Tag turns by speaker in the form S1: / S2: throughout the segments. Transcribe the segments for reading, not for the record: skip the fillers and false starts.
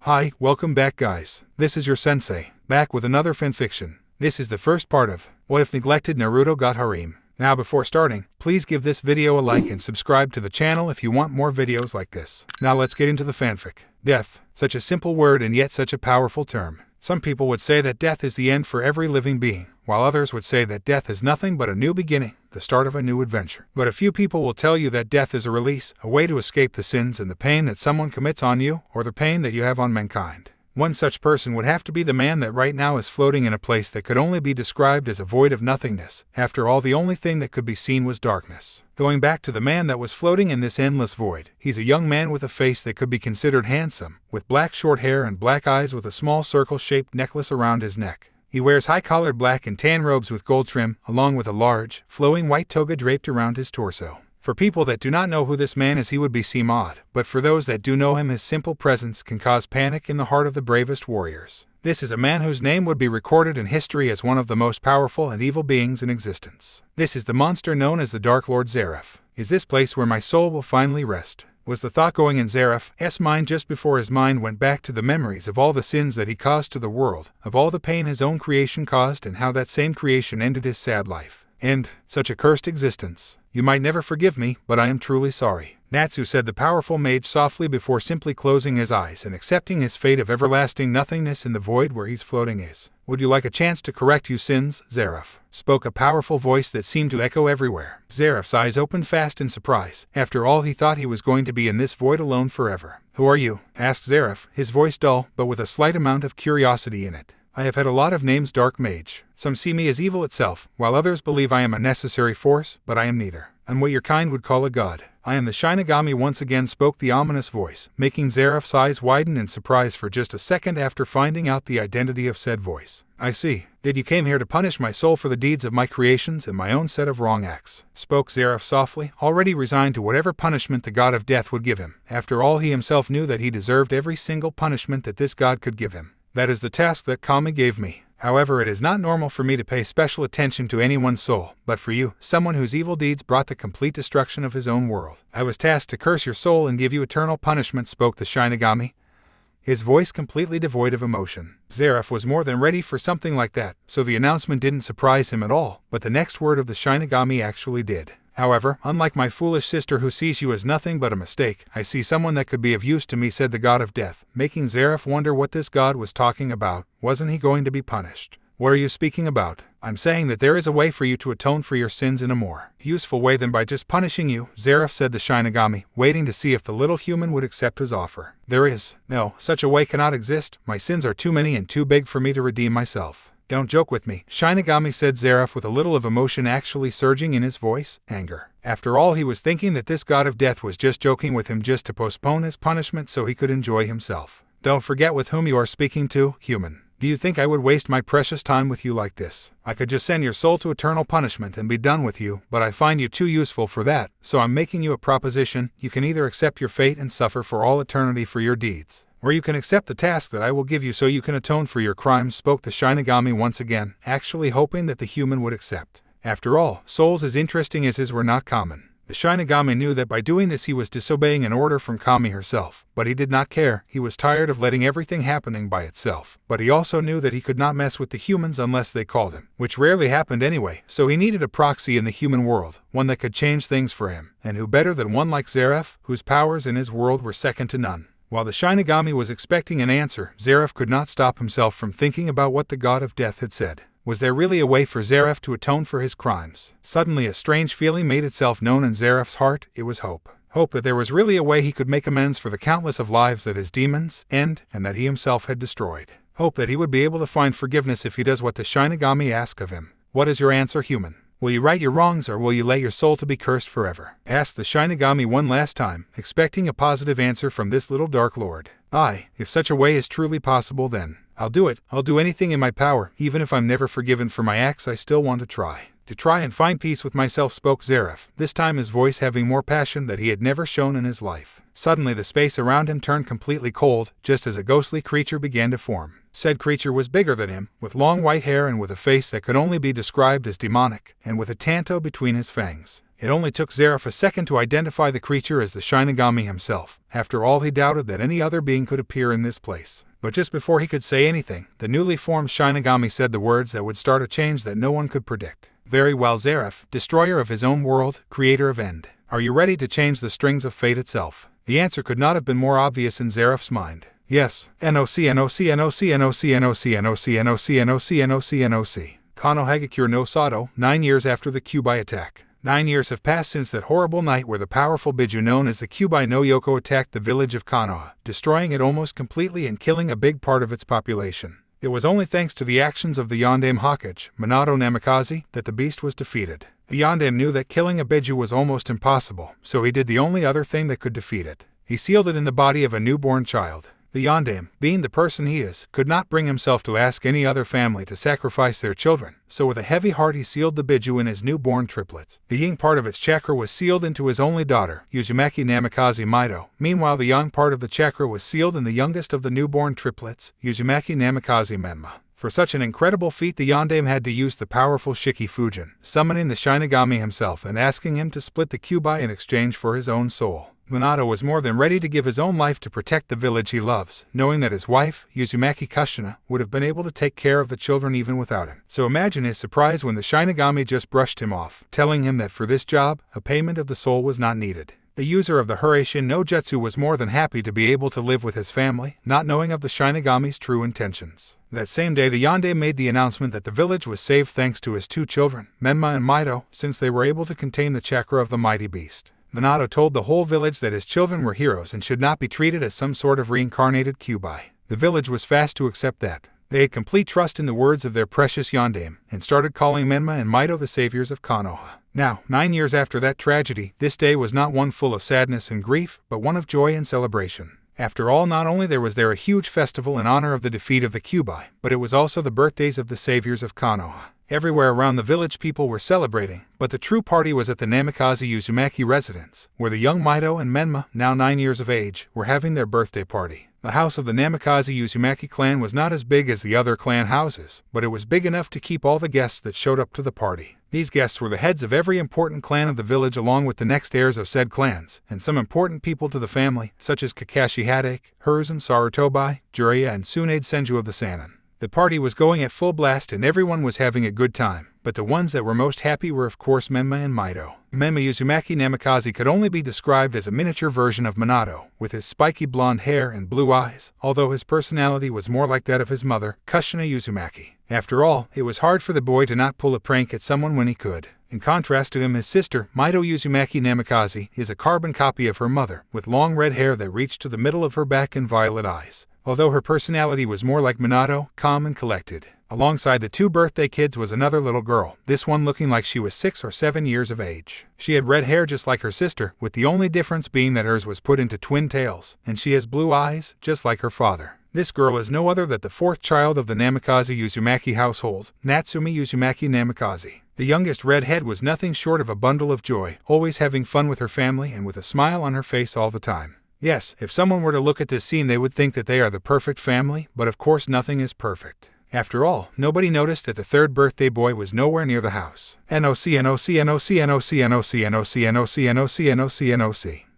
S1: Hi, welcome back guys. This is your sensei, back with another fanfiction. This is the first part of What If Neglected Naruto Got Harem. Now before starting, please give this video a like and subscribe to the channel if you want more videos like this. Now let's get into the fanfic. Death, such a simple word and yet such a powerful term. Some people would say that death is the end for every living being, while others would say that death is nothing but a new beginning, the start of a new adventure. But a few people will tell you that death is a release, a way to escape the sins and the pain that someone commits on you, or the pain that you have on mankind. One such person would have to be the man that right now is floating in a place that could only be described as a void of nothingness. After all, the only thing that could be seen was darkness. Going back to the man that was floating in this endless void, he's a young man with a face that could be considered handsome, with black short hair and black eyes with a small circle-shaped necklace around his neck. He wears high-collared black and tan robes with gold trim, along with a large, flowing white toga draped around his torso. For people that do not know who this man is, he would seem odd, but for those that do know him, his simple presence can cause panic in the heart of the bravest warriors. This is a man whose name would be recorded in history as one of the most powerful and evil beings in existence. This is the monster known as the Dark Lord Zeref. Is this place where my soul will finally rest? Was the thought going in Zeref's mind just before his mind went back to the memories of all the sins that he caused to the world, of all the pain his own creation caused, and how that same creation ended his sad life. And such a cursed existence. You might never forgive me, but I am truly sorry. Natsu said the powerful mage softly before simply closing his eyes and accepting his fate of everlasting nothingness in the void where he's floating is. Would you like a chance to correct your sins, Zeref? Spoke a powerful voice that seemed to echo everywhere. Zeref's eyes opened fast in surprise. After all, he thought he was going to be in this void alone forever. Who are you? Asked Zeref, his voice dull, but with a slight amount of curiosity in it. I have had a lot of names, Dark Mage. Some see me as evil itself, while others believe I am a necessary force, but I am neither. I'm what your kind would call a god. I am the Shinigami, once again spoke the ominous voice, making Zeref's eyes widen in surprise for just a second after finding out the identity of said voice. I see. Did you came here to punish my soul for the deeds of my creations and my own set of wrong acts? Spoke Zeref softly, already resigned to whatever punishment the god of death would give him. After all, he himself knew that he deserved every single punishment that this god could give him. That is the task that Kami gave me. However, it is not normal for me to pay special attention to anyone's soul, but for you, someone whose evil deeds brought the complete destruction of his own world. I was tasked to curse your soul and give you eternal punishment, spoke the Shinigami, his voice completely devoid of emotion. Zeref was more than ready for something like that, so the announcement didn't surprise him at all, but the next word of the Shinigami actually did. However, unlike my foolish sister who sees you as nothing but a mistake, I see someone that could be of use to me, said the god of death, making Zeref wonder what this god was talking about. Wasn't he going to be punished? What are you speaking about? I'm saying that there is a way for you to atone for your sins in a more useful way than by just punishing you, Zeref, said the Shinigami, waiting to see if the little human would accept his offer. There is. No, such a way cannot exist. My sins are too many and too big for me to redeem myself. Don't joke with me, Shinigami, said Zeref with a little of emotion actually surging in his voice, anger. After all, he was thinking that this god of death was just joking with him just to postpone his punishment so he could enjoy himself. Don't forget with whom you are speaking to, human. Do you think I would waste my precious time with you like this? I could just send your soul to eternal punishment and be done with you, but I find you too useful for that, so I'm making you a proposition. You can either accept your fate and suffer for all eternity for your deeds, or you can accept the task that I will give you so you can atone for your crimes, spoke the Shinigami once again, actually hoping that the human would accept. After all, souls as interesting as his were not common. The Shinigami knew that by doing this he was disobeying an order from Kami herself, but he did not care. He was tired of letting everything happening by itself, but he also knew that he could not mess with the humans unless they called him, which rarely happened anyway, so he needed a proxy in the human world, one that could change things for him, and who better than one like Zeref, whose powers in his world were second to none. While the Shinigami was expecting an answer, Zeref could not stop himself from thinking about what the god of death had said. Was there really a way for Zeref to atone for his crimes? Suddenly a strange feeling made itself known in Zeref's heart. It was hope. Hope that there was really a way he could make amends for the countless of lives that his demons and that he himself had destroyed. Hope that he would be able to find forgiveness if he does what the Shinigami asked of him. What is your answer, human? Will you right your wrongs or will you let your soul to be cursed forever? Asked the Shinigami one last time, expecting a positive answer from this little Dark Lord. Aye, if such a way is truly possible, then I'll do it. I'll do anything in my power. Even if I'm never forgiven for my acts, I still want to try. To try and find peace with myself, spoke Zeref, this time his voice having more passion that he had never shown in his life. Suddenly the space around him turned completely cold, just as a ghostly creature began to form. Said creature was bigger than him, with long white hair and with a face that could only be described as demonic, and with a tanto between his fangs. It only took Zeref a second to identify the creature as the Shinigami himself. After all, he doubted that any other being could appear in this place. But just before he could say anything, the newly formed Shinigami said the words that would start a change that no one could predict. Very well, Zeref, destroyer of his own world, creator of End. Are you ready to change the strings of fate itself? The answer could not have been more obvious in Zeref's mind. Yes. NOC. Kano Hagakure no Sato, 9 years after the Kyuubi attack. 9 years have passed since that horrible night where the powerful Biju known as the Kyuubi no Yoko attacked the village of Konoha, destroying it almost completely and killing a big part of its population. It was only thanks to the actions of the Yondaime Hokage, Minato Namikaze, that the beast was defeated. The Yondaime knew that killing a Biju was almost impossible, so he did the only other thing that could defeat it. He sealed it in the body of a newborn child. The Yondaime, being the person he is, could not bring himself to ask any other family to sacrifice their children, so with a heavy heart he sealed the Biju in his newborn triplets. The yin part of its chakra was sealed into his only daughter, Uzumaki Namikaze Mito. Meanwhile, the yang part of the chakra was sealed in the youngest of the newborn triplets, Uzumaki Namikaze Menma. For such an incredible feat, the Yondaime had to use the powerful Shiki Fujin, summoning the Shinigami himself and asking him to split the Kyuubi in exchange for his own soul. Minato was more than ready to give his own life to protect the village he loves, knowing that his wife, Uzumaki Kushina, would have been able to take care of the children even without him. So imagine his surprise when the Shinigami just brushed him off, telling him that for this job, a payment of the soul was not needed. The user of the Hiraishin no Jutsu was more than happy to be able to live with his family, not knowing of the Shinigami's true intentions. That same day, the Yondaime made the announcement that the village was saved thanks to his two children, Menma and Mito, since they were able to contain the chakra of the mighty beast. Minato told the whole village that his children were heroes and should not be treated as some sort of reincarnated Kyuubi. The village was fast to accept that. They had complete trust in the words of their precious Yondaime, and started calling Menma and Mito the saviors of Konoha. Now, 9 years after that tragedy, this day was not one full of sadness and grief, but one of joy and celebration. After all, not only was there a huge festival in honor of the defeat of the Kyuubi, but it was also the birthdays of the saviors of Konoha. Everywhere around the village people were celebrating, but the true party was at the Namikaze Uzumaki residence, where the young Mito and Menma, now 9 years of age, were having their birthday party. The house of the Namikaze Uzumaki clan was not as big as the other clan houses, but it was big enough to keep all the guests that showed up to the party. These guests were the heads of every important clan of the village along with the next heirs of said clans, and some important people to the family, such as Kakashi Hadake, Hiruzen Sarutobi, Jiraiya and Tsunade Senju of the Sannin. The party was going at full blast and everyone was having a good time, but the ones that were most happy were of course Menma and Mito. Menma Uzumaki Namikaze could only be described as a miniature version of Minato, with his spiky blonde hair and blue eyes, although his personality was more like that of his mother, Kushina Uzumaki. After all, it was hard for the boy to not pull a prank at someone when he could. In contrast to him, his sister, Mito Uzumaki Namikaze, is a carbon copy of her mother, with long red hair that reached to the middle of her back and violet eyes. Although her personality was more like Minato, calm and collected. Alongside the two birthday kids was another little girl, this one looking like she was 6 or 7 years of age. She had red hair just like her sister, with the only difference being that hers was put into twin tails, and she has blue eyes, just like her father. This girl is no other than the fourth child of the Namikaze Uzumaki household, Natsumi Uzumaki Namikaze. The youngest redhead was nothing short of a bundle of joy, always having fun with her family and with a smile on her face all the time. Yes, if someone were to look at this scene they would think that they are the perfect family, but of course nothing is perfect. After all, nobody noticed that the third birthday boy was nowhere near the house. NOC.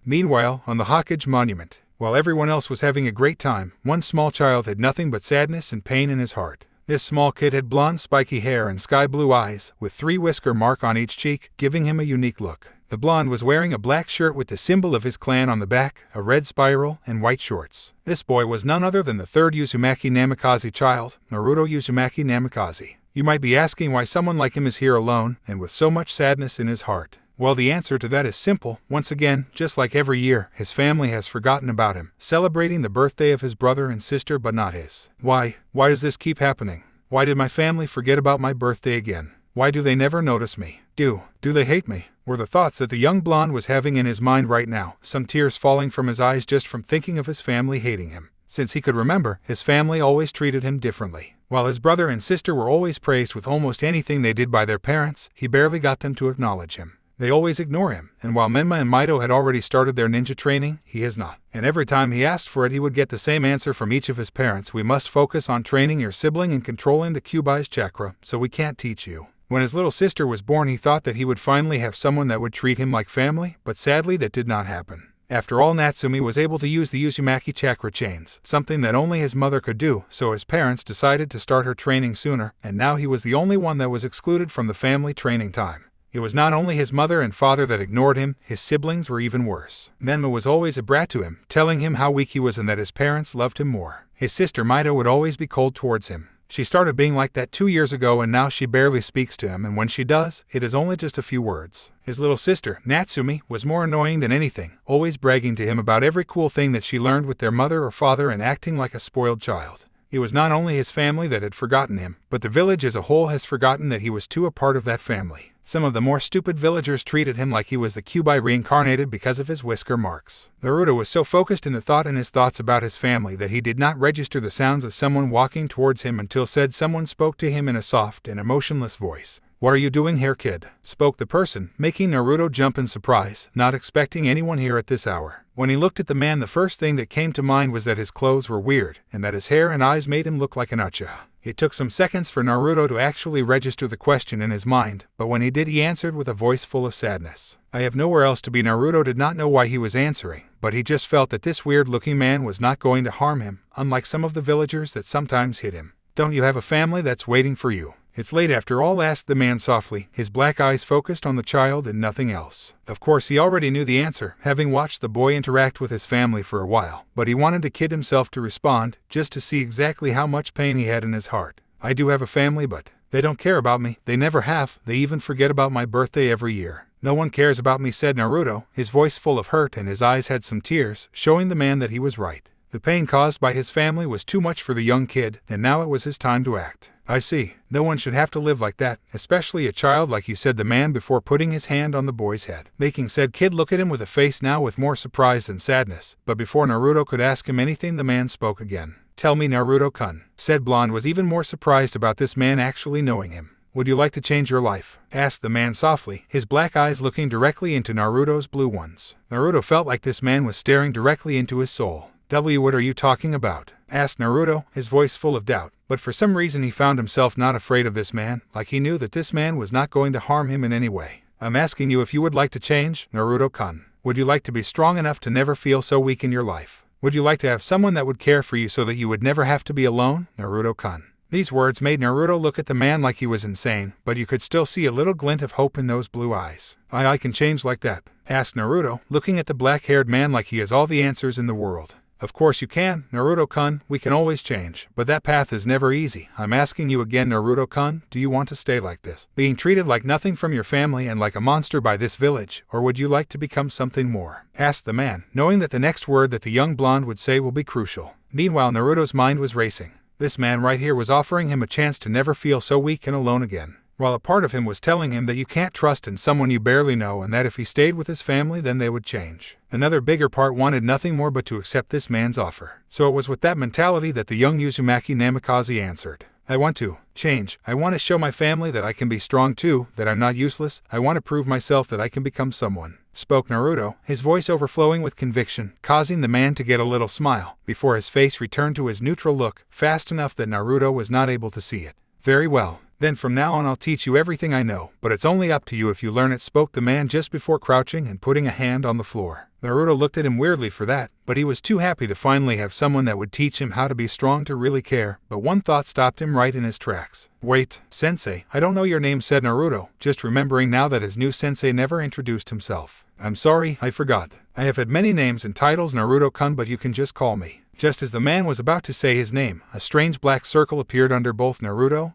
S1: Meanwhile, on the Hokage monument, while everyone else was having a great time, one small child had nothing but sadness and pain in his heart. This small kid had blonde spiky hair and sky blue eyes, with 3 whisker marks on each cheek, giving him a unique look. The blonde was wearing a black shirt with the symbol of his clan on the back, a red spiral, and white shorts. This boy was none other than the third Uzumaki Namikaze child, Naruto Uzumaki Namikaze. You might be asking why someone like him is here alone, and with so much sadness in his heart. Well, the answer to that is simple. Once again, just like every year, his family has forgotten about him, celebrating the birthday of his brother and sister but not his. Why does this keep happening? Why did my family forget about my birthday again? Why do they never notice me? Do they hate me? Were the thoughts that the young blonde was having in his mind right now, some tears falling from his eyes just from thinking of his family hating him. Since he could remember, his family always treated him differently. While his brother and sister were always praised with almost anything they did by their parents, he barely got them to acknowledge him. They always ignore him, and while Menma and Mito had already started their ninja training, he has not. And every time he asked for it he would get the same answer from each of his parents: we must focus on training your sibling and controlling the Kyuubi's chakra, so we can't teach you. When his little sister was born, he thought that he would finally have someone that would treat him like family, but sadly that did not happen. After all, Natsumi was able to use the Uzumaki chakra chains, something that only his mother could do, so his parents decided to start her training sooner, and now he was the only one that was excluded from the family training time. It was not only his mother and father that ignored him, his siblings were even worse. Menma was always a brat to him, telling him how weak he was and that his parents loved him more. His sister Maito would always be cold towards him. She started being like that 2 years ago, and now she barely speaks to him, and when she does, it is only just a few words. His little sister, Natsumi, was more annoying than anything, always bragging to him about every cool thing that she learned with their mother or father and acting like a spoiled child. It was not only his family that had forgotten him, but the village as a whole has forgotten that he was too a part of that family. Some of the more stupid villagers treated him like he was the Kyuubi reincarnated because of his whisker marks. Naruto was so focused in his thoughts about his family that he did not register the sounds of someone walking towards him until someone spoke to him in a soft and emotionless voice. "What are you doing here, kid?" spoke the person, making Naruto jump in surprise, not expecting anyone here at this hour. When he looked at the man, the first thing that came to mind was that his clothes were weird, and that his hair and eyes made him look like an Uchiha. It took some seconds for Naruto to actually register the question in his mind, but when he did, he answered with a voice full of sadness. "I have nowhere else to be." Naruto did not know why he was answering, but he just felt that this weird-looking man was not going to harm him, unlike some of the villagers that sometimes hit him. "Don't you have a family that's waiting for you?" "It's late after all?" asked the man softly, his black eyes focused on the child and nothing else. Of course, he already knew the answer, having watched the boy interact with his family for a while, but he wanted to kid himself to respond, just to see exactly how much pain he had in his heart. "I do have a family, but they don't care about me. They never have. They even forget about my birthday every year. No one cares about me," said Naruto, his voice full of hurt and his eyes had some tears, showing the man that he was right. The pain caused by his family was too much for the young kid, and now it was his time to act. "I see. No one should have to live like that, especially a child like you," said the man before putting his hand on the boy's head, making said kid look at him with a face now with more surprise than sadness. But before Naruto could ask him anything, the man spoke again. "Tell me, Naruto-kun." Said Blonde was even more surprised about this man actually knowing him. "Would you like to change your life?" asked the man softly, his black eyes looking directly into Naruto's blue ones. Naruto felt like this man was staring directly into his soul. What are you talking about?" asked Naruto, his voice full of doubt. But for some reason he found himself not afraid of this man, like he knew that this man was not going to harm him in any way. "I'm asking you if you would like to change, Naruto-kun. Would you like to be strong enough to never feel so weak in your life? Would you like to have someone that would care for you so that you would never have to be alone, Naruto-kun?" These words made Naruto look at the man like he was insane, but you could still see a little glint of hope in those blue eyes. I can change like that?" asked Naruto, looking at the black-haired man like he has all the answers in the world. "Of course you can, Naruto-kun, we can always change, but that path is never easy. I'm asking you again, Naruto-kun, do you want to stay like this, being treated like nothing from your family and like a monster by this village, or would you like to become something more?" asked the man, knowing that the next word that the young blonde would say will be crucial. Meanwhile, Naruto's mind was racing. This man right here was offering him a chance to never feel so weak and alone again, while a part of him was telling him that you can't trust in someone you barely know and that if he stayed with his family then they would change. Another bigger part wanted nothing more but to accept this man's offer. So it was with that mentality that the young Uzumaki Namikaze answered. "I want to change. I want to show my family that I can be strong too, that I'm not useless. I want to prove myself that I can become someone," spoke Naruto, his voice overflowing with conviction, causing the man to get a little smile, before his face returned to his neutral look, fast enough that Naruto was not able to see it. "Very well. Then from now on I'll teach you everything I know, but it's only up to you if you learn it," spoke the man just before crouching and putting a hand on the floor. Naruto looked at him weirdly for that, but he was too happy to finally have someone that would teach him how to be strong to really care, but one thought stopped him right in his tracks. "Wait, sensei, I don't know your name," said Naruto, just remembering now that his new sensei never introduced himself. "I'm sorry, I forgot. I have had many names and titles, Naruto-kun, but you can just call me." Just as the man was about to say his name, a strange black circle appeared under both Naruto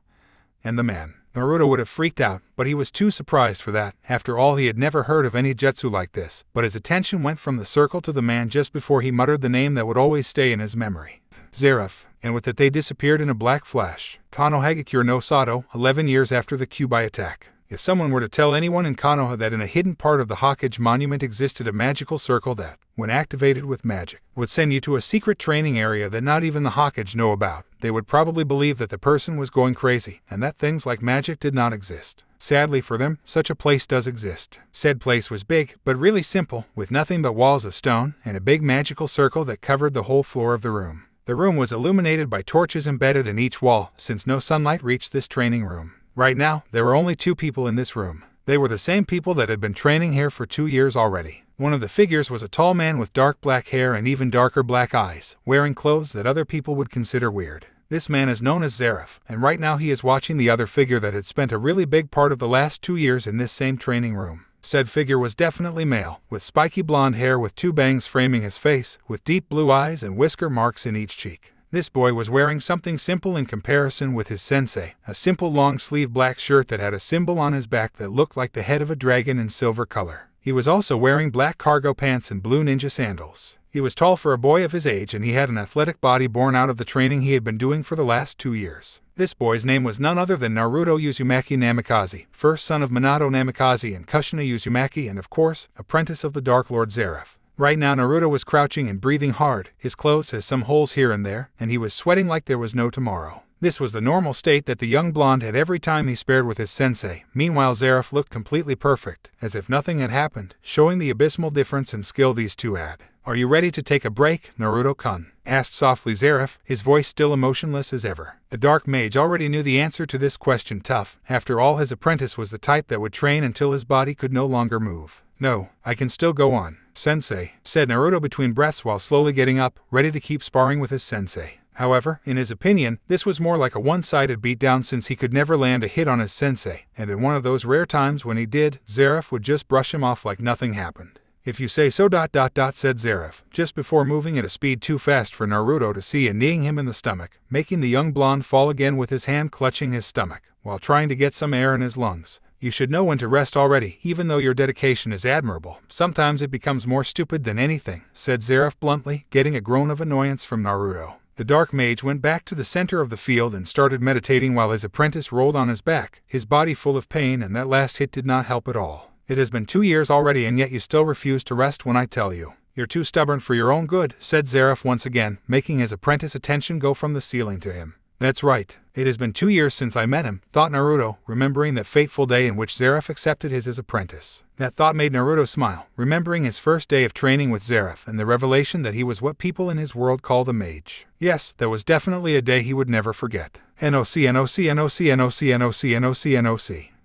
S1: and the man. Naruto would have freaked out, but he was too surprised for that. After all, he had never heard of any jutsu like this, but his attention went from the circle to the man just before he muttered the name that would always stay in his memory. Zeref. And with it they disappeared in a black flash. Kano Hagakure no Sato, 11 years after the Kyuubi attack. If someone were to tell anyone in Konoha that in a hidden part of the Hokage monument existed a magical circle that, when activated with magic, would send you to a secret training area that not even the Hokage know about, they would probably believe that the person was going crazy, and that things like magic did not exist. Sadly for them, such a place does exist. Said place was big, but really simple, with nothing but walls of stone, and a big magical circle that covered the whole floor of the room. The room was illuminated by torches embedded in each wall, since no sunlight reached this training room. Right now, there were only 2 people in this room. They were the same people that had been training here for 2 years already. One of the figures was a tall man with dark black hair and even darker black eyes, wearing clothes that other people would consider weird. This man is known as Zaref, and right now he is watching the other figure that had spent a really big part of the last 2 years in this same training room. Said figure was definitely male, with spiky blonde hair with 2 bangs framing his face, with deep blue eyes and whisker marks in each cheek. This boy was wearing something simple in comparison with his sensei, a simple long-sleeve black shirt that had a symbol on his back that looked like the head of a dragon in silver color. He was also wearing black cargo pants and blue ninja sandals. He was tall for a boy of his age, and he had an athletic body born out of the training he had been doing for the last 2 years. This boy's name was none other than Naruto Uzumaki Namikaze, first son of Minato Namikaze and Kushina Uzumaki, and of course, apprentice of the Dark Lord Zaref. Right now Naruto was crouching and breathing hard, his clothes had some holes here and there, and he was sweating like there was no tomorrow. This was the normal state that the young blonde had every time he sparred with his sensei. Meanwhile Zaref looked completely perfect, as if nothing had happened, showing the abysmal difference in skill these two had. "Are you ready to take a break, Naruto-kun?" asked softly Zaref, his voice still emotionless as ever. The dark mage already knew the answer to this question tough. After all, his apprentice was the type that would train until his body could no longer move. "No, I can still go on, sensei," said Naruto between breaths while slowly getting up, ready to keep sparring with his sensei. However, in his opinion, this was more like a one-sided beatdown since he could never land a hit on his sensei, and in one of those rare times when he did, Zaref would just brush him off like nothing happened. "If you say so, said Zaref, just before moving at a speed too fast for Naruto to see and kneeing him in the stomach, making the young blonde fall again with his hand clutching his stomach, while trying to get some air in his lungs. "You should know when to rest already, even though your dedication is admirable. Sometimes it becomes more stupid than anything," said Zaref bluntly, getting a groan of annoyance from Naruto. The dark mage went back to the center of the field and started meditating while his apprentice rolled on his back, his body full of pain, and that last hit did not help at all. "It has been 2 years already and yet you still refuse to rest when I tell you. You're too stubborn for your own good," said Zaref once again, making his apprentice's attention go from the ceiling to him. "That's right. It has been 2 years since I met him," thought Naruto, remembering that fateful day in which Zaref accepted his as apprentice. That thought made Naruto smile, remembering his first day of training with Zaref and the revelation that he was what people in his world called a mage. Yes, that was definitely a day he would never forget. NOC.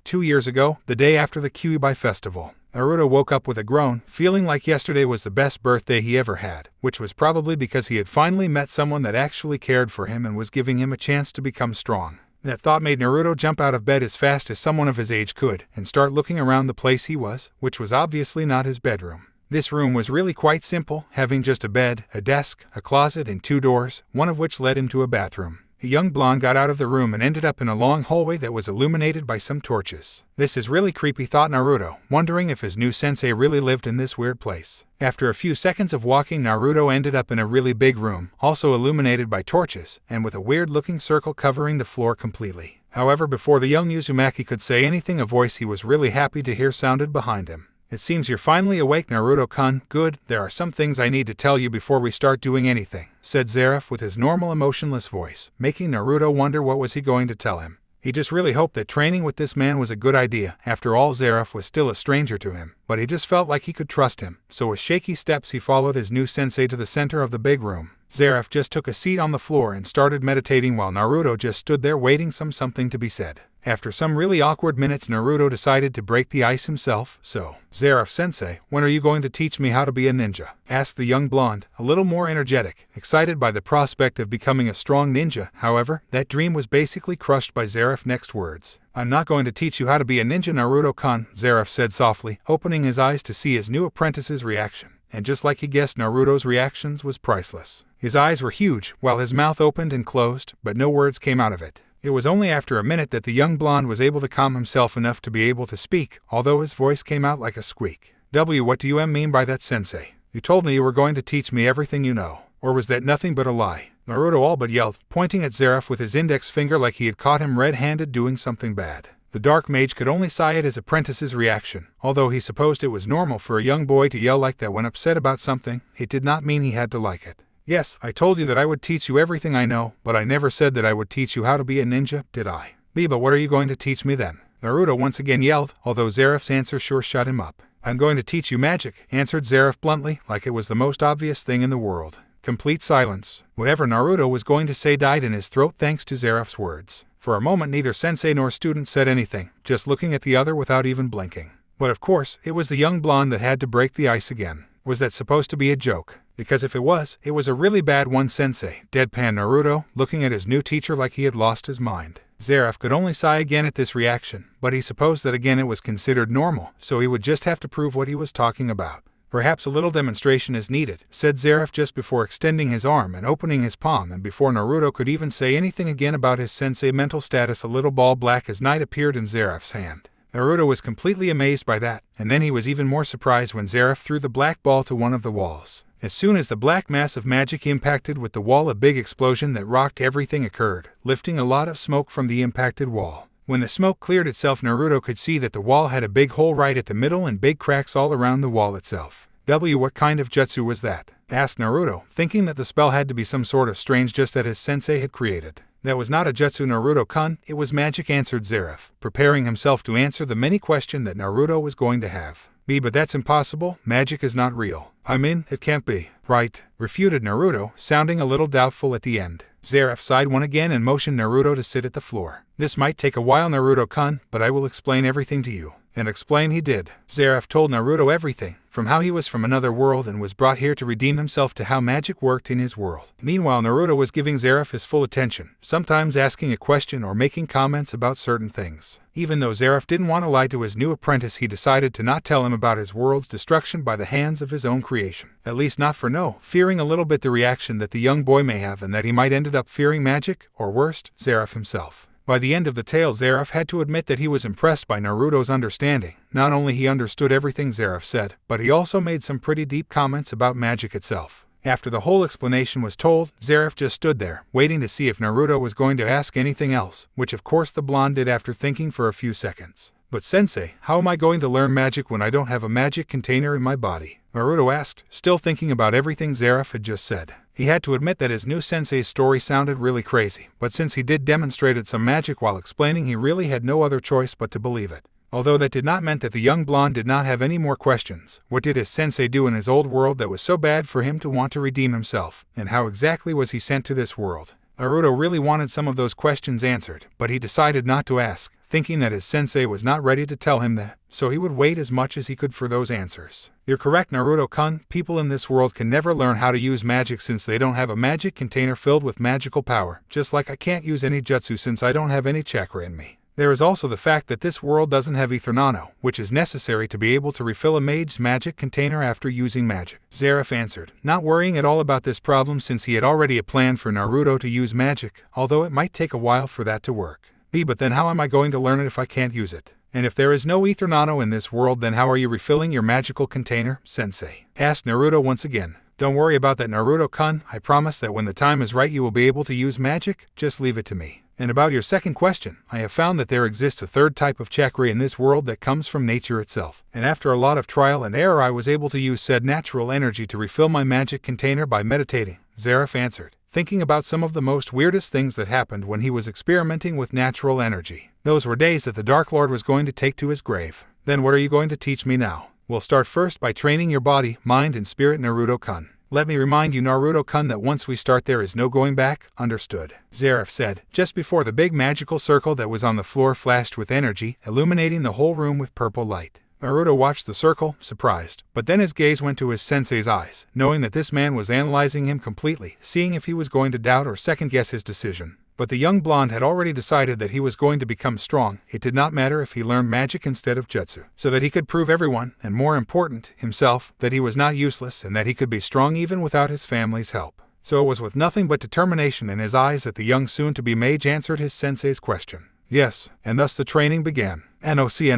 S1: 2 years ago, the day after the Kyuubi festival. Naruto woke up with a groan, feeling like yesterday was the best birthday he ever had, which was probably because he had finally met someone that actually cared for him and was giving him a chance to become strong. That thought made Naruto jump out of bed as fast as someone of his age could, and start looking around the place he was, which was obviously not his bedroom. This room was really quite simple, having just a bed, a desk, a closet, and 2 doors, one of which led into a bathroom. The young blonde got out of the room and ended up in a long hallway that was illuminated by some torches. "This is really creepy," thought Naruto, wondering if his new sensei really lived in this weird place. After a few seconds of walking, Naruto ended up in a really big room, also illuminated by torches, and with a weird-looking circle covering the floor completely. However, before the young Uzumaki could say anything, a voice he was really happy to hear sounded behind him. "It seems you're finally awake, Naruto-kun. Good, there are some things I need to tell you before we start doing anything," said Zaref with his normal emotionless voice, making Naruto wonder what was he going to tell him. He just really hoped that training with this man was a good idea. After all, Zaref was still a stranger to him, but he just felt like he could trust him, so with shaky steps he followed his new sensei to the center of the big room. Zaref just took a seat on the floor and started meditating while Naruto just stood there waiting something to be said. After some really awkward minutes, Naruto decided to break the ice himself. "So, Zaref-sensei, when are you going to teach me how to be a ninja?" asked the young blonde, a little more energetic, excited by the prospect of becoming a strong ninja. However, that dream was basically crushed by Zaref's next words. "I'm not going to teach you how to be a ninja, Naruto-kun," Zaref said softly, opening his eyes to see his new apprentice's reaction. And just like he guessed, Naruto's reactions was priceless. His eyes were huge, while his mouth opened and closed, but no words came out of it. It was only after a minute that the young blonde was able to calm himself enough to be able to speak, although his voice came out like a squeak. "What do you mean by that, sensei? You told me you were going to teach me everything you know. Or was that nothing but a lie?" Naruto all but yelled, pointing at Zaref with his index finger like he had caught him red-handed doing something bad. The dark mage could only sigh at his apprentice's reaction. Although he supposed it was normal for a young boy to yell like that when upset about something, it did not mean he had to like it. "Yes, I told you that I would teach you everything I know, but I never said that I would teach you how to be a ninja, did I? But what are you going to teach me then?" Naruto once again yelled, although Zaref's answer sure shut him up. "I'm going to teach you magic," answered Zaref bluntly, like it was the most obvious thing in the world. Complete silence. Whatever Naruto was going to say died in his throat thanks to Zaref's words. For a moment neither sensei nor student said anything, just looking at the other without even blinking. But of course, it was the young blonde that had to break the ice again. Was that supposed to be a joke? Because if it was a really bad one, sensei, deadpan Naruto, looking at his new teacher like he had lost his mind. Zeref could only sigh again at this reaction, but he supposed that again it was considered normal, so he would just have to prove what he was talking about. Perhaps a little demonstration is needed, said Zeref just before extending his arm and opening his palm, and before Naruto could even say anything again about his sensei mental status, a little ball black as night appeared in Zeref's hand. Naruto was completely amazed by that, and then he was even more surprised when Zeref threw the black ball to one of the walls. As soon as the black mass of magic impacted with the wall, a big explosion that rocked everything occurred, lifting a lot of smoke from the impacted wall. When the smoke cleared itself, Naruto could see that the wall had a big hole right at the middle and big cracks all around the wall itself. What kind of jutsu was that? Asked Naruto, thinking that the spell had to be some sort of strange just that his sensei had created. That was not a jutsu, Naruto-kun, it was magic, answered Zeref, preparing himself to answer the many questions that Naruto was going to have. But that's impossible, magic is not real. I mean, it can't be, right? Refuted Naruto, sounding a little doubtful at the end. Zeref sighed one again and motioned Naruto to sit at the floor. This might take a while, Naruto-kun, but I will explain everything to you. And explain he did. Zeref told Naruto everything, from how he was from another world and was brought here to redeem himself to how magic worked in his world. Meanwhile, Naruto was giving Zeref his full attention, sometimes asking a question or making comments about certain things. Even though Zeref didn't want to lie to his new apprentice, he decided to not tell him about his world's destruction by the hands of his own creation. At least not for now, fearing a little bit the reaction that the young boy may have and that he might ended up fearing magic, or worst, Zeref himself. By the end of the tale, Zeref had to admit that he was impressed by Naruto's understanding. Not only he understood everything Zeref said, but he also made some pretty deep comments about magic itself. After the whole explanation was told, Zeref just stood there, waiting to see if Naruto was going to ask anything else, which of course the blonde did after thinking for a few seconds. But sensei, how am I going to learn magic when I don't have a magic container in my body? Naruto asked, still thinking about everything Zeref had just said. He had to admit that his new sensei's story sounded really crazy, but since he did demonstrated some magic while explaining, he really had no other choice but to believe it. Although that did not mean that the young blonde did not have any more questions. What did his sensei do in his old world that was so bad for him to want to redeem himself? And how exactly was he sent to this world? Naruto really wanted some of those questions answered, but he decided not to ask, thinking that his sensei was not ready to tell him that, so he would wait as much as he could for those answers. You're correct, Naruto-kun, people in this world can never learn how to use magic since they don't have a magic container filled with magical power, just like I can't use any jutsu since I don't have any chakra in me. There is also the fact that this world doesn't have ether nano, which is necessary to be able to refill a mage's magic container after using magic. Zeref answered, not worrying at all about this problem since he had already a plan for Naruto to use magic, although it might take a while for that to work. But then how am I going to learn it if I can't use it? And if there is no ether nano in this world, then how are you refilling your magical container, sensei? Asked Naruto once again. Don't worry about that, Naruto-kun, I promise that when the time is right you will be able to use magic, just leave it to me. And about your second question, I have found that there exists a third type of chakra in this world that comes from nature itself. And after a lot of trial and error I was able to use said natural energy to refill my magic container by meditating, Zeref answered, thinking about some of the most weirdest things that happened when he was experimenting with natural energy. Those were days that the Dark Lord was going to take to his grave. Then what are you going to teach me now? We'll start first by training your body, mind and spirit, Naruto-kun. Let me remind you, Naruto-kun, that once we start there is no going back, understood? Zeref said, just before the big magical circle that was on the floor flashed with energy, illuminating the whole room with purple light. Naruto watched the circle, surprised, but then his gaze went to his sensei's eyes, knowing that this man was analyzing him completely, seeing if he was going to doubt or second-guess his decision. But the young blonde had already decided that he was going to become strong. It did not matter if he learned magic instead of jutsu, so that he could prove everyone, and more important, himself, that he was not useless and that he could be strong even without his family's help. So it was with nothing but determination in his eyes that the young soon-to-be mage answered his sensei's question. Yes, and thus the training began. NOC.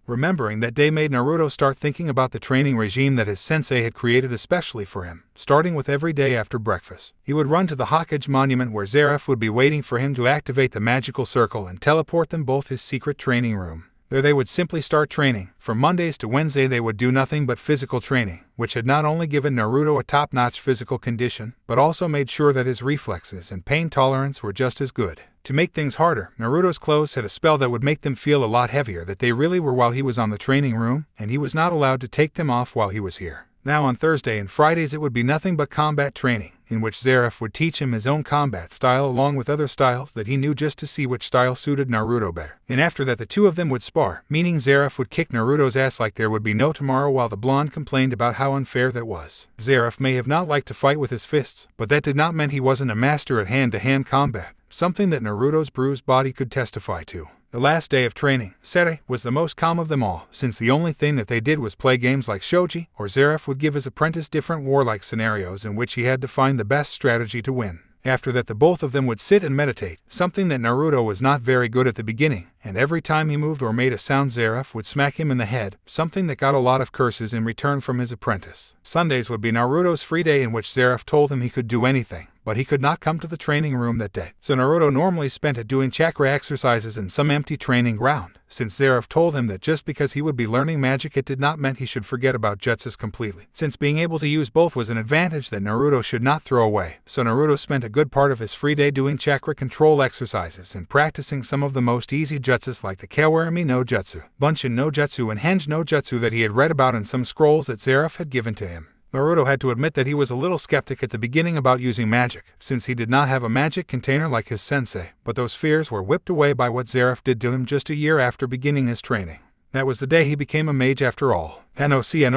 S1: Remembering that day made Naruto start thinking about the training regime that his sensei had created especially for him, starting with every day after breakfast. He would run to the Hokage monument where Zeref would be waiting for him to activate the magical circle and teleport them both his secret training room. There they would simply start training. From Mondays to Wednesday they would do nothing but physical training, which had not only given Naruto a top-notch physical condition, but also made sure that his reflexes and pain tolerance were just as good. To make things harder, Naruto's clothes had a spell that would make them feel a lot heavier than they really were while he was on the training room, and he was not allowed to take them off while he was here. Now on Thursday and Fridays it would be nothing but combat training, in which Zeref would teach him his own combat style along with other styles that he knew just to see which style suited Naruto better. And after that the two of them would spar, meaning Zeref would kick Naruto's ass like there would be no tomorrow while the blonde complained about how unfair that was. Zeref may have not liked to fight with his fists, but that did not mean he wasn't a master at hand-to-hand combat, something that Naruto's bruised body could testify to. The last day of training, Sere, was the most calm of them all, since the only thing that they did was play games like shogi, or Zeref would give his apprentice different warlike scenarios in which he had to find the best strategy to win. After that the both of them would sit and meditate, something that Naruto was not very good at the beginning, and every time he moved or made a sound Zeref would smack him in the head, something that got a lot of curses in return from his apprentice. Sundays would be Naruto's free day in which Zeref told him he could do anything, but he could not come to the training room that day. So Naruto normally spent it doing chakra exercises in some empty training ground, since Zeref told him that just because he would be learning magic it did not mean he should forget about jutsus completely, since being able to use both was an advantage that Naruto should not throw away. So Naruto spent a good part of his free day doing chakra control exercises and practicing some of the most easy jutsus like the Kawarami no Jutsu, Bunshin no Jutsu and Henge no Jutsu that he had read about in some scrolls that Zeref had given to him. Naruto had to admit that he was a little skeptic at the beginning about using magic, since he did not have a magic container like his sensei, but those fears were whipped away by what Zeref did to him just a year after beginning his training. That was the day he became a mage after all. NOC.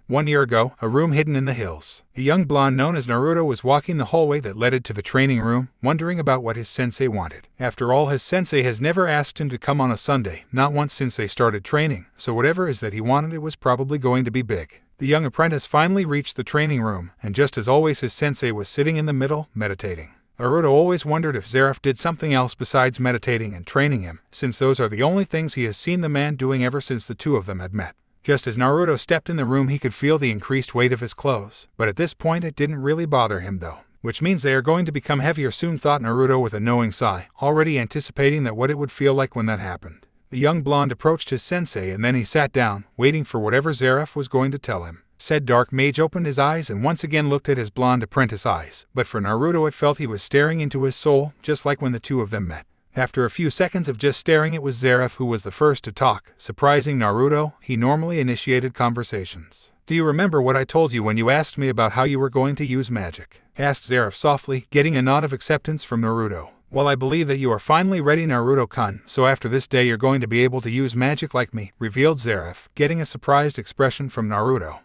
S1: 1 year ago, a room hidden in the hills. A young blonde known as Naruto was walking the hallway that led to the training room, wondering about what his sensei wanted. After all, his sensei has never asked him to come on a Sunday, not once since they started training, so whatever it is that he wanted it was probably going to be big. The young apprentice finally reached the training room, and just as always his sensei was sitting in the middle, meditating. Naruto always wondered if Zeref did something else besides meditating and training him, since those are the only things he has seen the man doing ever since the two of them had met. Just as Naruto stepped in the room he could feel the increased weight of his clothes, but at this point it didn't really bother him though. Which means they are going to become heavier soon, thought Naruto with a knowing sigh, already anticipating that what it would feel like when that happened. The young blonde approached his sensei and then he sat down, waiting for whatever Zeref was going to tell him. Said dark mage opened his eyes and once again looked at his blonde apprentice eyes, but for Naruto it felt he was staring into his soul, just like when the two of them met. After a few seconds of just staring, it was Zeref who was the first to talk. Surprising Naruto, he normally initiated conversations. "Do you remember what I told you when you asked me about how you were going to use magic?" asked Zeref softly, getting a nod of acceptance from Naruto. "Well, I believe that you are finally ready, Naruto-kun, so after this day you're going to be able to use magic like me," revealed Zeref, getting a surprised expression from Naruto,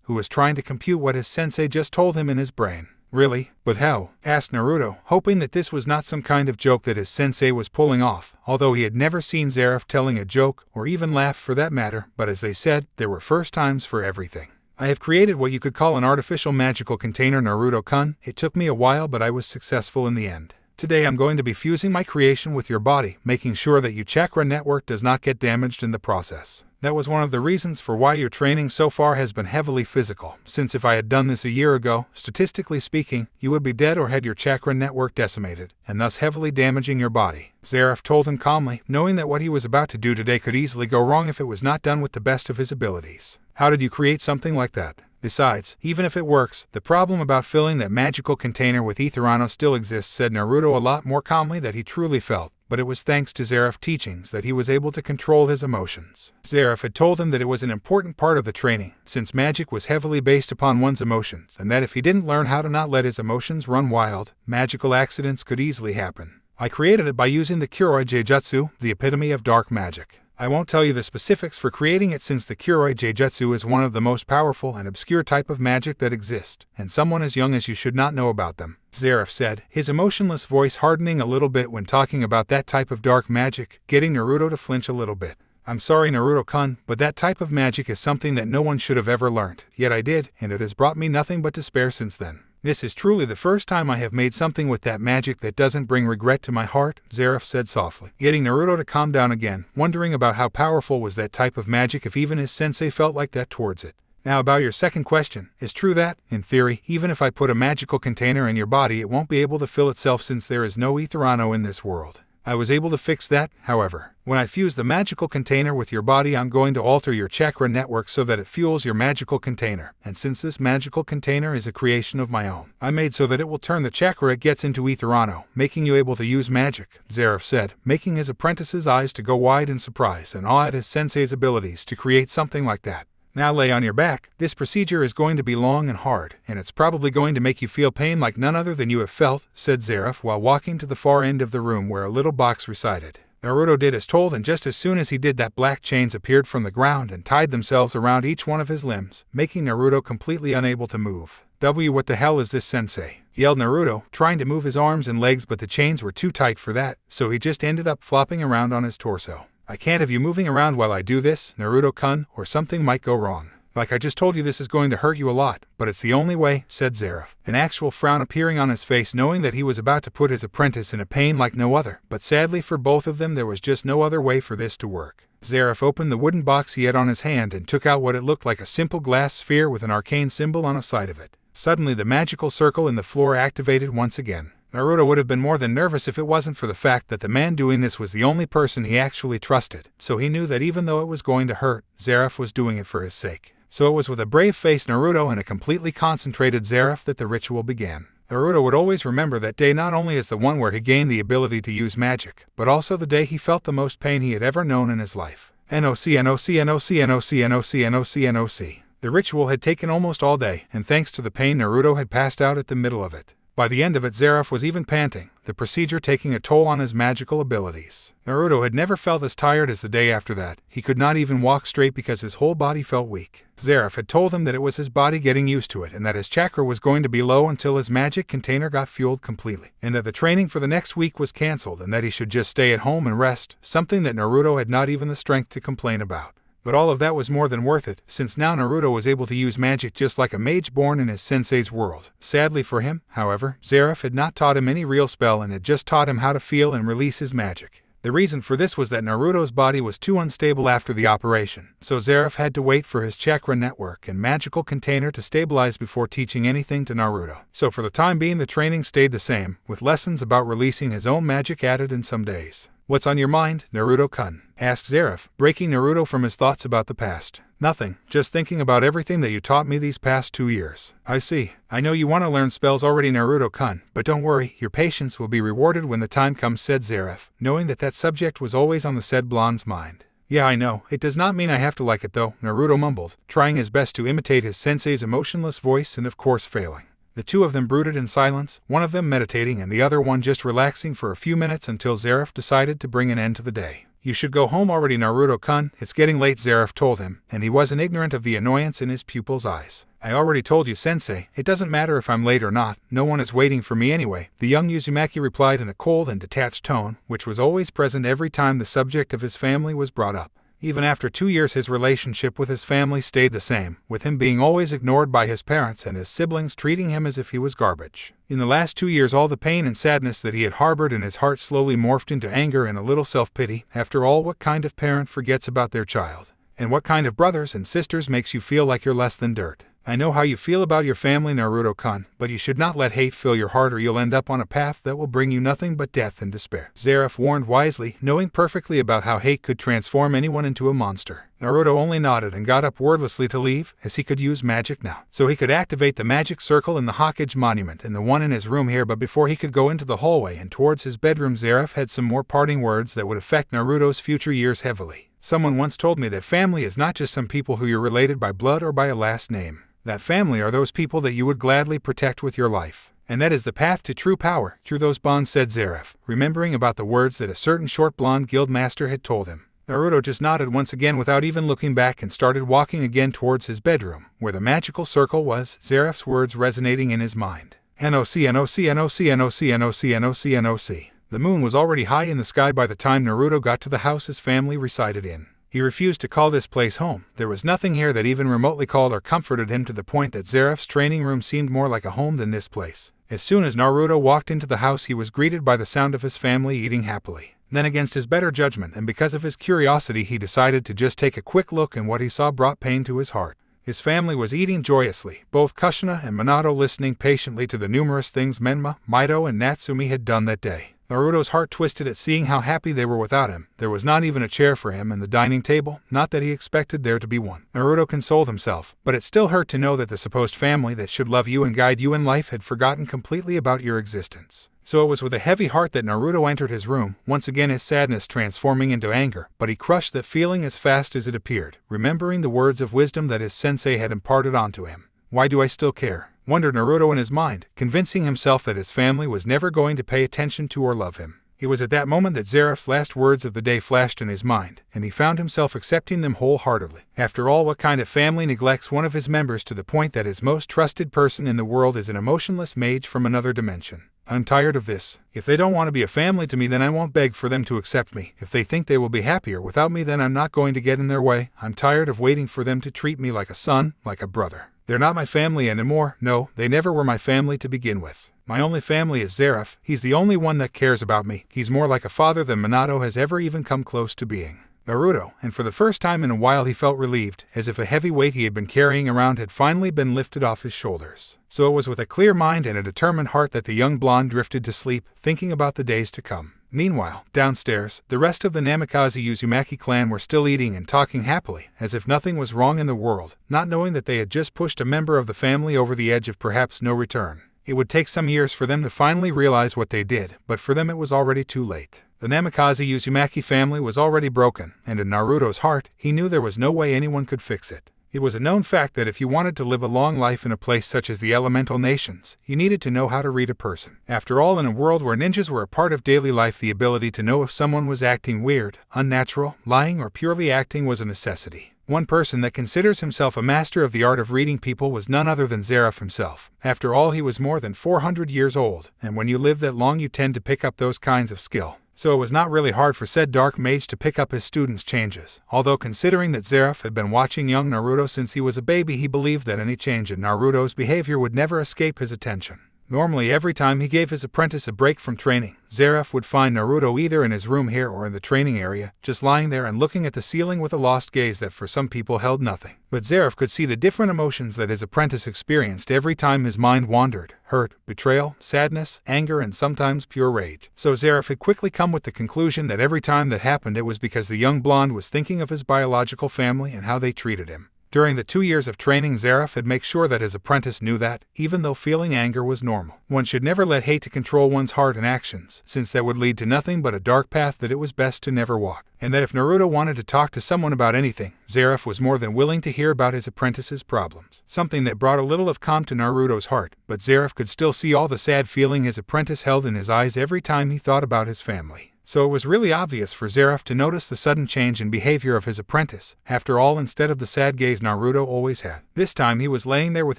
S1: who was trying to compute what his sensei just told him in his brain. "Really? But how?" asked Naruto, hoping that this was not some kind of joke that his sensei was pulling off, although he had never seen Zeref telling a joke, or even laugh for that matter, but as they said, there were first times for everything. "I have created what you could call an artificial magical container, Naruto-kun. It took me a while but I was successful in the end. Today I'm going to be fusing my creation with your body, making sure that your chakra network does not get damaged in the process. That was one of the reasons for why your training so far has been heavily physical, since if I had done this a year ago, statistically speaking, you would be dead or had your chakra network decimated, and thus heavily damaging your body." Zeref told him calmly, knowing that what he was about to do today could easily go wrong if it was not done with the best of his abilities. "How did you create something like that? Besides, even if it works, the problem about filling that magical container with Etherano still exists," said Naruto a lot more calmly than he truly felt, but it was thanks to Zeref's teachings that he was able to control his emotions. Zeref had told him that it was an important part of the training, since magic was heavily based upon one's emotions, and that if he didn't learn how to not let his emotions run wild, magical accidents could easily happen. "I created it by using the Kuroi Jeijutsu, the epitome of dark magic. I won't tell you the specifics for creating it since the Kuroi Jeijutsu is one of the most powerful and obscure type of magic that exist, and someone as young as you should not know about them," Zeref said, his emotionless voice hardening a little bit when talking about that type of dark magic, getting Naruto to flinch a little bit. "I'm sorry, Naruto-kun, but that type of magic is something that no one should have ever learned, yet I did, and it has brought me nothing but despair since then. This is truly the first time I have made something with that magic that doesn't bring regret to my heart," Zeref said softly, getting Naruto to calm down again, wondering about how powerful was that type of magic if even his sensei felt like that towards it. "Now about your second question, it's true that, in theory, even if I put a magical container in your body it won't be able to fill itself since there is no Etherano in this world. I was able to fix that, however. When I fuse the magical container with your body, I'm going to alter your chakra network so that it fuels your magical container. And since this magical container is a creation of my own, I made so that it will turn the chakra it gets into etherano, making you able to use magic, Zeref said, making his apprentice's eyes to go wide in surprise and awe at his sensei's abilities to create something like that. Now lay on your back. This procedure is going to be long and hard, and it's probably going to make you feel pain like none other than you have felt, said Zeref while walking to the far end of the room where a little box resided. Naruto did as told, and just as soon as he did that, black chains appeared from the ground and tied themselves around each one of his limbs, making Naruto completely unable to move. What the hell is this, sensei? Yelled Naruto, trying to move his arms and legs, but the chains were too tight for that, so he just ended up flopping around on his torso. I can't have you moving around while I do this, Naruto-kun, or something might go wrong. Like I just told you, this is going to hurt you a lot, but it's the only way, said Zeref, an actual frown appearing on his face, knowing that he was about to put his apprentice in a pain like no other. But sadly for both of them, there was just no other way for this to work. Zeref opened the wooden box he had on his hand and took out what it looked like a simple glass sphere with an arcane symbol on the side of it. Suddenly the magical circle in the floor activated once again. Naruto would have been more than nervous if it wasn't for the fact that the man doing this was the only person he actually trusted, so he knew that even though it was going to hurt, Zeref was doing it for his sake. So it was with a brave face Naruto and a completely concentrated Zeref that the ritual began. Naruto would always remember that day not only as the one where he gained the ability to use magic, but also the day he felt the most pain he had ever known in his life. NOC, NOC, NOC, NOC, NOC, NOC, NOC. The ritual had taken almost all day, and thanks to the pain, Naruto had passed out at the middle of it. By the end of it, Zeref was even panting, the procedure taking a toll on his magical abilities. Naruto had never felt as tired as the day after that. He could not even walk straight because his whole body felt weak. Zeref had told him that it was his body getting used to it, and that his chakra was going to be low until his magic container got fueled completely, and that the training for the next week was cancelled and that he should just stay at home and rest, something that Naruto had not even the strength to complain about. But all of that was more than worth it, since now Naruto was able to use magic just like a mage born in his sensei's world. Sadly for him, however, Zeref had not taught him any real spell and had just taught him how to feel and release his magic. The reason for this was that Naruto's body was too unstable after the operation, so Zeref had to wait for his chakra network and magical container to stabilize before teaching anything to Naruto. So for the time being, the training stayed the same, with lessons about releasing his own magic added in some days. What's on your mind, Naruto-kun? Asked Zeref, breaking Naruto from his thoughts about the past. Nothing, just thinking about everything that you taught me these past 2 years. I see. I know you want to learn spells already, Naruto-kun, but don't worry, your patience will be rewarded when the time comes, said Zeref, knowing that that subject was always on the said blonde's mind. Yeah, I know. It does not mean I have to like it though, Naruto mumbled, trying his best to imitate his sensei's emotionless voice and of course failing. The two of them brooded in silence, one of them meditating and the other one just relaxing for a few minutes until Zeref decided to bring an end to the day. You should go home already, Naruto-kun. It's getting late, Zeref told him, and he wasn't ignorant of the annoyance in his pupil's eyes. I already told you, sensei. It doesn't matter if I'm late or not. No one is waiting for me anyway, the young Uzumaki replied in a cold and detached tone, which was always present every time the subject of his family was brought up. Even after 2 years, his relationship with his family stayed the same, with him being always ignored by his parents and his siblings treating him as if he was garbage. In the last 2 years, all the pain and sadness that he had harbored in his heart slowly morphed into anger and a little self-pity. After all, what kind of parent forgets about their child? And what kind of brothers and sisters makes you feel like you're less than dirt? I know how you feel about your family, Naruto-kun, but you should not let hate fill your heart or you'll end up on a path that will bring you nothing but death and despair. Zeref warned wisely, knowing perfectly about how hate could transform anyone into a monster. Naruto only nodded and got up wordlessly to leave, as he could use magic now. So he could activate the magic circle in the Hokage monument and the one in his room here, but before he could go into the hallway and towards his bedroom, Zeref had some more parting words that would affect Naruto's future years heavily. Someone once told me that family is not just some people who you're related by blood or by a last name. That family are those people that you would gladly protect with your life. And that is the path to true power, through those bonds, said Zeref, remembering about the words that a certain short blonde guild master had told him. Naruto just nodded once again without even looking back and started walking again towards his bedroom, where the magical circle was, Zeref's words resonating in his mind. NOC, NOC, NOC, NOC, NOC, NOC, NOC. The moon was already high in the sky by the time Naruto got to the house his family resided in. He refused to call this place home. There was nothing here that even remotely called or comforted him, to the point that Zeref's training room seemed more like a home than this place. As soon as Naruto walked into the house, he was greeted by the sound of his family eating happily. Then, against his better judgment and because of his curiosity, he decided to just take a quick look, and what he saw brought pain to his heart. His family was eating joyously, both Kushina and Minato listening patiently to the numerous things Menma, Mito, and Natsumi had done that day. Naruto's heart twisted at seeing how happy they were without him. There was not even a chair for him in the dining table, not that he expected there to be one. Naruto consoled himself, but it still hurt to know that the supposed family that should love you and guide you in life had forgotten completely about your existence. So it was with a heavy heart that Naruto entered his room, once again his sadness transforming into anger, but he crushed that feeling as fast as it appeared, remembering the words of wisdom that his sensei had imparted onto him. Why do I still care? Wondered Naruto in his mind, convincing himself that his family was never going to pay attention to or love him. It was at that moment that Zeref's last words of the day flashed in his mind, and he found himself accepting them wholeheartedly. After all, what kind of family neglects one of his members to the point that his most trusted person in the world is an emotionless mage from another dimension? I'm tired of this. If they don't want to be a family to me, then I won't beg for them to accept me. If they think they will be happier without me, then I'm not going to get in their way. I'm tired of waiting for them to treat me like a son, like a brother. They're not my family anymore. No, they never were my family to begin with. My only family is Zeref. He's the only one that cares about me. He's more like a father than Minato has ever even come close to being. Naruto, and for the first time in a while he felt relieved, as if a heavy weight he had been carrying around had finally been lifted off his shoulders. So it was with a clear mind and a determined heart that the young blonde drifted to sleep, thinking about the days to come. Meanwhile, downstairs, the rest of the Namikaze Uzumaki clan were still eating and talking happily, as if nothing was wrong in the world, not knowing that they had just pushed a member of the family over the edge of perhaps no return. It would take some years for them to finally realize what they did, but for them it was already too late. The Namikaze Uzumaki family was already broken, and in Naruto's heart, he knew there was no way anyone could fix it. It was a known fact that if you wanted to live a long life in a place such as the elemental nations, you needed to know how to read a person. After all, in a world where ninjas were a part of daily life, the ability to know if someone was acting weird, unnatural, lying, or purely acting was a necessity. One person that considers himself a master of the art of reading people was none other than Zeref himself. After all, he was more than 400 years old, and when you live that long you tend to pick up those kinds of skill. So it was not really hard for said dark mage to pick up his students' changes. Although considering that Zeref had been watching young Naruto since he was a baby, he believed that any change in Naruto's behavior would never escape his attention. Normally, every time he gave his apprentice a break from training, Zeref would find Naruto either in his room here or in the training area, just lying there and looking at the ceiling with a lost gaze that for some people held nothing. But Zeref could see the different emotions that his apprentice experienced every time his mind wandered: hurt, betrayal, sadness, anger, and sometimes pure rage. So Zeref had quickly come with the conclusion that every time that happened it was because the young blonde was thinking of his biological family and how they treated him. During the 2 years of training, Zeref had made sure that his apprentice knew that, even though feeling anger was normal, one should never let hate to control one's heart and actions, since that would lead to nothing but a dark path that it was best to never walk. And that if Naruto wanted to talk to someone about anything, Zeref was more than willing to hear about his apprentice's problems. Something that brought a little of calm to Naruto's heart, but Zeref could still see all the sad feeling his apprentice held in his eyes every time he thought about his family. So it was really obvious for Zeref to notice the sudden change in behavior of his apprentice, after all, instead of the sad gaze Naruto always had. This time he was laying there with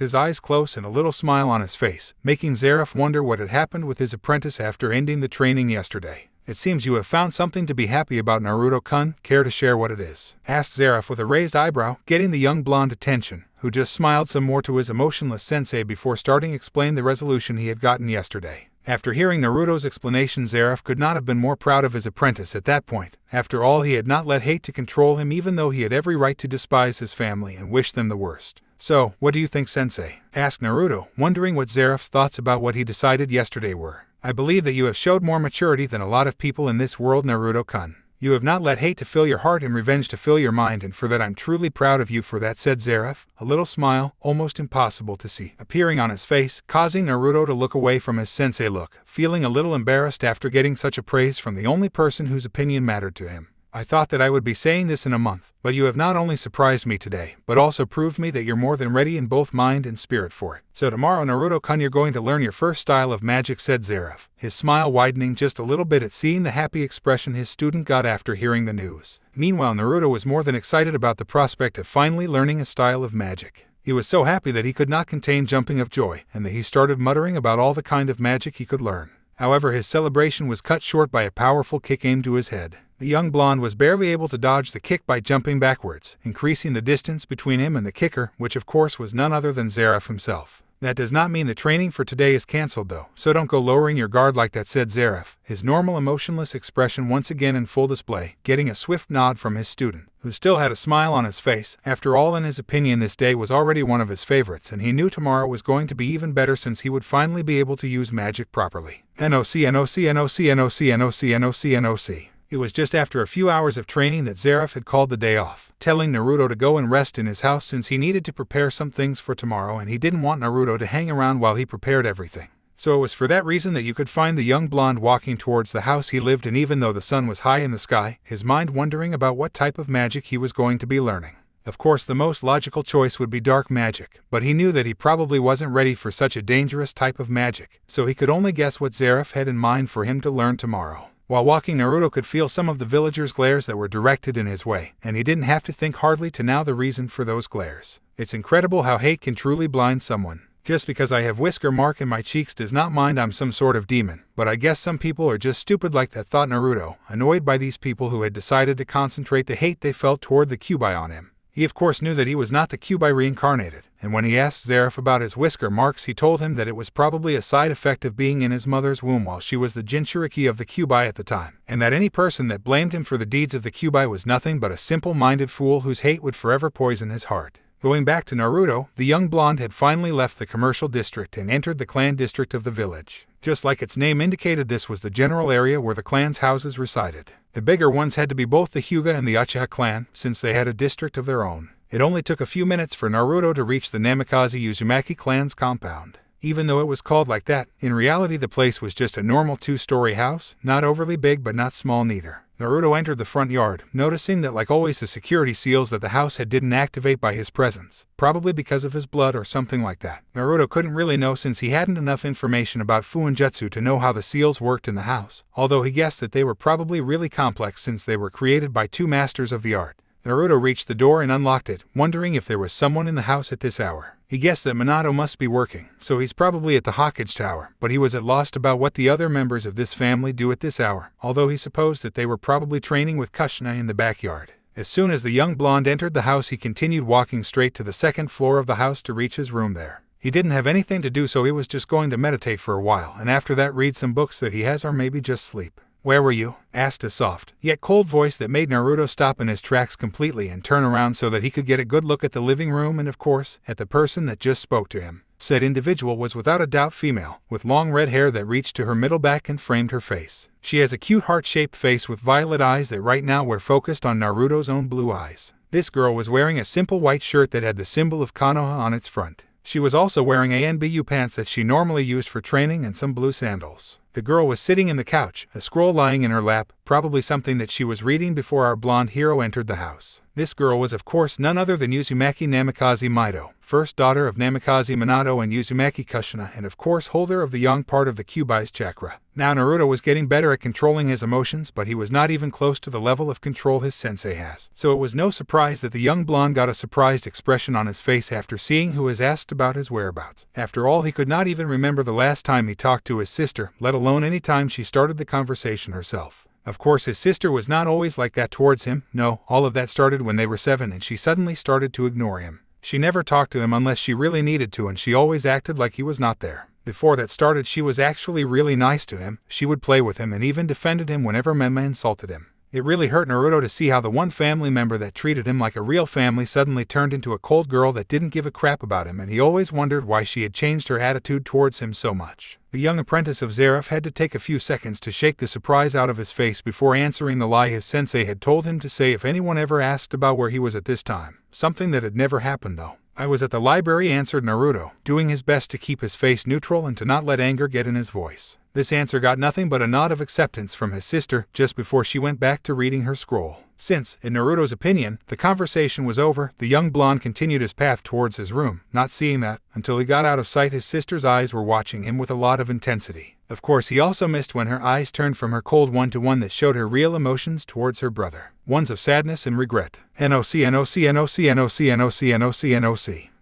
S1: his eyes closed and a little smile on his face, making Zeref wonder what had happened with his apprentice after ending the training yesterday. It seems you have found something to be happy about, Naruto-kun. Care to share what it is? Asked Zeref with a raised eyebrow, getting the young blonde attention, who just smiled some more to his emotionless sensei before starting to explain the resolution he had gotten yesterday. After hearing Naruto's explanation, Zeref could not have been more proud of his apprentice at that point. After all, he had not let hate to control him, even though he had every right to despise his family and wish them the worst. So, what do you think, sensei? Asked Naruto, wondering what Zeref's thoughts about what he decided yesterday were. I believe that you have showed more maturity than a lot of people in this world, Naruto-kun. You have not let hate to fill your heart and revenge to fill your mind, and for that I'm truly proud of you for that, said Zeref, a little smile, almost impossible to see, appearing on his face, causing Naruto to look away from his sensei look, feeling a little embarrassed after getting such a praise from the only person whose opinion mattered to him. I thought that I would be saying this in a month, but you have not only surprised me today, but also proved me that you're more than ready in both mind and spirit for it. So tomorrow, Naruto-kun, you're going to learn your first style of magic, said Zeref, his smile widening just a little bit at seeing the happy expression his student got after hearing the news. Meanwhile, Naruto was more than excited about the prospect of finally learning a style of magic. He was so happy that he could not contain jumping of joy, and that he started muttering about all the kind of magic he could learn. However, his celebration was cut short by a powerful kick aimed to his head. The young blonde was barely able to dodge the kick by jumping backwards, increasing the distance between him and the kicker, which of course was none other than Zeref himself. That does not mean the training for today is cancelled though, so don't go lowering your guard like that, said Zareth, his normal emotionless expression once again in full display, getting a swift nod from his student, who still had a smile on his face. After all, in his opinion, this day was already one of his favorites, and he knew tomorrow was going to be even better since he would finally be able to use magic properly. NOC. It was just after a few hours of training that Zareth had called the day off, telling Naruto to go and rest in his house since he needed to prepare some things for tomorrow and he didn't want Naruto to hang around while he prepared everything. So it was for that reason that you could find the young blonde walking towards the house he lived in, even though the sun was high in the sky, his mind wondering about what type of magic he was going to be learning. Of course, the most logical choice would be dark magic, but he knew that he probably wasn't ready for such a dangerous type of magic, so he could only guess what Zareth had in mind for him to learn tomorrow. While walking, Naruto could feel some of the villagers' glares that were directed in his way, and he didn't have to think hardly to know the reason for those glares. It's incredible how hate can truly blind someone. Just because I have whisker mark in my cheeks does not mean I'm some sort of demon, but I guess some people are just stupid like that, thought Naruto, annoyed by these people who had decided to concentrate the hate they felt toward the Kyuubi on him. He of course knew that he was not the Kyuubi reincarnated, and when he asked Zareth about his whisker marks, he told him that it was probably a side effect of being in his mother's womb while she was the Jinchuriki of the Kyuubi at the time, and that any person that blamed him for the deeds of the Kyuubi was nothing but a simple-minded fool whose hate would forever poison his heart. Going back to Naruto, the young blonde had finally left the commercial district and entered the clan district of the village. Just like its name indicated, this was the general area where the clan's houses resided. The bigger ones had to be both the Hyuga and the Uchiha clan, since they had a district of their own. It only took a few minutes for Naruto to reach the Namikaze Uzumaki clan's compound. Even though it was called like that, in reality the place was just a normal 2-story house, not overly big but not small neither. Naruto entered the front yard, noticing that like always the security seals that the house had didn't activate by his presence, probably because of his blood or something like that. Naruto couldn't really know since he hadn't enough information about Fuinjutsu to know how the seals worked in the house, although he guessed that they were probably really complex since they were created by 2 masters of the art. Naruto reached the door and unlocked it, wondering if there was someone in the house at this hour. He guessed that Minato must be working, so he's probably at the Hokage Tower, but he was at loss about what the other members of this family do at this hour, although he supposed that they were probably training with Kushina in the backyard. As soon as the young blonde entered the house, he continued walking straight to the 2nd floor of the house to reach his room there. He didn't have anything to do, so he was just going to meditate for a while, and after that read some books that he has, or maybe just sleep. "Where were you?" asked a soft, yet cold voice that made Naruto stop in his tracks completely and turn around so that he could get a good look at the living room and, of course, at the person that just spoke to him. Said individual was without a doubt female, with long red hair that reached to her middle back and framed her face. She has a cute heart-shaped face with violet eyes that right now were focused on Naruto's own blue eyes. This girl was wearing a simple white shirt that had the symbol of Konoha on its front. She was also wearing ANBU pants that she normally used for training and some blue sandals. The girl was sitting in the couch, a scroll lying in her lap, probably something that she was reading before our blonde hero entered the house. This girl was of course none other than Uzumaki Namikaze Mito, first daughter of Namikaze Minato and Uzumaki Kushina, and of course holder of the young part of the Kyuubi's chakra. Now Naruto was getting better at controlling his emotions, but he was not even close to the level of control his sensei has. So it was no surprise that the young blonde got a surprised expression on his face after seeing who was asked about his whereabouts. After all, he could not even remember the last time he talked to his sister, let alone any time she started the conversation herself. Of course, his sister was not always like that towards him. No, all of that started when they were 7 and she suddenly started to ignore him. She never talked to him unless she really needed to, and she always acted like he was not there. Before that started, she was actually really nice to him. She would play with him and even defended him whenever Mema insulted him. It really hurt Naruto to see how the one family member that treated him like a real family suddenly turned into a cold girl that didn't give a crap about him, and he always wondered why she had changed her attitude towards him so much. The young apprentice of Zareth had to take a few seconds to shake the surprise out of his face before answering the lie his sensei had told him to say if anyone ever asked about where he was at this time. Something that had never happened though. "I was at the library," answered Naruto, doing his best to keep his face neutral and to not let anger get in his voice. This answer got nothing but a nod of acceptance from his sister just before she went back to reading her scroll. Since, in Naruto's opinion, the conversation was over, the young blonde continued his path towards his room, not seeing that, until he got out of sight, his sister's eyes were watching him with a lot of intensity. Of course, he also missed when her eyes turned from her cold one to one that showed her real emotions towards her brother. Ones of sadness and regret. NOC.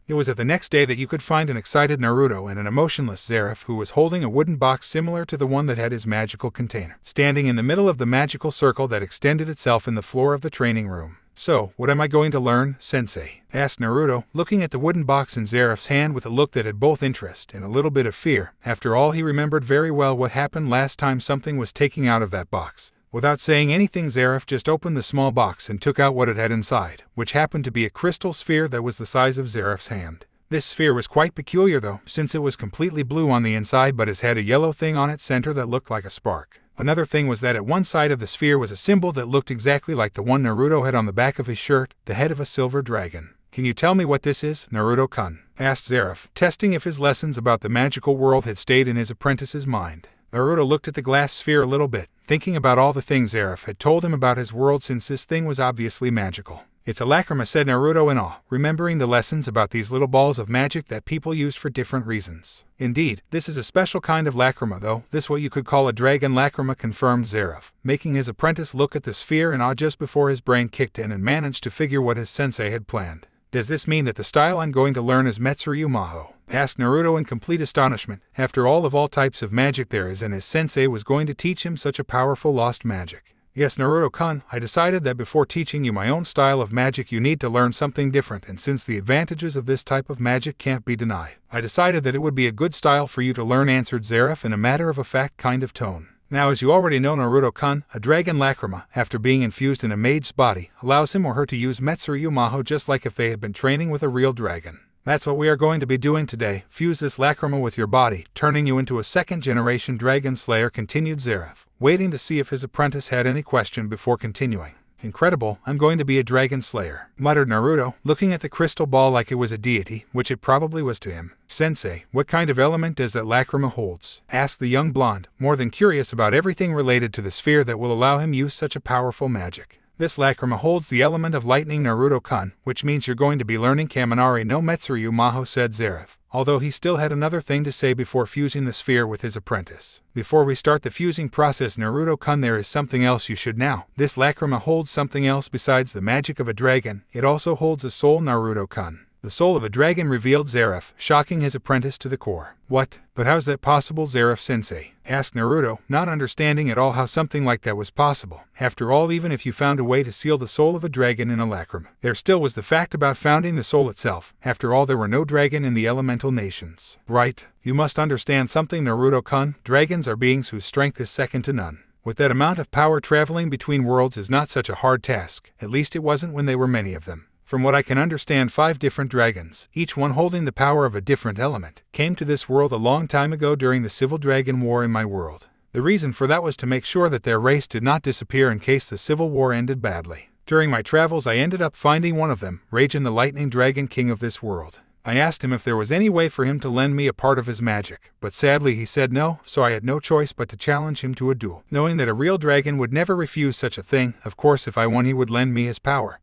S1: It was at the next day that you could find an excited Naruto and an emotionless Zareth who was holding a wooden box similar to the one that had his magical container, standing in the middle of the magical circle that extended itself in the floor of the training room. So, what am I going to learn, sensei? Asked Naruto, looking at the wooden box in Zeref's hand with a look that had both interest and a little bit of fear. After all, he remembered very well what happened last time something was taken out of that box. Without saying anything, Zeref just opened the small box and took out what it had inside, which happened to be a crystal sphere that was the size of Zeref's hand. This sphere was quite peculiar though, since it was completely blue on the inside but it had a yellow thing on its center that looked like a spark. Another thing was that at one side of the sphere was a symbol that looked exactly like the one Naruto had on the back of his shirt, the head of a silver dragon. Can you tell me what this is, Naruto-kun? Asked Zeref, testing if his lessons about the magical world had stayed in his apprentice's mind. Naruto looked at the glass sphere a little bit, thinking about all the things Zeref had told him about his world since this thing was obviously magical. It's a lacrima, said Naruto in awe, remembering the lessons about these little balls of magic that people used for different reasons. Indeed, this is a special kind of lacrima though, this what you could call a dragon lacrima, confirmed Zeref, making his apprentice look at the sphere in awe just before his brain kicked in and managed to figure what his sensei had planned. Does this mean that the style I'm going to learn is Metsuryu Maho? Asked Naruto in complete astonishment. After all of types of magic there is, and his sensei was going to teach him such a powerful lost magic. Yes, Naruto-kun, I decided that before teaching you my own style of magic you need to learn something different, and since the advantages of this type of magic can't be denied, I decided that it would be a good style for you to learn, answered Zeref in a matter-of-fact kind of tone. Now, as you already know, Naruto-kun, a dragon lacrima, after being infused in a mage's body, allows him or her to use Metsuryu Maho just like if they had been training with a real dragon. That's what we are going to be doing today, fuse this lacrima with your body, turning you into a second-generation dragon slayer, continued Zeref, waiting to see if his apprentice had any question before continuing. Incredible, I'm going to be a dragon slayer, muttered Naruto, looking at the crystal ball like it was a deity, which it probably was to him. Sensei, what kind of element does that lacrima holds? Asked the young blonde, more than curious about everything related to the sphere that will allow him use such a powerful magic. This lacrima holds the element of lightning, Naruto-kun, which means you're going to be learning Kaminari no Metsuryu Maho, said Zeref, although he still had another thing to say before fusing the sphere with his apprentice. Before we start the fusing process, Naruto-kun, there is something else you should know. This lacrima holds something else besides the magic of a dragon. It also holds a soul, Naruto-kun. The soul of a dragon, revealed Zeref, shocking his apprentice to the core. What? But how's that possible, Zeref-sensei? Asked Naruto, not understanding at all how something like that was possible. After all, even if you found a way to seal the soul of a dragon in a lacrima, there still was the fact about founding the soul itself. After all, there were no dragon in the elemental nations. Right? You must understand something, Naruto-kun. Dragons are beings whose strength is second to none. With that amount of power, traveling between worlds is not such a hard task. At least it wasn't when there were many of them. From what I can understand, 5 different dragons, each one holding the power of a different element, came to this world a long time ago during the Civil Dragon War in my world. The reason for that was to make sure that their race did not disappear in case the Civil War ended badly. During my travels I ended up finding one of them, Raijin the Lightning Dragon, king of this world. I asked him if there was any way for him to lend me a part of his magic, but sadly he said no, so I had no choice but to challenge him to a duel, knowing that a real dragon would never refuse such a thing. Of course, if I won he would lend me his power,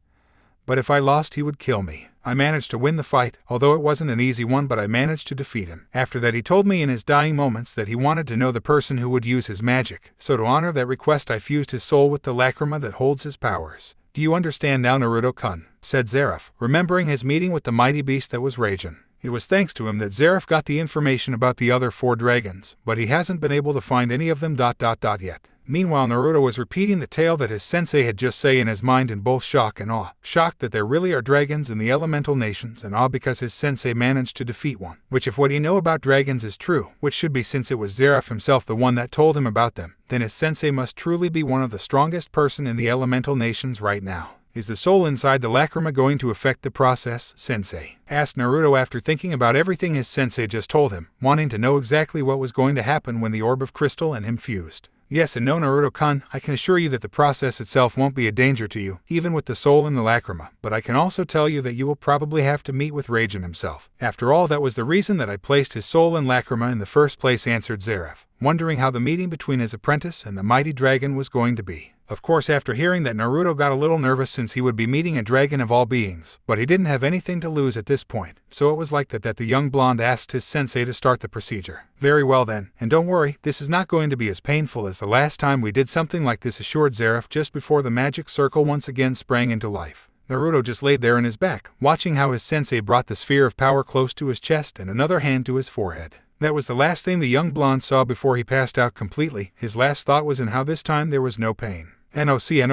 S1: but if I lost he would kill me. I managed to win the fight, although it wasn't an easy one, but I managed to defeat him. After that he told me in his dying moments that he wanted to know the person who would use his magic, so to honor that request I fused his soul with the lacrima that holds his powers. Do you understand now, Naruto-kun? Said Zeref, remembering his meeting with the mighty beast that was Raijin. It was thanks to him that Zeref got the information about the other 4 dragons, but he hasn't been able to find any of them ... yet. Meanwhile, Naruto was repeating the tale that his sensei had just said in his mind in both shock and awe. Shocked that there really are dragons in the elemental nations, and awe because his sensei managed to defeat one. Which, if what he know about dragons is true, which should be since it was Zeref himself the one that told him about them, then his sensei must truly be one of the strongest person in the elemental nations right now. Is the soul inside the lacrima going to affect the process, sensei? Asked Naruto after thinking about everything his sensei just told him, wanting to know exactly what was going to happen when the orb of crystal and him fused. Yes and no, Naruto-kun, I can assure you that the process itself won't be a danger to you, even with the soul in the lacrima, but I can also tell you that you will probably have to meet with Raijin himself. After all, that was the reason that I placed his soul in lacrima in the first place, answered Zeref, wondering how the meeting between his apprentice and the mighty dragon was going to be. Of course, after hearing that, Naruto got a little nervous since he would be meeting a dragon of all beings, but he didn't have anything to lose at this point, so it was like that the young blonde asked his sensei to start the procedure. Very well then, and don't worry, this is not going to be as painful as the last time we did something like this, assured Zeref just before the magic circle once again sprang into life. Naruto just laid there on his back, watching how his sensei brought the sphere of power close to his chest and another hand to his forehead. That was the last thing the young blonde saw before he passed out completely. His last thought was in how this time there was no pain. NOC.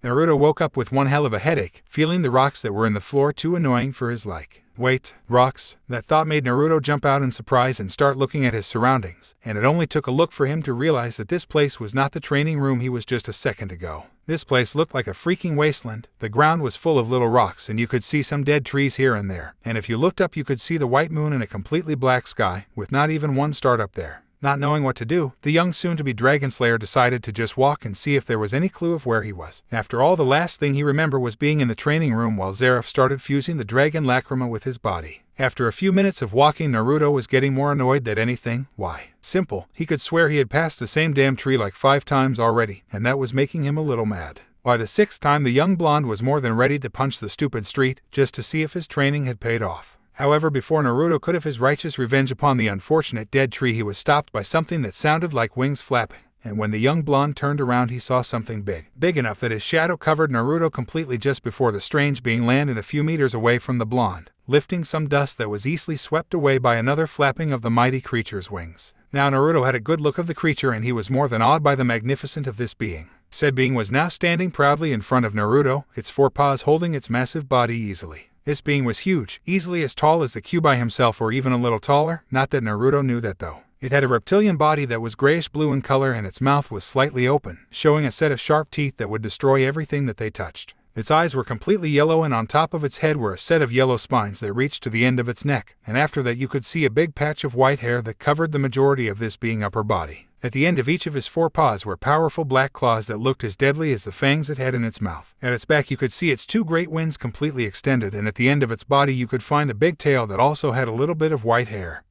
S1: Naruto woke up with one hell of a headache, feeling the rocks that were in the floor too annoying for his like. Wait, rocks? That thought made Naruto jump out in surprise and start looking at his surroundings, and it only took a look for him to realize that this place was not the training room he was just a second ago. This place looked like a freaking wasteland. The ground was full of little rocks and you could see some dead trees here and there, and if you looked up you could see the white moon in a completely black sky, with not even one star up there. Not knowing what to do, the young soon-to-be Dragon Slayer decided to just walk and see if there was any clue of where he was. After all, the last thing he remembered was being in the training room while Zeref started fusing the dragon lacrima with his body. After a few minutes of walking, Naruto was getting more annoyed than anything. Why? Simple. He could swear he had passed the same damn tree like 5 times already, and that was making him a little mad. By the 6th time, the young blonde was more than ready to punch the stupid street, just to see if his training had paid off. However, before Naruto could have his righteous revenge upon the unfortunate dead tree, he was stopped by something that sounded like wings flapping, and when the young blonde turned around he saw something big enough that his shadow covered Naruto completely just before the strange being landed a few meters away from the blonde, lifting some dust that was easily swept away by another flapping of the mighty creature's wings. Now Naruto had a good look of the creature and he was more than awed by the magnificence of this being. Said being was now standing proudly in front of Naruto, its 4 paws holding its massive body easily. This being was huge, easily as tall as the Kyuubi himself or even a little taller, not that Naruto knew that though. It had a reptilian body that was grayish-blue in color and its mouth was slightly open, showing a set of sharp teeth that would destroy everything that they touched. Its eyes were completely yellow and on top of its head were a set of yellow spines that reached to the end of its neck, and after that you could see a big patch of white hair that covered the majority of this being upper body. At the end of each of his 4 paws were powerful black claws that looked as deadly as the fangs it had in its mouth. At its back you could see its 2 great wings completely extended, and at the end of its body you could find a big tail that also had a little bit of white hair,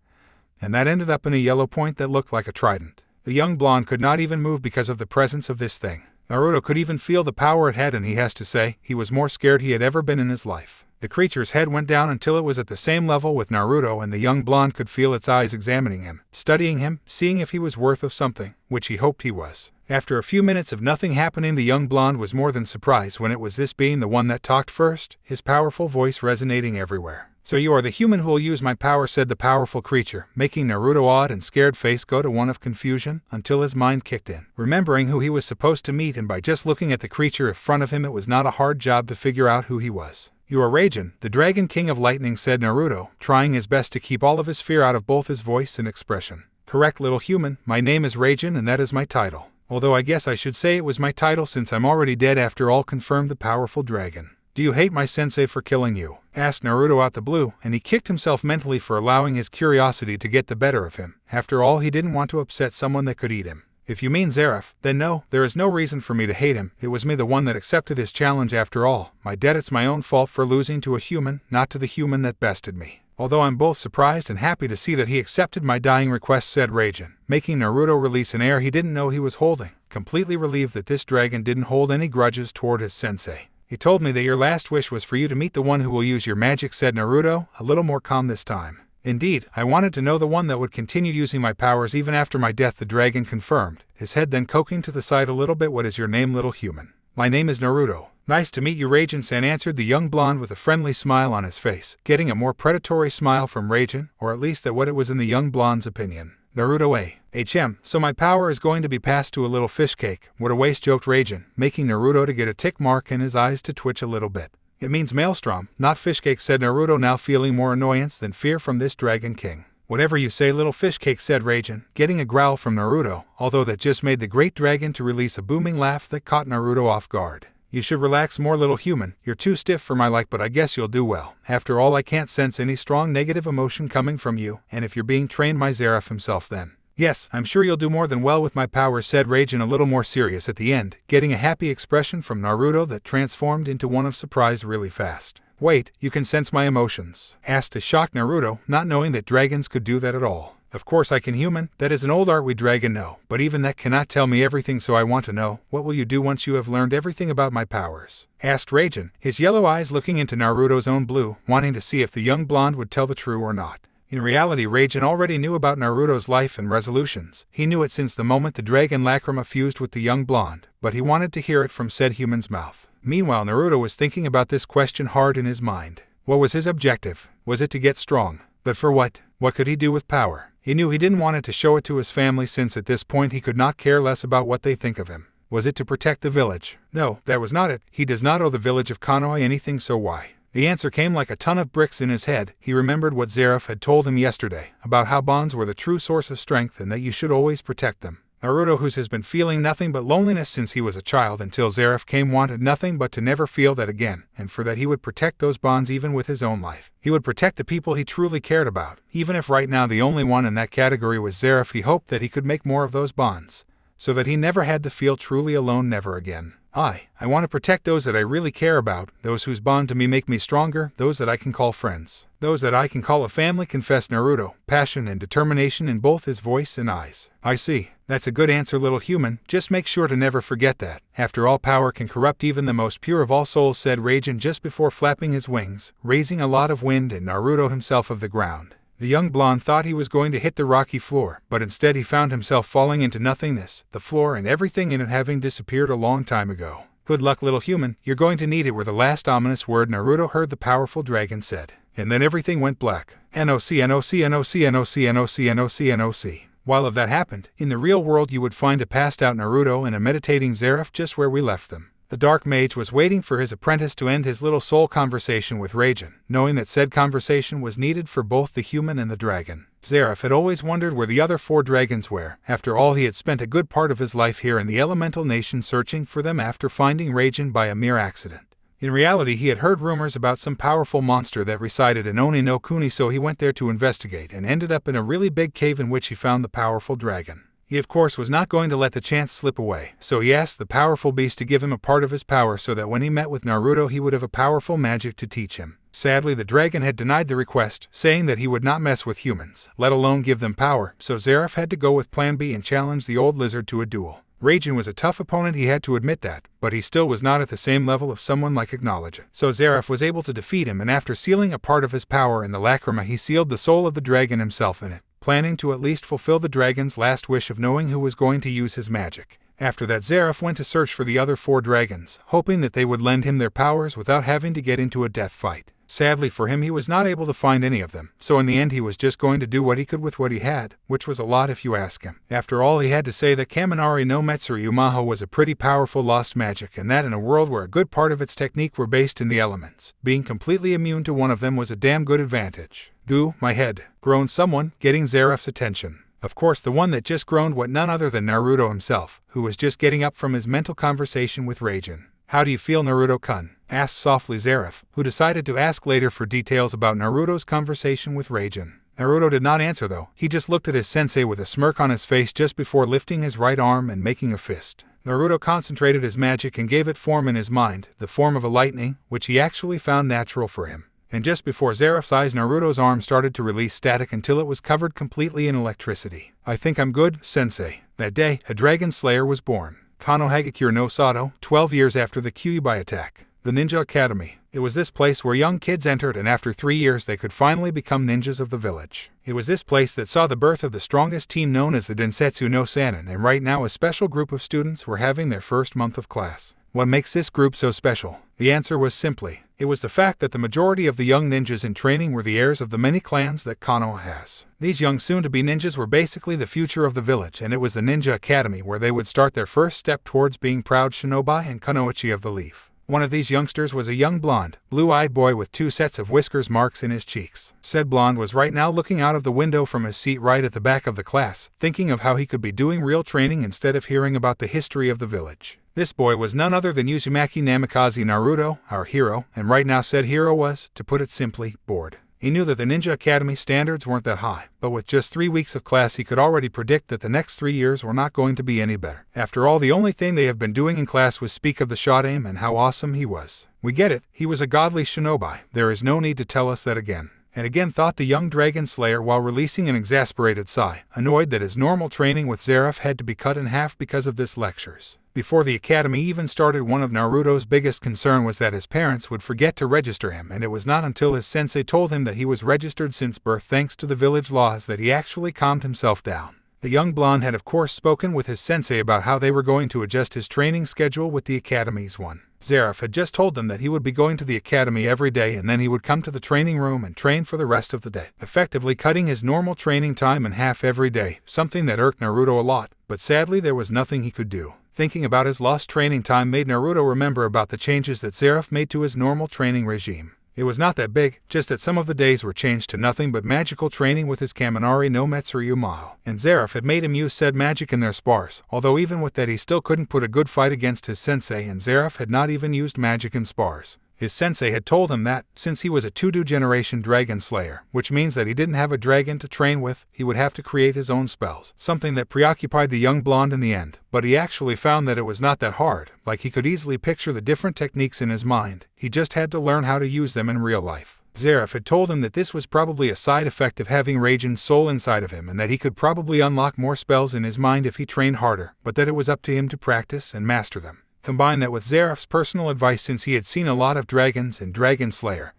S1: and that ended up in a yellow point that looked like a trident. The young blonde could not even move because of the presence of this thing. Naruto could even feel the power it had, and he has to say, he was more scared he had ever been in his life. The creature's head went down until it was at the same level with Naruto, and the young blonde could feel its eyes examining him, studying him, seeing if he was worth of something, which he hoped he was. After a few minutes of nothing happening, the young blonde was more than surprised when it was this being the one that talked first, his powerful voice resonating everywhere. "So you are the human who will use my power," said the powerful creature, making Naruto's awed and scared face go to one of confusion, until his mind kicked in, remembering who he was supposed to meet, and by just looking at the creature in front of him it was not a hard job to figure out who he was. "You are Raijin, the Dragon King of Lightning," said Naruto, trying his best to keep all of his fear out of both his voice and expression. "Correct, little human, my name is Raijin and that is my title. Although I guess I should say it was my title since I'm already dead after all," confirmed the powerful dragon. "Do you hate my sensei for killing you?" asked Naruto out the blue, and he kicked himself mentally for allowing his curiosity to get the better of him. After all, he didn't want to upset someone that could eat him. "If you mean Zeref, then no, there is no reason for me to hate him. It was me the one that accepted his challenge after all. My debt, it's my own fault for losing to a human, not to the human that bested me. Although I'm both surprised and happy to see that he accepted my dying request," said Raijin, making Naruto release an air he didn't know he was holding, completely relieved that this dragon didn't hold any grudges toward his sensei. "He told me that your last wish was for you to meet the one who will use your magic," said Naruto, a little more calm this time. "Indeed, I wanted to know the one that would continue using my powers even after my death," the dragon confirmed, his head then coking to the side a little bit. "What is your name, little human?" "My name is Naruto." "Nice to meet you, Raijin-san," answered the young blonde with a friendly smile on his face, getting a more predatory smile from Raijin, or at least that what it was in the young blonde's opinion. "Naruto HM, so my power is going to be passed to a little fish cake. What a waste," joked Raijin, making Naruto to get a tick mark and his eyes to twitch a little bit. "It means maelstrom, not fish cake," said Naruto, now feeling more annoyance than fear from this Dragon King. "Whatever you say, little fish cake," said Raijin, getting a growl from Naruto, although that just made the great dragon to release a booming laugh that caught Naruto off guard. "You should relax more, little human. You're too stiff for my like, but I guess you'll do well. After all, I can't sense any strong negative emotion coming from you, and if you're being trained by Zeref himself, then yes, I'm sure you'll do more than well with my powers," said Raijin, a little more serious at the end, getting a happy expression from Naruto that transformed into one of surprise really fast. "Wait, you can sense my emotions?" asked a shocked Naruto, not knowing that dragons could do that at all. "Of course I can, human. That is an old art we dragon know, but even that cannot tell me everything, so I want to know, what will you do once you have learned everything about my powers?" asked Raijin, his yellow eyes looking into Naruto's own blue, wanting to see if the young blonde would tell the truth or not. In reality, Raijin already knew about Naruto's life and resolutions. He knew it since the moment the dragon lacrima fused with the young blonde, but he wanted to hear it from said human's mouth. Meanwhile, Naruto was thinking about this question hard in his mind. What was his objective? Was it to get strong? But for what? What could he do with power? He knew he didn't want to show it to his family since at this point he could not care less about what they think of him. Was it to protect the village? No, that was not it. He does not owe the village of Konoha anything, so why? The answer came like a ton of bricks in his head. He remembered what Zeref had told him yesterday, about how bonds were the true source of strength and that you should always protect them. Naruto, who has been feeling nothing but loneliness since he was a child until Zeref came, wanted nothing but to never feel that again, and for that he would protect those bonds even with his own life. He would protect the people he truly cared about. Even if right now the only one in that category was Zeref, he hoped that he could make more of those bonds, so that he never had to feel truly alone never again. I want to protect those that I really care about, those whose bond to me make me stronger, those that I can call friends, those that I can call a family, confessed Naruto, passion and determination in both his voice and eyes. I see. That's a good answer, little human. Just make sure to never forget that. After all, power can corrupt even the most pure of all souls, said Raijin just before flapping his wings, raising a lot of wind and Naruto himself of the ground. The young blonde thought he was going to hit the rocky floor, but instead he found himself falling into nothingness, the floor and everything in it having disappeared a long time ago. Good luck, little human, you're going to need it, were the last ominous word Naruto heard the powerful dragon said. And then everything went black. NOC, NOC, NOC, NOC, NOC, NOC, NOC. While if that happened, in the real world you would find a passed out Naruto and a meditating Zeref just where we left them. The dark mage was waiting for his apprentice to end his little soul conversation with Raijin, knowing that said conversation was needed for both the human and the dragon. Zeref had always wondered where the other 4 dragons were. After all, he had spent a good part of his life here in the elemental nation searching for them after finding Raijin by a mere accident. In reality, he had heard rumors about some powerful monster that resided in Oni no Kuni, so he went there to investigate and ended up in a really big cave in which he found the powerful dragon. He of course was not going to let the chance slip away, so he asked the powerful beast to give him a part of his power so that when he met with Naruto he would have a powerful magic to teach him. Sadly, the dragon had denied the request, saying that he would not mess with humans, let alone give them power, so Zeref had to go with Plan B and challenge the old lizard to a duel. Raijin was a tough opponent, he had to admit that, but he still was not at the same level of someone like Acknowledge. So Zeref was able to defeat him, and after sealing a part of his power in the lacrima, he sealed the soul of the dragon himself in it, planning to at least fulfill the dragon's last wish of knowing who was going to use his magic. After that, Zeref went to search for the other 4 dragons, hoping that they would lend him their powers without having to get into a death fight. Sadly for him, he was not able to find any of them, so in the end he was just going to do what he could with what he had, which was a lot if you ask him. After all, he had to say that Kaminari no Metsuri Umaho was a pretty powerful lost magic, and that in a world where a good part of its technique were based in the elements, being completely immune to one of them was a damn good advantage. Goo, my head, groaned someone, getting Zeref's attention. Of course, the one that just groaned was none other than Naruto himself, who was just getting up from his mental conversation with Raijin. How do you feel, Naruto-kun? Asked softly Zeref, who decided to ask later for details about Naruto's conversation with Raijin. Naruto did not answer though, he just looked at his sensei with a smirk on his face just before lifting his right arm and making a fist. Naruto concentrated his magic and gave it form in his mind, the form of a lightning, which he actually found natural for him. And just before Zeref's eyes, Naruto's arm started to release static until it was covered completely in electricity. I think I'm good, sensei. That day, a dragon slayer was born. Konohagakure no Sato, 12 years after the Kyuubi attack. The Ninja Academy. It was this place where young kids entered, and after 3 years they could finally become ninjas of the village. It was this place that saw the birth of the strongest team known as the Densetsu no Sannin, and right now a special group of students were having their first month of class. What makes this group so special? The answer was simply, it was the fact that the majority of the young ninjas in training were the heirs of the many clans that Konoha has. These young soon-to-be ninjas were basically the future of the village, and it was the Ninja Academy where they would start their first step towards being proud shinobi and kunoichi of the leaf. One of these youngsters was a young blonde, blue-eyed boy with 2 sets of whiskers marks in his cheeks. Said blonde was right now looking out of the window from his seat right at the back of the class, thinking of how he could be doing real training instead of hearing about the history of the village. This boy was none other than Uzumaki Namikaze Naruto, our hero, and right now said hero was, to put it simply, bored. He knew that the Ninja Academy standards weren't that high, but with just 3 weeks of class he could already predict that the next 3 years were not going to be any better. After all, the only thing they have been doing in class was speak of the Shodaime and how awesome he was. We get it, he was a godly shinobi, there is no need to tell us that again. And again thought the young dragon slayer while releasing an exasperated sigh, annoyed that his normal training with Zeref had to be cut in half because of this lectures. Before the academy even started, one of Naruto's biggest concern was that his parents would forget to register him, and it was not until his sensei told him that he was registered since birth thanks to the village laws that he actually calmed himself down. The young blonde had of course spoken with his sensei about how they were going to adjust his training schedule with the academy's one. Zeref had just told them that he would be going to the academy every day and then he would come to the training room and train for the rest of the day, effectively cutting his normal training time in half every day, something that irked Naruto a lot, but sadly there was nothing he could do. Thinking about his lost training time made Naruto remember about the changes that Zeref made to his normal training regime. It was not that big, just that some of the days were changed to nothing but magical training with his Kaminari no Metsuryu Mao. And Zeref had made him use said magic in their spars, although even with that he still couldn't put a good fight against his sensei, and Zeref had not even used magic in spars. His sensei had told him that, since he was a 2D generation dragon slayer, which means that he didn't have a dragon to train with, he would have to create his own spells, something that preoccupied the young blonde in the end. But he actually found that it was not that hard, like he could easily picture the different techniques in his mind, he just had to learn how to use them in real life. Zeref had told him that this was probably a side effect of having Raijin's soul inside of him and that he could probably unlock more spells in his mind if he trained harder, but that it was up to him to practice and master them. Combine that with Zeref's personal advice since he had seen a lot of dragons and Dragon Slayer,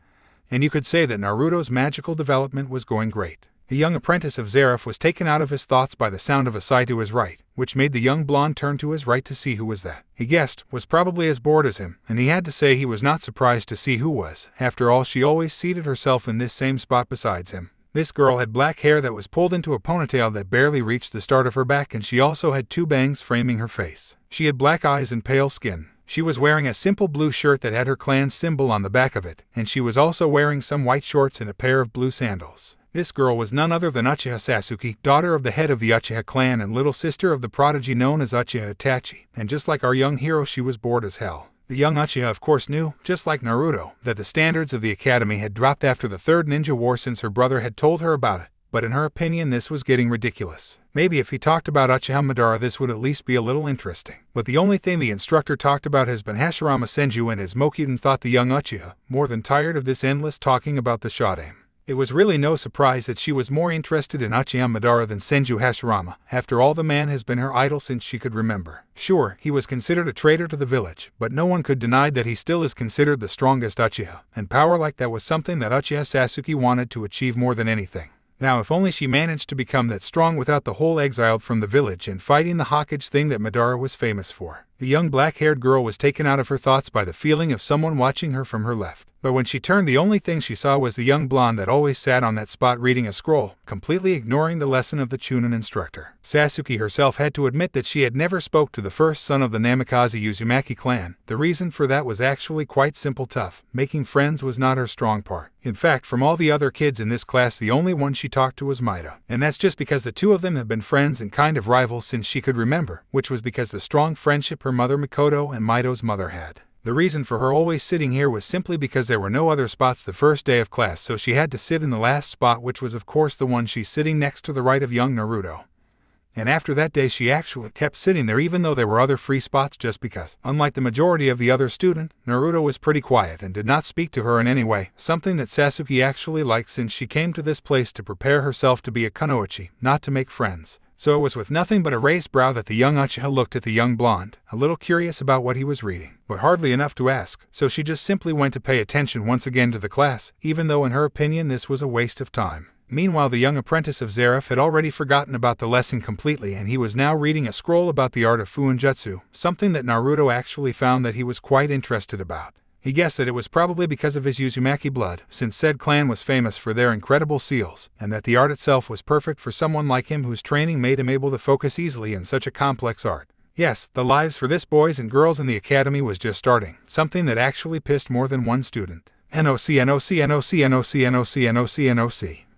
S1: and you could say that Naruto's magical development was going great. The young apprentice of Zeref was taken out of his thoughts by the sound of a sigh to his right, which made the young blonde turn to his right to see who was that. He guessed was probably as bored as him, and he had to say he was not surprised to see who was. After all, she always seated herself in this same spot besides him. This girl had black hair that was pulled into a ponytail that barely reached the start of her back, and she also had 2 bangs framing her face. She had black eyes and pale skin. She was wearing a simple blue shirt that had her clan's symbol on the back of it, and she was also wearing some white shorts and a pair of blue sandals. This girl was none other than Uchiha Sasuke, daughter of the head of the Uchiha clan and little sister of the prodigy known as Uchiha Itachi, and just like our young hero, she was bored as hell. The young Uchiha of course knew, just like Naruto, that the standards of the academy had dropped after the Third Ninja War since her brother had told her about it, but in her opinion this was getting ridiculous. Maybe if he talked about Uchiha Madara this would at least be a little interesting. But the only thing the instructor talked about has been Hashirama Senju, and his Mokuten thought the young Uchiha more than tired of this endless talking about the Shodaime. It was really no surprise that she was more interested in Uchiha Madara than Senju Hashirama. After all, the man has been her idol since she could remember. Sure, he was considered a traitor to the village, but no one could deny that he still is considered the strongest Uchiha, and power like that was something that Uchiha Sasuke wanted to achieve more than anything. Now if only she managed to become that strong without the whole exiled from the village and fighting the Hokage thing that Madara was famous for. The young black-haired girl was taken out of her thoughts by the feeling of someone watching her from her left. But when she turned, the only thing she saw was the young blonde that always sat on that spot reading a scroll, completely ignoring the lesson of the Chunin instructor. Sasuke herself had to admit that she had never spoke to the first son of the Namikaze Uzumaki clan. The reason for that was actually quite simple: tough. Making friends was not her strong part. In fact, from all the other kids in this class, the only one she talked to was Maida. And that's just because the two of them have been friends and kind of rivals since she could remember, which was because the strong friendship her mother Mikoto and Maido's mother had. The reason for her always sitting here was simply because there were no other spots the first day of class, so she had to sit in the last spot, which was of course the one she's sitting next to the right of young Naruto. And after that day she actually kept sitting there even though there were other free spots, just because. Unlike the majority of the other students, Naruto was pretty quiet and did not speak to her in any way, something that Sasuke actually liked since she came to this place to prepare herself to be a kunoichi, not to make friends. So it was with nothing but a raised brow that the young Uchiha looked at the young blonde, a little curious about what he was reading, but hardly enough to ask, so she just simply went to pay attention once again to the class, even though in her opinion this was a waste of time. Meanwhile, the young apprentice of Zeref had already forgotten about the lesson completely, and he was now reading a scroll about the art of Fuinjutsu, something that Naruto actually found that he was quite interested about. He guessed that it was probably because of his Uzumaki blood, since said clan was famous for their incredible seals, and that the art itself was perfect for someone like him whose training made him able to focus easily in such a complex art. Yes, the lives for this boys and girls in the academy was just starting, something that actually pissed more than one student. NOC.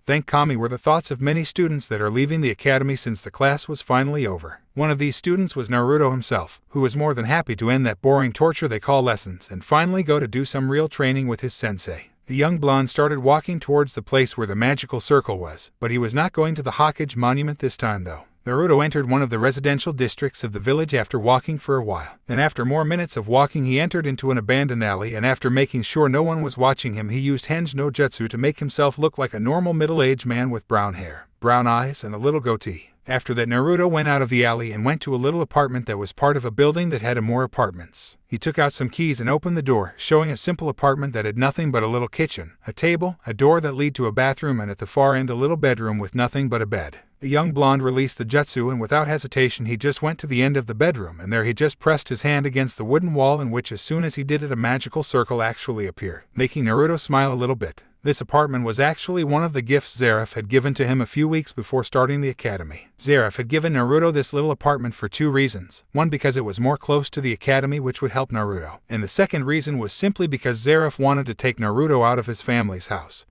S1: Thank Kami were the thoughts of many students that are leaving the academy since the class was finally over. One of these students was Naruto himself, who was more than happy to end that boring torture they call lessons and finally go to do some real training with his sensei. The young blonde started walking towards the place where the magical circle was, but he was not going to the Hokage monument this time though. Naruto entered one of the residential districts of the village after walking for a while. Then after more minutes of walking he entered into an abandoned alley, and after making sure no one was watching him he used Henge no Jutsu to make himself look like a normal middle-aged man with brown hair. brown eyes, and a little goatee. After that, Naruto went out of the alley and went to a little apartment that was part of a building that had more apartments. He took out some keys and opened the door, showing a simple apartment that had nothing but a little kitchen, a table, a door that led to a bathroom, and at the far end a little bedroom with nothing but a bed. The young blonde released the jutsu, and without hesitation he just went to the end of the bedroom, and there he just pressed his hand against the wooden wall, in which as soon as he did it a magical circle actually appeared, making Naruto smile a little bit. This apartment was actually one of the gifts Zeref had given to him a few weeks before starting the academy. Zeref had given Naruto this little apartment for two reasons. One, because it was more close to the academy, which would help Naruto. And the second reason was simply because Zeref wanted to take Naruto out of his family's house,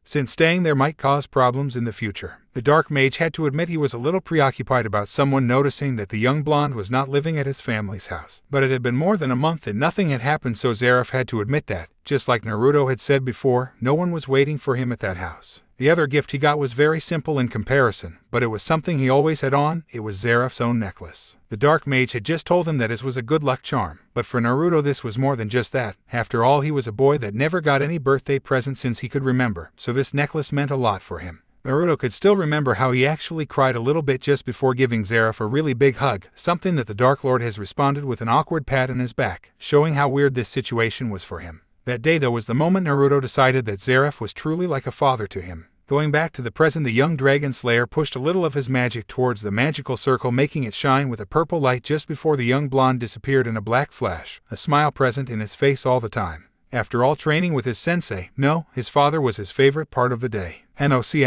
S1: since staying there might cause problems in the future. The dark mage had to admit he was a little preoccupied about someone noticing that the young blonde was not living at his family's house. But it had been more than a month and nothing had happened, so Zeref had to admit that, just like Naruto had said before, no one was waiting for him at that house. The other gift he got was very simple in comparison, but it was something he always had on. It was Zeref's own necklace. The dark mage had just told him that it was a good luck charm, but for Naruto this was more than just that. After all, he was a boy that never got any birthday present since he could remember, so this necklace meant a lot for him. Naruto could still remember how he actually cried a little bit just before giving Zeref a really big hug, something that the Dark Lord has responded with an awkward pat on his back, showing how weird this situation was for him. That day though was the moment Naruto decided that Zeref was truly like a father to him. Going back to the present, the young dragon slayer pushed a little of his magic towards the magical circle, making it shine with a purple light just before the young blonde disappeared in a black flash, a smile present in his face all the time. After all, training with his sensei, no, his father, was his favorite part of the day. NOC.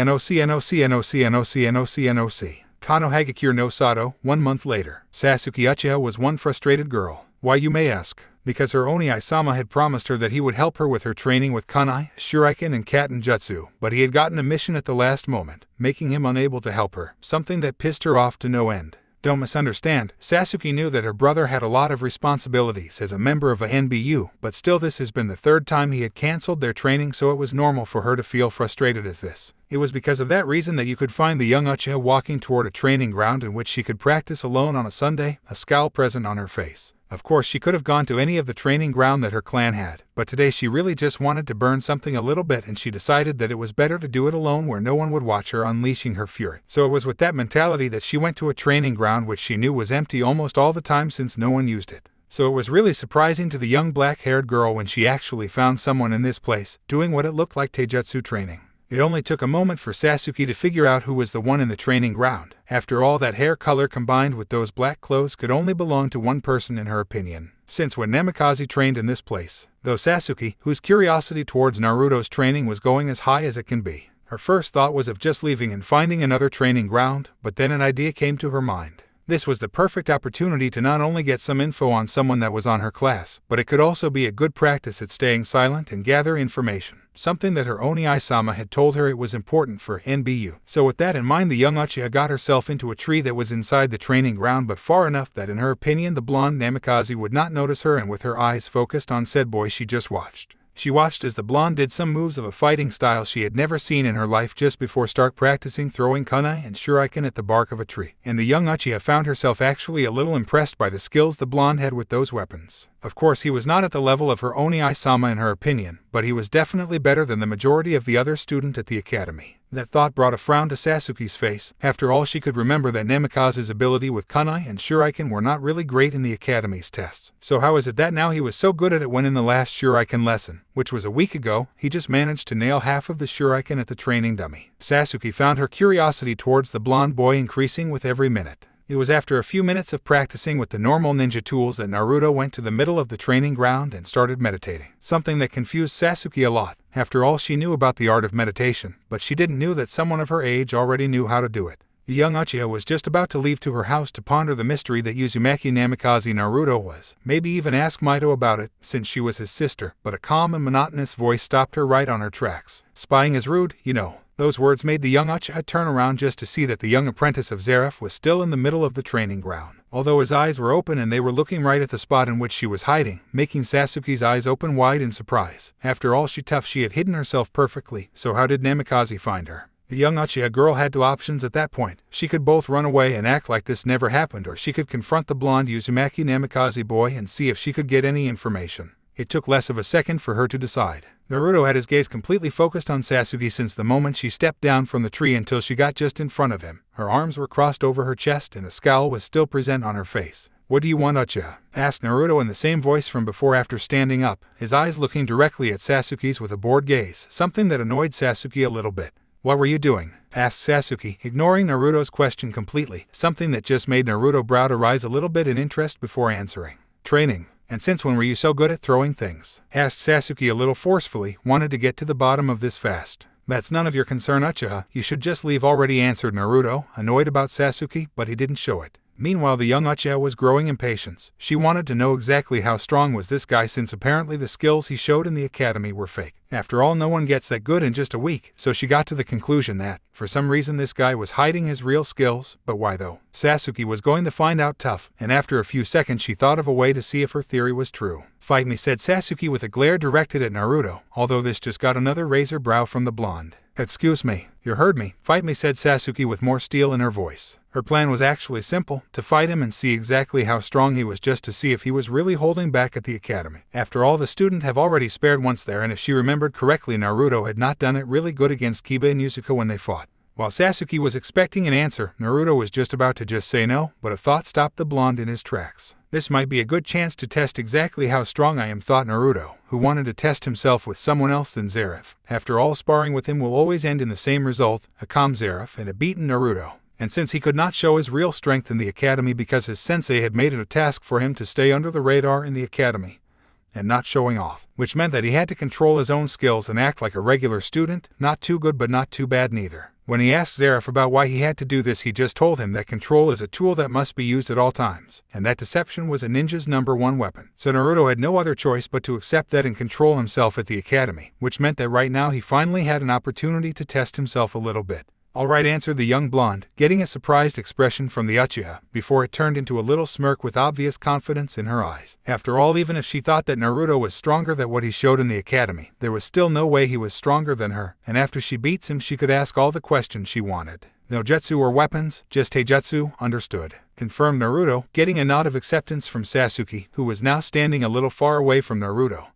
S1: Kano Hagakure no Sato. 1 month later. Sasuke Uchiha was one frustrated girl. Why, you may ask? Because her Oni-sama had promised her that he would help her with her training with Kunai, Shuriken, and Katen Jutsu, but he had gotten a mission at the last moment, making him unable to help her, something that pissed her off to no end. Don't misunderstand, Sasuke knew that her brother had a lot of responsibilities as a member of a NBU, but still this has been the third time he had cancelled their training, so it was normal for her to feel frustrated as this. It was because of that reason that you could find the young Uchiha walking toward a training ground in which she could practice alone on a Sunday, a scowl present on her face. Of course, she could have gone to any of the training ground that her clan had, but today she really just wanted to burn something a little bit, and she decided that it was better to do it alone where no one would watch her unleashing her fury. So it was with that mentality that she went to a training ground which she knew was empty almost all the time since no one used it. So it was really surprising to the young black-haired girl when she actually found someone in this place, doing what it looked like taijutsu training. It only took a moment for Sasuke to figure out who was the one in the training ground. After all, that hair color combined with those black clothes could only belong to one person in her opinion. Since when Namikaze trained in this place, though Sasuke, whose curiosity towards Naruto's training was going as high as it can be, her first thought was of just leaving and finding another training ground, but then an idea came to her mind. This was the perfect opportunity to not only get some info on someone that was on her class, but it could also be a good practice at staying silent and gather information, something that her Oni-sama had told her it was important for NBU. So with that in mind, the young Uchiha got herself into a tree that was inside the training ground, but far enough that in her opinion the blonde Namikaze would not notice her, and with her eyes focused on said boy she just watched. She watched as the blonde did some moves of a fighting style she had never seen in her life just before start practicing throwing kunai and shuriken at the bark of a tree. And the young Uchiha found herself actually a little impressed by the skills the blonde had with those weapons. Of course, he was not at the level of her Oni-sama in her opinion, but he was definitely better than the majority of the other students at the academy. That thought brought a frown to Sasuke's face. After all, she could remember that Namikaze's ability with kunai and shuriken were not really great in the academy's tests. So how is it that now he was so good at it when in the last shuriken lesson, which was a week ago, he just managed to nail half of the shuriken at the training dummy? Sasuke found her curiosity towards the blonde boy increasing with every minute. It was after a few minutes of practicing with the normal ninja tools that Naruto went to the middle of the training ground and started meditating. Something that confused Sasuke a lot. After all, she knew about the art of meditation, but she didn't know that someone of her age already knew how to do it. The young Uchiha was just about to leave to her house to ponder the mystery that Uzumaki Namikaze Naruto was, maybe even ask Mito about it, since she was his sister, but a calm and monotonous voice stopped her right on her tracks. Spying is rude, you know. Those words made the young Uchiha turn around just to see that the young apprentice of Zeref was still in the middle of the training ground, although his eyes were open and they were looking right at the spot in which she was hiding, making Sasuke's eyes open wide in surprise. After all, she had hidden herself perfectly, so how did Namikaze find her? The young Uchiha girl had two options at that point. She could both run away and act like this never happened, or she could confront the blonde Uzumaki Namikaze boy and see if she could get any information. It took less of a second for her to decide. Naruto had his gaze completely focused on Sasuke since the moment she stepped down from the tree until she got just in front of him. Her arms were crossed over her chest and a scowl was still present on her face. "What do you want, Uchiha?" asked Naruto in the same voice from before after standing up, his eyes looking directly at Sasuke's with a bored gaze, something that annoyed Sasuke a little bit. "What were you doing?" asked Sasuke, ignoring Naruto's question completely, something that just made Naruto's brow to rise a little bit in interest before answering. "Training." "And since when were you so good at throwing things?" asked Sasuke a little forcefully, wanted to get to the bottom of this fast. "That's none of your concern, Uchiha. You should just leave already," answered Naruto, annoyed about Sasuke, but he didn't show it. Meanwhile, the young Uchiha was growing impatient. She wanted to know exactly how strong was this guy since apparently the skills he showed in the academy were fake. After all, no one gets that good in just a week, so she got to the conclusion that, for some reason, this guy was hiding his real skills. But why though? Sasuke was going to find out tough, and after a few seconds she thought of a way to see if her theory was true. "Fight me," said Sasuke with a glare directed at Naruto, although this just got another razor brow from the blonde. "Excuse me, you heard me. Fight me," said Sasuke with more steel in her voice. Her plan was actually simple, to fight him and see exactly how strong he was, just to see if he was really holding back at the academy. After all, the student have already spared once there, and if she remembered correctly, Naruto had not done it really good against Kiba and Yusuke when they fought. While Sasuke was expecting an answer, Naruto was just about to just say no, but a thought stopped the blonde in his tracks. "This might be a good chance to test exactly how strong I am," thought Naruto, who wanted to test himself with someone else than Zeref. After all, sparring with him will always end in the same result, a calm Zeref and a beaten Naruto. And since he could not show his real strength in the academy because his sensei had made it a task for him to stay under the radar in the academy and not showing off, which meant that he had to control his own skills and act like a regular student, not too good but not too bad neither. When he asked Zeref about why he had to do this, he just told him that control is a tool that must be used at all times, and that deception was a ninja's #1 weapon. So Naruto had no other choice but to accept that and control himself at the academy, which meant that right now he finally had an opportunity to test himself a little bit. "All right," answered the young blonde, getting a surprised expression from the Uchiha, before it turned into a little smirk with obvious confidence in her eyes. After all, even if she thought that Naruto was stronger than what he showed in the academy, there was still no way he was stronger than her, and after she beats him she could ask all the questions she wanted. "No jutsu or weapons, just taijutsu." "Understood," confirmed Naruto, getting a nod of acceptance from Sasuke, who was now standing a little far away from Naruto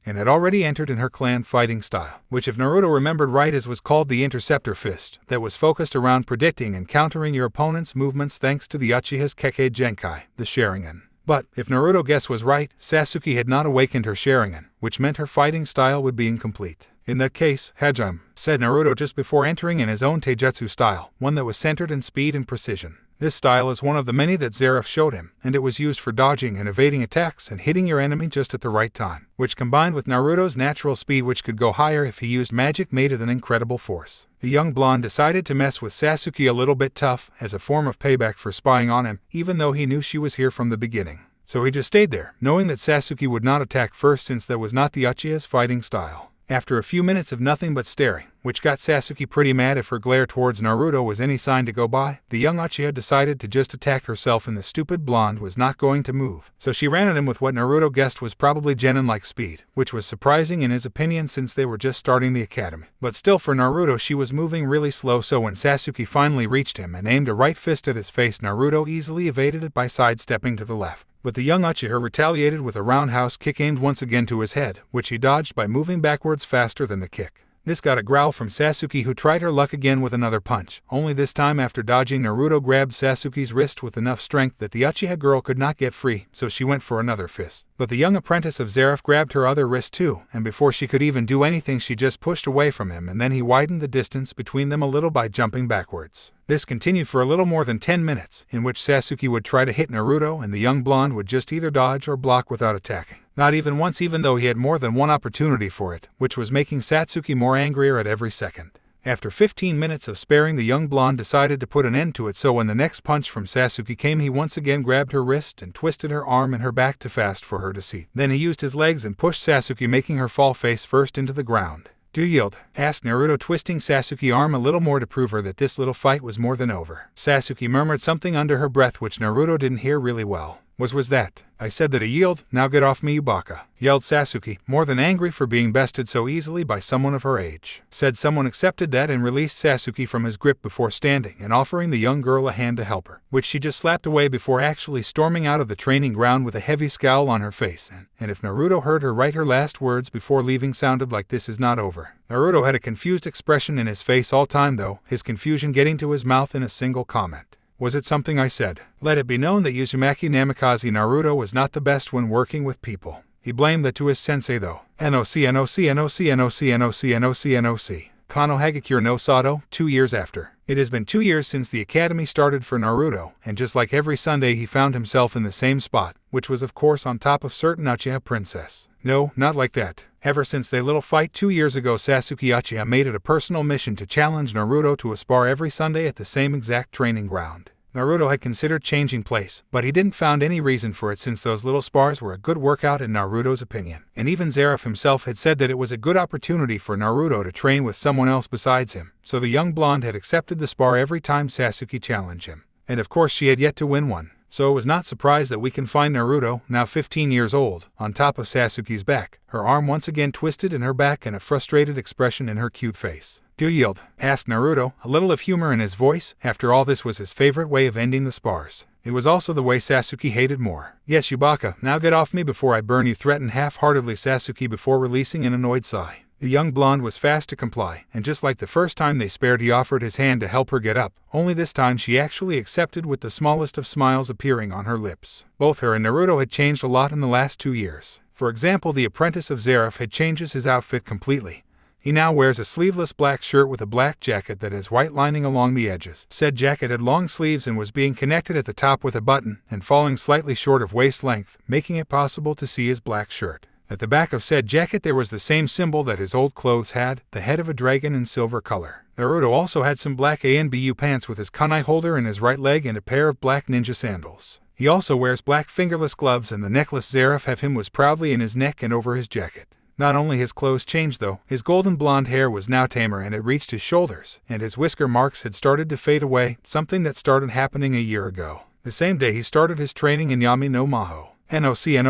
S1: and had already entered in her clan fighting style, which if Naruto remembered right was called the Interceptor Fist, that was focused around predicting and countering your opponent's movements thanks to the Uchiha's Kekkei Genkai, the Sharingan. But, if Naruto's guess was right, Sasuke had not awakened her Sharingan, which meant her fighting style would be incomplete. "In that case, Hajime," said Naruto just before entering in his own taijutsu style, one that was centered in speed and precision. This style is one of the many that Zeref showed him, and it was used for dodging and evading attacks and hitting your enemy just at the right time, which combined with Naruto's natural speed, which could go higher if he used magic, made it an incredible force. The young blonde decided to mess with Sasuke a little bit tough, as a form of payback for spying on him, even though he knew she was here from the beginning. So he just stayed there, knowing that Sasuke would not attack first since that was not the Uchiha's fighting style. After a few minutes of nothing but staring, which got Sasuke pretty mad if her glare towards Naruto was any sign to go by, the young Uchiha decided to just attack herself, and the stupid blonde was not going to move. So she ran at him with what Naruto guessed was probably genin-like speed, which was surprising in his opinion since they were just starting the academy. But still, for Naruto she was moving really slow, so when Sasuke finally reached him and aimed a right fist at his face, Naruto easily evaded it by sidestepping to the left. But the young Uchiha retaliated with a roundhouse kick aimed once again to his head, which he dodged by moving backwards faster than the kick. This got a growl from Sasuke, who tried her luck again with another punch, only this time after dodging, Naruto grabbed Sasuke's wrist with enough strength that the Uchiha girl could not get free, so she went for another fist. But the young apprentice of Zeref grabbed her other wrist too, and before she could even do anything she just pushed away from him, and then he widened the distance between them a little by jumping backwards. This continued for a little more than 10 minutes, in which Sasuke would try to hit Naruto and the young blonde would just either dodge or block without attacking. Not even once, even though he had more than one opportunity for it, which was making Sasuke more angrier at every second. After 15 minutes of sparring, the young blonde decided to put an end to it, so when the next punch from Sasuke came, he once again grabbed her wrist and twisted her arm and her back too fast for her to see. Then he used his legs and pushed Sasuke, making her fall face first into the ground. "Do you yield?" asked Naruto, twisting Sasuke's arm a little more to prove her that this little fight was more than over. Sasuke murmured something under her breath which Naruto didn't hear really well. Was that? I said that a yield, now get off me, you baka, yelled Sasuke, more than angry for being bested so easily by someone of her age. Said someone accepted that and released Sasuke from his grip before standing and offering the young girl a hand to help her, which she just slapped away before actually storming out of the training ground with a heavy scowl on her face. And if Naruto heard her right, her last words before leaving sounded like, "This is not over." Naruto had a confused expression in his face all time though, his confusion getting to his mouth in a single comment. Was it something I said? Let it be known that Uzumaki Namikaze Naruto was not the best when working with people. He blamed that to his sensei though. NOC. Kano Hagakure no Sato, 2 years after. It has been 2 years since the academy started for Naruto, and just like every Sunday he found himself in the same spot, which was of course on top of certain Uchiha princess. No, not like that. Ever since their little fight 2 years ago, Sasuke Uchiha made it a personal mission to challenge Naruto to a spar every Sunday at the same exact training ground. Naruto had considered changing place, but he didn't found any reason for it since those little spars were a good workout in Naruto's opinion. And even Zeref himself had said that it was a good opportunity for Naruto to train with someone else besides him, so the young blonde had accepted the spar every time Sasuke challenged him. And of course she had yet to win one. So it was not surprised that we can find Naruto, now 15 years old, on top of Sasuke's back, her arm once again twisted in her back and a frustrated expression in her cute face. "Do you yield?" asked Naruto, a little of humor in his voice. After all, this was his favorite way of ending the spars. It was also the way Sasuke hated more. "Yes, Yubaka, now get off me before I burn you," threatened half-heartedly Sasuke before releasing an annoyed sigh. The young blonde was fast to comply, and just like the first time they spared, he offered his hand to help her get up, only this time she actually accepted with the smallest of smiles appearing on her lips. Both her and Naruto had changed a lot in the last 2 years. For example, the apprentice of Zeref had changed his outfit completely. He now wears a sleeveless black shirt with a black jacket that has white lining along the edges. Said jacket had long sleeves and was being connected at the top with a button and falling slightly short of waist length, making it possible to see his black shirt. At the back of said jacket there was the same symbol that his old clothes had, the head of a dragon in silver color. Naruto also had some black ANBU pants with his kunai holder in his right leg and a pair of black ninja sandals. He also wears black fingerless gloves, and the necklace Zeref have him was proudly in his neck and over his jacket. Not only his clothes changed though, his golden blonde hair was now tamer and it reached his shoulders, and his whisker marks had started to fade away, something that started happening a year ago. The same day he started his training in Yami no Maho. NOC.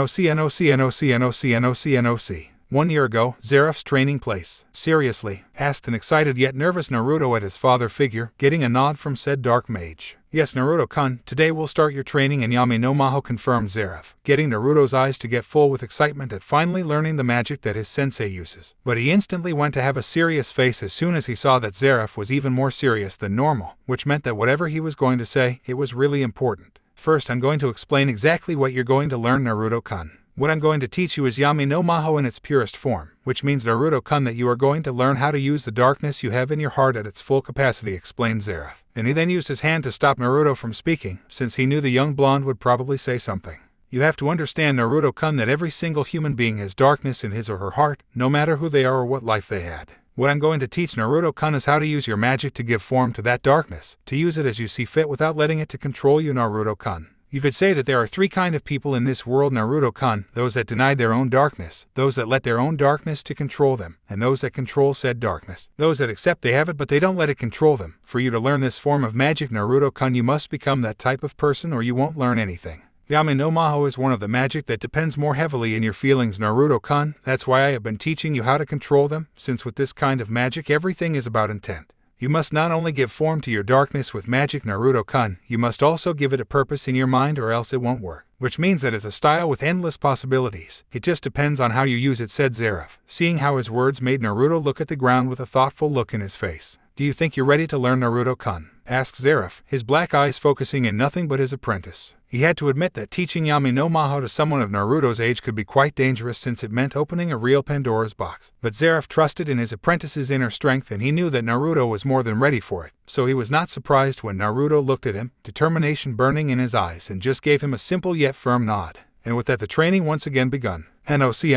S1: 1 year ago, Zeref's training place. "Seriously?" asked an excited yet nervous Naruto at his father figure, getting a nod from said dark mage. "Yes, Naruto-kun, today we'll start your training in Yami no Maho," confirmed Zeref, getting Naruto's eyes to get full with excitement at finally learning the magic that his sensei uses. But he instantly went to have a serious face as soon as he saw that Zeref was even more serious than normal, which meant that whatever he was going to say, it was really important. "First, I'm going to explain exactly what you're going to learn, Naruto-kun. What I'm going to teach you is Yami no Maho in its purest form, which means, Naruto-kun, that you are going to learn how to use the darkness you have in your heart at its full capacity," explained Zeref. And he then used his hand to stop Naruto from speaking, since he knew the young blonde would probably say something. "You have to understand, Naruto-kun, that every single human being has darkness in his or her heart, no matter who they are or what life they had. What I'm going to teach, Naruto-kun, is how to use your magic to give form to that darkness, to use it as you see fit without letting it to control you, Naruto-kun. You could say that there are 3 kinds of people in this world, Naruto-kun: those that deny their own darkness, those that let their own darkness to control them, and those that control said darkness. Those that accept they have it but they don't let it control them. For you to learn this form of magic, Naruto-kun, you must become that type of person or you won't learn anything. Yami no Maho is one of the magic that depends more heavily in your feelings, Naruto-kun. That's why I have been teaching you how to control them, since with this kind of magic everything is about intent. You must not only give form to your darkness with magic, Naruto-kun, you must also give it a purpose in your mind or else it won't work. Which means that it's a style with endless possibilities. It just depends on how you use it," said Zeref, seeing how his words made Naruto look at the ground with a thoughtful look in his face. "Do you think you're ready to learn, Naruto-kun?" asked Zeref, his black eyes focusing in nothing but his apprentice. He had to admit that teaching Yami no Maho to someone of Naruto's age could be quite dangerous, since it meant opening a real Pandora's box. But Zeref trusted in his apprentice's inner strength, and he knew that Naruto was more than ready for it, so he was not surprised when Naruto looked at him, determination burning in his eyes, and just gave him a simple yet firm nod. And with that the training once again begun. NOC.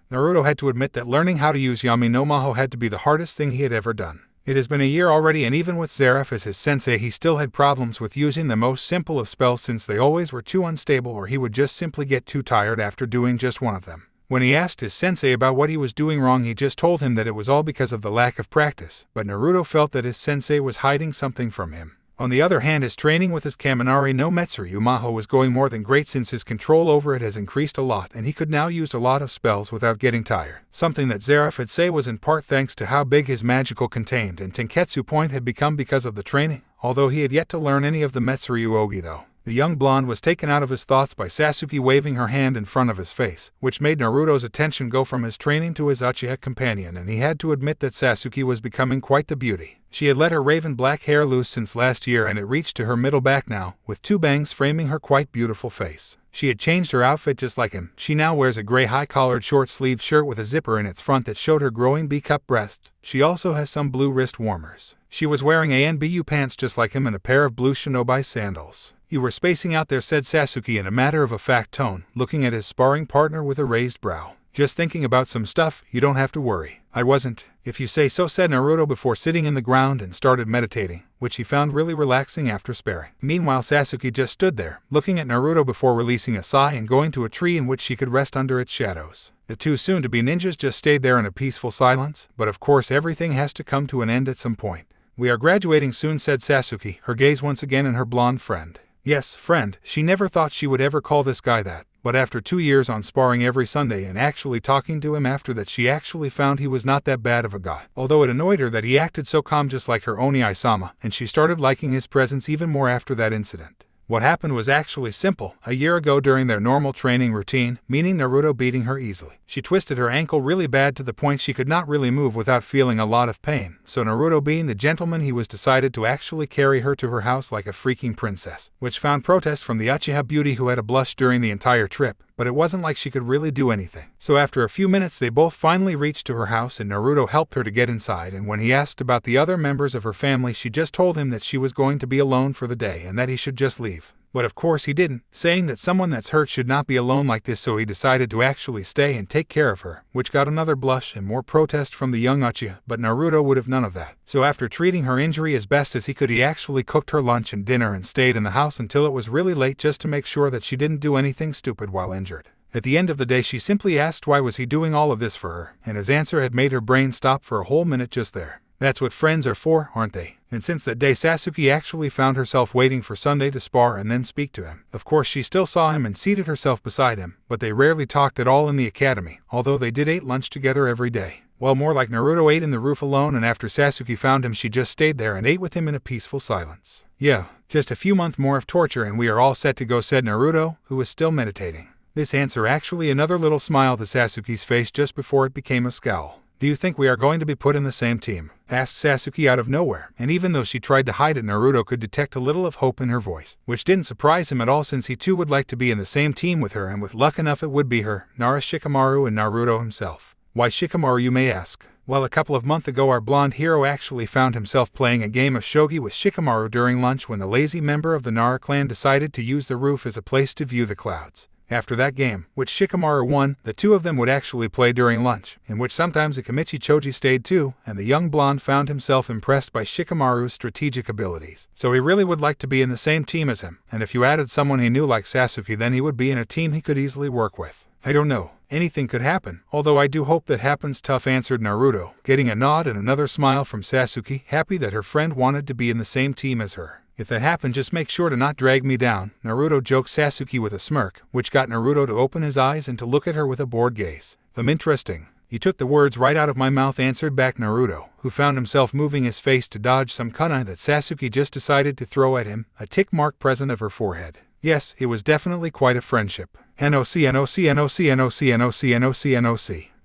S1: Naruto had to admit that learning how to use Yami no Maho had to be the hardest thing he had ever done. It has been a year already, and even with Zeref as his sensei he still had problems with using the most simple of spells, since they always were too unstable or he would just simply get too tired after doing just one of them. When he asked his sensei about what he was doing wrong, he just told him that it was all because of the lack of practice, but Naruto felt that his sensei was hiding something from him. On the other hand, his training with his Kaminari no Metsuryu Maho was going more than great since his control over it has increased a lot and he could now use a lot of spells without getting tired. Something that Zeref had say was in part thanks to how big his magical contained and Tenketsu point had become because of the training, although he had yet to learn any of the Metsuryu Ogi though. The young blonde was taken out of his thoughts by Sasuke waving her hand in front of his face, which made Naruto's attention go from his training to his Uchiha companion, and he had to admit that Sasuke was becoming quite the beauty. She had let her raven black hair loose since last year and it reached to her middle back now, with two bangs framing her quite beautiful face. She had changed her outfit just like him. She now wears a gray high-collared short-sleeved shirt with a zipper in its front that showed her growing B-cup breast. She also has some blue wrist warmers. She was wearing ANBU pants just like him and a pair of blue shinobi sandals. "You were spacing out there," said Sasuke in a matter-of-fact tone, looking at his sparring partner with a raised brow. "Just thinking about some stuff, you don't have to worry." "I wasn't, if you say so," said Naruto before sitting in the ground and started meditating, which he found really relaxing after sparring. Meanwhile, Sasuke just stood there, looking at Naruto before releasing a sigh and going to a tree in which she could rest under its shadows. The two soon-to-be ninjas just stayed there in a peaceful silence, but of course everything has to come to an end at some point. "We are graduating soon," said Sasuke, her gaze once again on her blonde friend. Yes, friend, she never thought she would ever call this guy that, but after 2 years on sparring every Sunday and actually talking to him after that, she actually found he was not that bad of a guy. Although it annoyed her that he acted so calm just like her Oni-sama, and she started liking his presence even more after that incident. What happened was actually simple. A year ago during their normal training routine, meaning Naruto beating her easily, she twisted her ankle really bad to the point she could not really move without feeling a lot of pain. So Naruto, being the gentleman he was, decided to actually carry her to her house like a freaking princess, which found protest from the Uchiha beauty who had a blush during the entire trip, but it wasn't like she could really do anything. So after a few minutes they both finally reached to her house and Naruto helped her to get inside, and when he asked about the other members of her family, she just told him that she was going to be alone for the day and that he should just leave. But of course he didn't, saying that someone that's hurt should not be alone like this, so he decided to actually stay and take care of her, which got another blush and more protest from the young Uchiha, but Naruto would have none of that. So after treating her injury as best as he could, he actually cooked her lunch and dinner and stayed in the house until it was really late just to make sure that she didn't do anything stupid while injured. At the end of the day she simply asked why was he doing all of this for her, and his answer had made her brain stop for a whole minute just there. That's what friends are for, aren't they? And since that day Sasuke actually found herself waiting for Sunday to spar and then speak to him. Of course she still saw him and seated herself beside him, but they rarely talked at all in the academy, although they did eat lunch together every day. Well, more like Naruto ate in the roof alone, and after Sasuke found him she just stayed there and ate with him in a peaceful silence. "Yeah, just a few months more of torture and we are all set to go," said Naruto, who was still meditating. This answer actually another little smile to Sasuke's face just before it became a scowl. "Do you think we are going to be put in the same team?" asked Sasuke out of nowhere, and even though she tried to hide it, Naruto could detect a little of hope in her voice, which didn't surprise him at all since he too would like to be in the same team with her, and with luck enough it would be her, Nara Shikamaru, and Naruto himself. "Why Shikamaru, you may ask?" Well, a couple of months ago our blonde hero actually found himself playing a game of shogi with Shikamaru during lunch when the lazy member of the Nara clan decided to use the roof as a place to view the clouds. After that game, which Shikamaru won, the two of them would actually play during lunch, in which sometimes Akamichi Choji stayed too, and the young blonde found himself impressed by Shikamaru's strategic abilities. So he really would like to be in the same team as him, and if you added someone he knew like Sasuke, then he would be in a team he could easily work with. "I don't know. Anything could happen, although I do hope that happens," tough answered Naruto, getting a nod and another smile from Sasuke, happy that her friend wanted to be in the same team as her. "If that happened, just make sure to not drag me down," Naruto joked Sasuke with a smirk, which got Naruto to open his eyes and to look at her with a bored gaze. "Interesting. You took the words right out of my mouth," answered back Naruto, who found himself moving his face to dodge some kunai that Sasuke just decided to throw at him, a tick mark present of her forehead. Yes, it was definitely quite a friendship. NOC.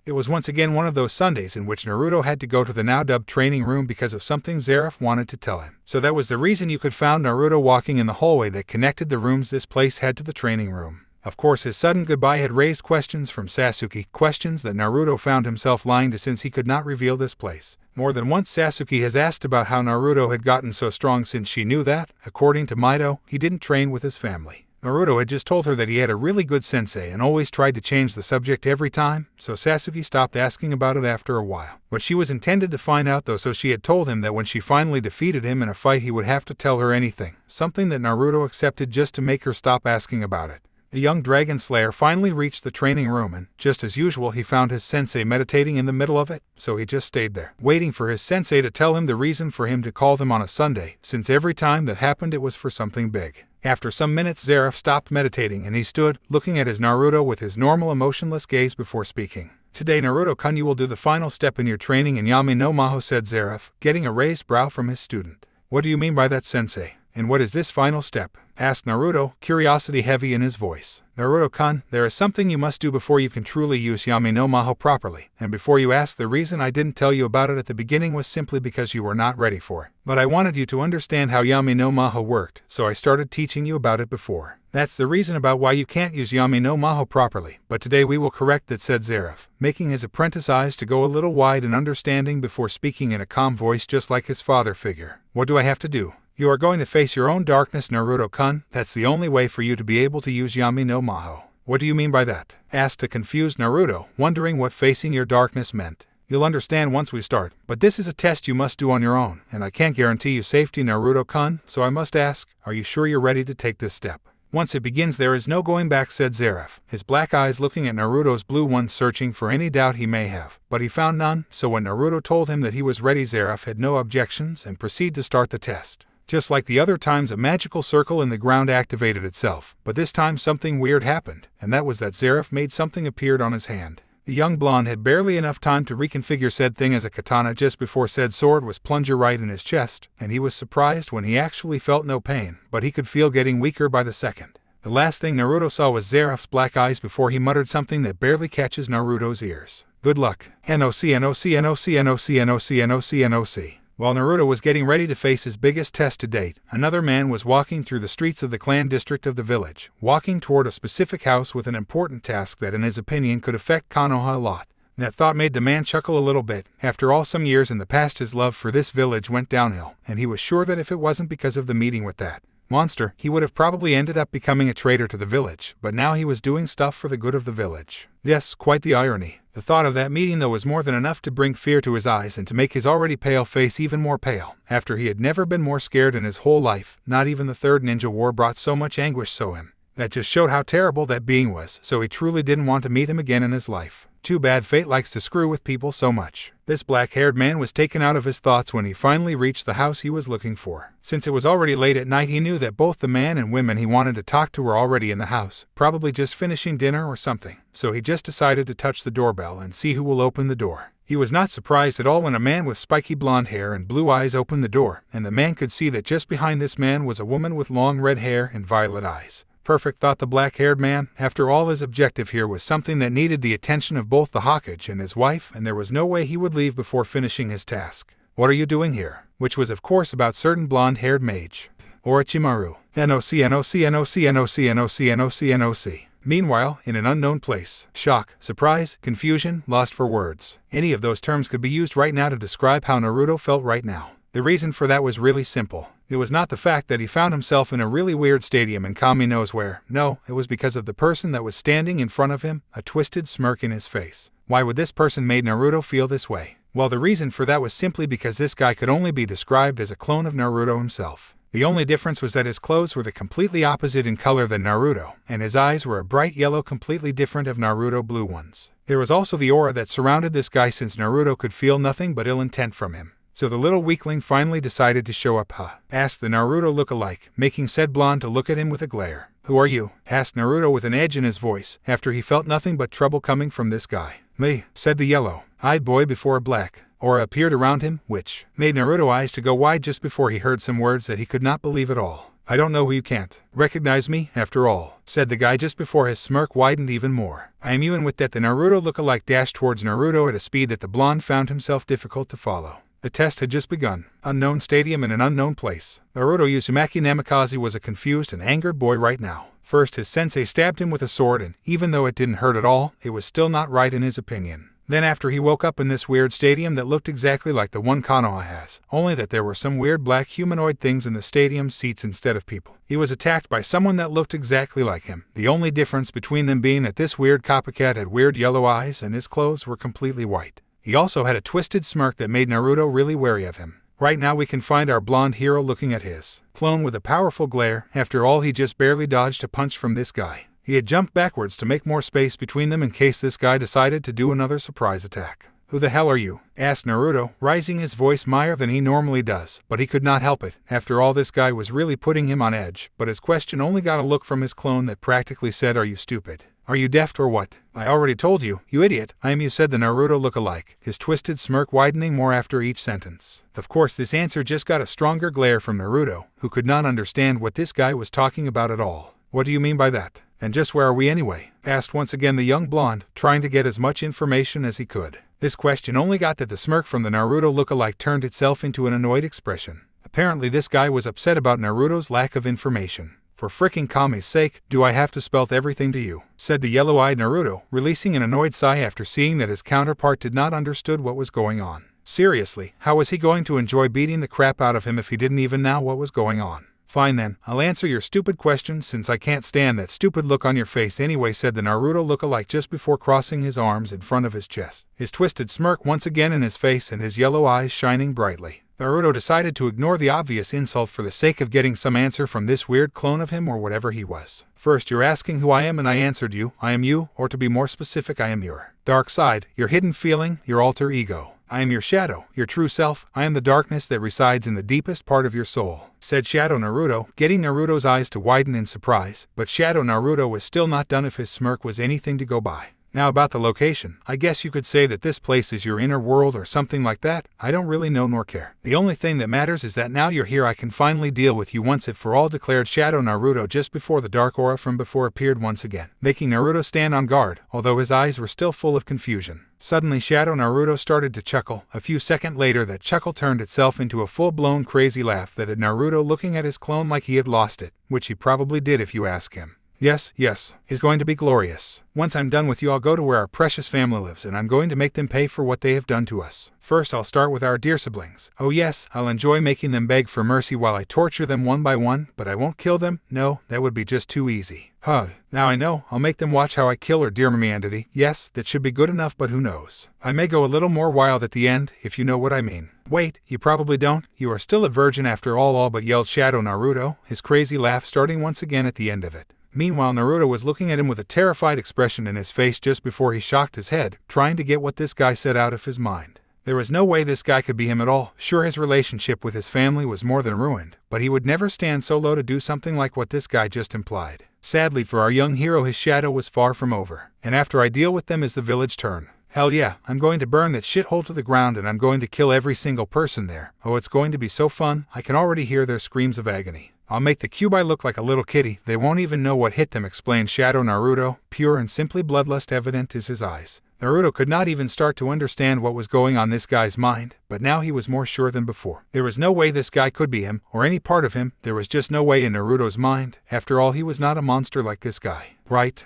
S1: It was once again one of those Sundays in which Naruto had to go to the now-dubbed training room because of something Zeref wanted to tell him. So that was the reason you could found Naruto walking in the hallway that connected the rooms this place had to the training room. Of course, his sudden goodbye had raised questions from Sasuke, questions that Naruto found himself lying to since he could not reveal this place. More than once Sasuke has asked about how Naruto had gotten so strong since she knew that, according to Mido, he didn't train with his family. Naruto had just told her that he had a really good sensei and always tried to change the subject every time, so Sasuke stopped asking about it after a while. But she was intended to find out though, so she had told him that when she finally defeated him in a fight he would have to tell her anything, something that Naruto accepted just to make her stop asking about it. The young dragon slayer finally reached the training room and, just as usual, he found his sensei meditating in the middle of it, so he just stayed there, waiting for his sensei to tell him the reason for him to call them on a Sunday, since every time that happened it was for something big. After some minutes, Zeref stopped meditating and he stood, looking at his Naruto with his normal emotionless gaze before speaking. Today, Naruto-kun, you will do the final step in your training in Yami no Maho, said Zeref, getting a raised brow from his student. What do you mean by that, sensei? And what is this final step? Asked Naruto, curiosity heavy in his voice. Naruto-kun, there is something you must do before you can truly use Yami no Maho properly, and before you ask, the reason I didn't tell you about it at the beginning was simply because you were not ready for it. But I wanted you to understand how Yami no Maho worked, so I started teaching you about it before. That's the reason about why you can't use Yami no Maho properly, but today we will correct that, said Zeref, making his apprentice eyes to go a little wide in understanding before speaking in a calm voice just like his father figure. What do I have to do? You are going to face your own darkness, Naruto-kun. That's the only way for you to be able to use Yami no Maho. What do you mean by that? Asked a confused Naruto, wondering what facing your darkness meant. You'll understand once we start, but this is a test you must do on your own, and I can't guarantee you safety, Naruto-kun, so I must ask, are you sure you're ready to take this step? Once it begins, there is no going back, said Zeref, his black eyes looking at Naruto's blue ones, searching for any doubt he may have, but he found none, so when Naruto told him that he was ready, Zeref had no objections and proceeded to start the test. Just like the other times, a magical circle in the ground activated itself, but this time something weird happened, and that was that Zeref made something appeared on his hand. The young blonde had barely enough time to reconfigure said thing as a katana just before said sword was plunger right in his chest, and he was surprised when he actually felt no pain, but he could feel getting weaker by the second. The last thing Naruto saw was Zeref's black eyes before he muttered something that barely catches Naruto's ears. Good luck. NOC NOC NOC NOC NOC NOC NOC. While Naruto was getting ready to face his biggest test to date, another man was walking through the streets of the clan district of the village, walking toward a specific house with an important task that in his opinion could affect Konoha a lot. That thought made the man chuckle a little bit. After all, some years in the past his love for this village went downhill, and he was sure that if it wasn't because of the meeting with that monster, he would have probably ended up becoming a traitor to the village, but now he was doing stuff for the good of the village. Yes, quite the irony. The thought of that meeting though was more than enough to bring fear to his eyes and to make his already pale face even more pale. After he had never been more scared in his whole life, not even the third ninja war brought so much anguish so him. That just showed how terrible that being was, so he truly didn't want to meet him again in his life. Too bad fate likes to screw with people so much. This black-haired man was taken out of his thoughts when he finally reached the house he was looking for. Since it was already late at night, he knew that both the man and women he wanted to talk to were already in the house, probably just finishing dinner or something, so he just decided to touch the doorbell and see who will open the door. He was not surprised at all when a man with spiky blonde hair and blue eyes opened the door, and the man could see that just behind this man was a woman with long red hair and violet eyes. Perfect, thought the black-haired man. After all, his objective here was something that needed the attention of both the Hokage and his wife, and there was no way he would leave before finishing his task. What are you doing here? Which was of course about certain blonde-haired mage. Orochimaru. NOC NOC NOC NOC NOC NOC NOC. Meanwhile, in an unknown place, shock, surprise, confusion, lost for words. Any of those terms could be used right now to describe how Naruto felt right now. The reason for that was really simple. It was not the fact that he found himself in a really weird stadium and Kami knows where. No, it was because of the person that was standing in front of him, a twisted smirk in his face. Why would this person made Naruto feel this way? Well, the reason for that was simply because this guy could only be described as a clone of Naruto himself. The only difference was that his clothes were the completely opposite in color than Naruto, and his eyes were a bright yellow, completely different of Naruto blue ones. There was also the aura that surrounded this guy, since Naruto could feel nothing but ill intent from him. So the little weakling finally decided to show up, huh? Asked the Naruto look-alike, making said blonde to look at him with a glare. Who are you? Asked Naruto with an edge in his voice, after he felt nothing but trouble coming from this guy. Me, said the yellow-eyed boy before a black aura appeared around him, which made Naruto's eyes to go wide just before he heard some words that he could not believe at all. I don't know who you can't recognize me, after all, said the guy just before his smirk widened even more. I am you, and with that the Naruto look-alike dashed towards Naruto at a speed that the blonde found himself difficult to follow. The test had just begun. Unknown stadium in an unknown place. Naruto Uzumaki Namikaze was a confused and angered boy right now. First, his sensei stabbed him with a sword, and even though it didn't hurt at all, it was still not right in his opinion. Then after he woke up in this weird stadium that looked exactly like the one Konoha has, only that there were some weird black humanoid things in the stadium's seats instead of people. He was attacked by someone that looked exactly like him, the only difference between them being that this weird copycat had weird yellow eyes and his clothes were completely white. He also had a twisted smirk that made Naruto really wary of him. Right now we can find our blonde hero looking at his clone with a powerful glare. After all, he just barely dodged a punch from this guy. He had jumped backwards to make more space between them in case this guy decided to do another surprise attack. "Who the hell are you?" asked Naruto, raising his voice higher than he normally does, but he could not help it. After all, this guy was really putting him on edge, but his question only got a look from his clone that practically said, "Are you stupid? Are you deaf or what? I already told you, you idiot, I am you," said the Naruto look-alike, his twisted smirk widening more after each sentence. Of course, this answer just got a stronger glare from Naruto, who could not understand what this guy was talking about at all. "What do you mean by that? And just where are we anyway?" asked once again the young blonde, trying to get as much information as he could. This question only got that the smirk from the Naruto look-alike turned itself into an annoyed expression. Apparently this guy was upset about Naruto's lack of information. "For fricking Kami's sake, do I have to spell everything to you?" said the yellow-eyed Naruto, releasing an annoyed sigh after seeing that his counterpart did not understood what was going on. Seriously, how was he going to enjoy beating the crap out of him if he didn't even know what was going on? "Fine then, I'll answer your stupid questions since I can't stand that stupid look on your face anyway," said the Naruto look-alike just before crossing his arms in front of his chest, his twisted smirk once again in his face and his yellow eyes shining brightly. Naruto decided to ignore the obvious insult for the sake of getting some answer from this weird clone of him or whatever he was. "First, you're asking who I am and I answered you. I am you, or to be more specific, I am your dark side, your hidden feeling, your alter ego. I am your shadow, your true self. I am the darkness that resides in the deepest part of your soul," said Shadow Naruto, getting Naruto's eyes to widen in surprise, but Shadow Naruto was still not done if his smirk was anything to go by. "Now about the location, I guess you could say that this place is your inner world or something like that. I don't really know nor care. The only thing that matters is that now you're here I can finally deal with you once and for all," declared Shadow Naruto just before the dark aura from before appeared once again, making Naruto stand on guard, although his eyes were still full of confusion. Suddenly Shadow Naruto started to chuckle. A few seconds later that chuckle turned itself into a full-blown crazy laugh that had Naruto looking at his clone like he had lost it, which he probably did if you ask him. Yes, is going to be glorious. Once I'm done with you I'll go to where our precious family lives and I'm going to make them pay for what they have done to us. First I'll start with our dear siblings. Oh yes, I'll enjoy making them beg for mercy while I torture them one by one, but I won't kill them. No, that would be just too easy. Now I know, I'll make them watch how I kill her dear Mamiandity. Yes, that should be good enough, but who knows. I may go a little more wild at the end, if you know what I mean. Wait, you probably don't. You are still a virgin after all but yelled Shadow Naruto, his crazy laugh starting once again at the end of it. Meanwhile, Naruto was looking at him with a terrified expression in his face just before he shocked his head, trying to get what this guy said out of his mind. There was no way this guy could be him at all. Sure, his relationship with his family was more than ruined, but he would never stand so low to do something like what this guy just implied. Sadly for our young hero, his shadow was far from over, and after I deal with them is the village turn. Hell yeah, I'm going to burn that shithole to the ground and I'm going to kill every single person there. Oh, it's going to be so fun. I can already hear their screams of agony. I'll make the Kyuubi look like a little kitty. They won't even know what hit them, explained Shadow Naruto, pure and simply bloodlust evident as his eyes. Naruto could not even start to understand what was going on this guy's mind, but now he was more sure than before. There was no way this guy could be him, or any part of him. There was just no way in Naruto's mind. After all, he was not a monster like this guy. Right?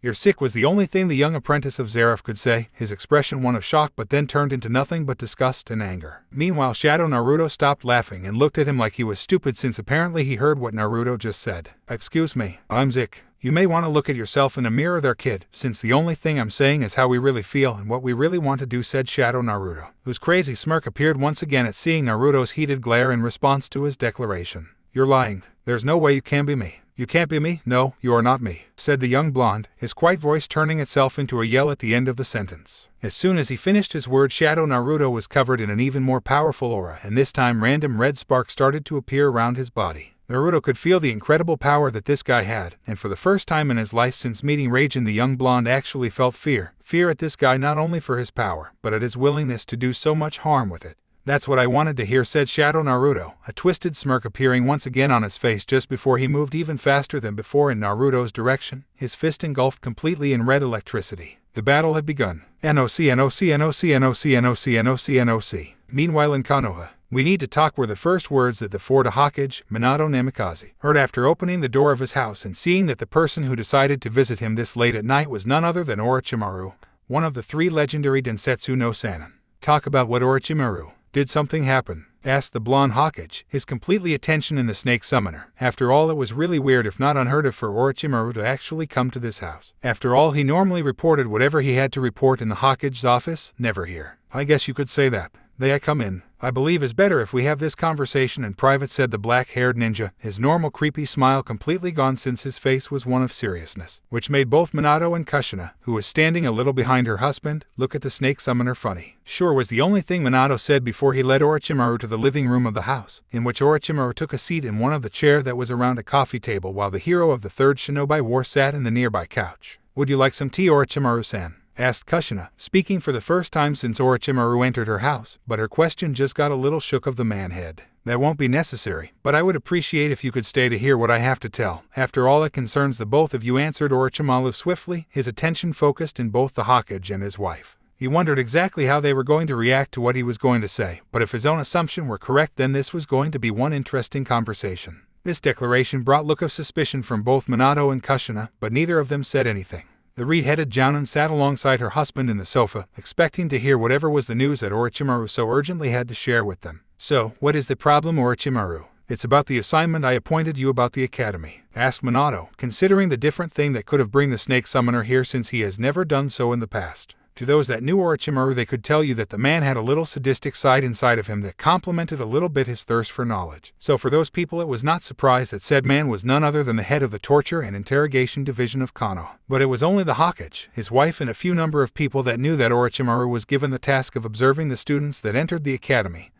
S1: You're sick was the only thing the young apprentice of Zeref could say, his expression one of shock but then turned into nothing but disgust and anger. Meanwhile, Shadow Naruto stopped laughing and looked at him like he was stupid since apparently he heard what Naruto just said. Excuse me, I'm Zik. You may want to look at yourself in a mirror there, kid, since the only thing I'm saying is how we really feel and what we really want to do, said Shadow Naruto, whose crazy smirk appeared once again at seeing Naruto's heated glare in response to his declaration. You're lying. There's no way you can be me. You can't be me. No, you are not me, said the young blonde, his quiet voice turning itself into a yell at the end of the sentence. As soon as he finished his word, Shadow Naruto was covered in an even more powerful aura, and this time random red sparks started to appear around his body. Naruto could feel the incredible power that this guy had, and for the first time in his life since meeting Raijin, the young blonde actually felt fear. Fear at this guy not only for his power, but at his willingness to do so much harm with it. That's what I wanted to hear, said Shadow Naruto, a twisted smirk appearing once again on his face just before he moved even faster than before in Naruto's direction, his fist engulfed completely in red electricity. The battle had begun. NOC. Meanwhile in Konoha, we need to talk were the first words that the Ford Hokage, Minato Namikaze, heard after opening the door of his house and seeing that the person who decided to visit him this late at night was none other than Orochimaru, one of the 3 legendary Densetsu no Sannin. Talk about what Orochimaru. Did something happen? Asked the blonde Hokage, his completely attention in the snake summoner. After all, it was really weird if not unheard of for Orochimaru to actually come to this house. After all, he normally reported whatever he had to report in the Hokage's office, never here. I guess you could say that. May I come in? I believe is better if we have this conversation in private, said the black-haired ninja, his normal creepy smile completely gone since his face was one of seriousness, which made both Minato and Kushina, who was standing a little behind her husband, look at the snake summoner funny. Sure was the only thing Minato said before he led Orochimaru to the living room of the house, in which Orochimaru took a seat in one of the chairs that was around a coffee table while the hero of the third Shinobi War sat in the nearby couch. Would you like some tea, Orochimaru-san? Asked Kushina, speaking for the first time since Orochimaru entered her house, but her question just got a little shook of the man head. That won't be necessary, but I would appreciate if you could stay to hear what I have to tell. After all, it concerns the both of you, answered Orochimaru swiftly, his attention focused in both the Hokage and his wife. He wondered exactly how they were going to react to what he was going to say, but if his own assumption were correct, then this was going to be one interesting conversation. This declaration brought a look of suspicion from both Minato and Kushina, but neither of them said anything. The red-headed Jounin sat alongside her husband in the sofa, expecting to hear whatever was the news that Orochimaru so urgently had to share with them. So, what is the problem, Orochimaru? It's about the assignment I appointed you about the academy, asked Minato, considering the different thing that could have bring the snake summoner here since he has never done so in the past. To those that knew Orochimaru, they could tell you that the man had a little sadistic side inside of him that complemented a little bit his thirst for knowledge. So for those people, it was not surprised that said man was none other than the head of the torture and interrogation division of Kano. But it was only the Hokage, his wife, and a few number of people that knew that Orochimaru was given the task of observing the students that entered the academy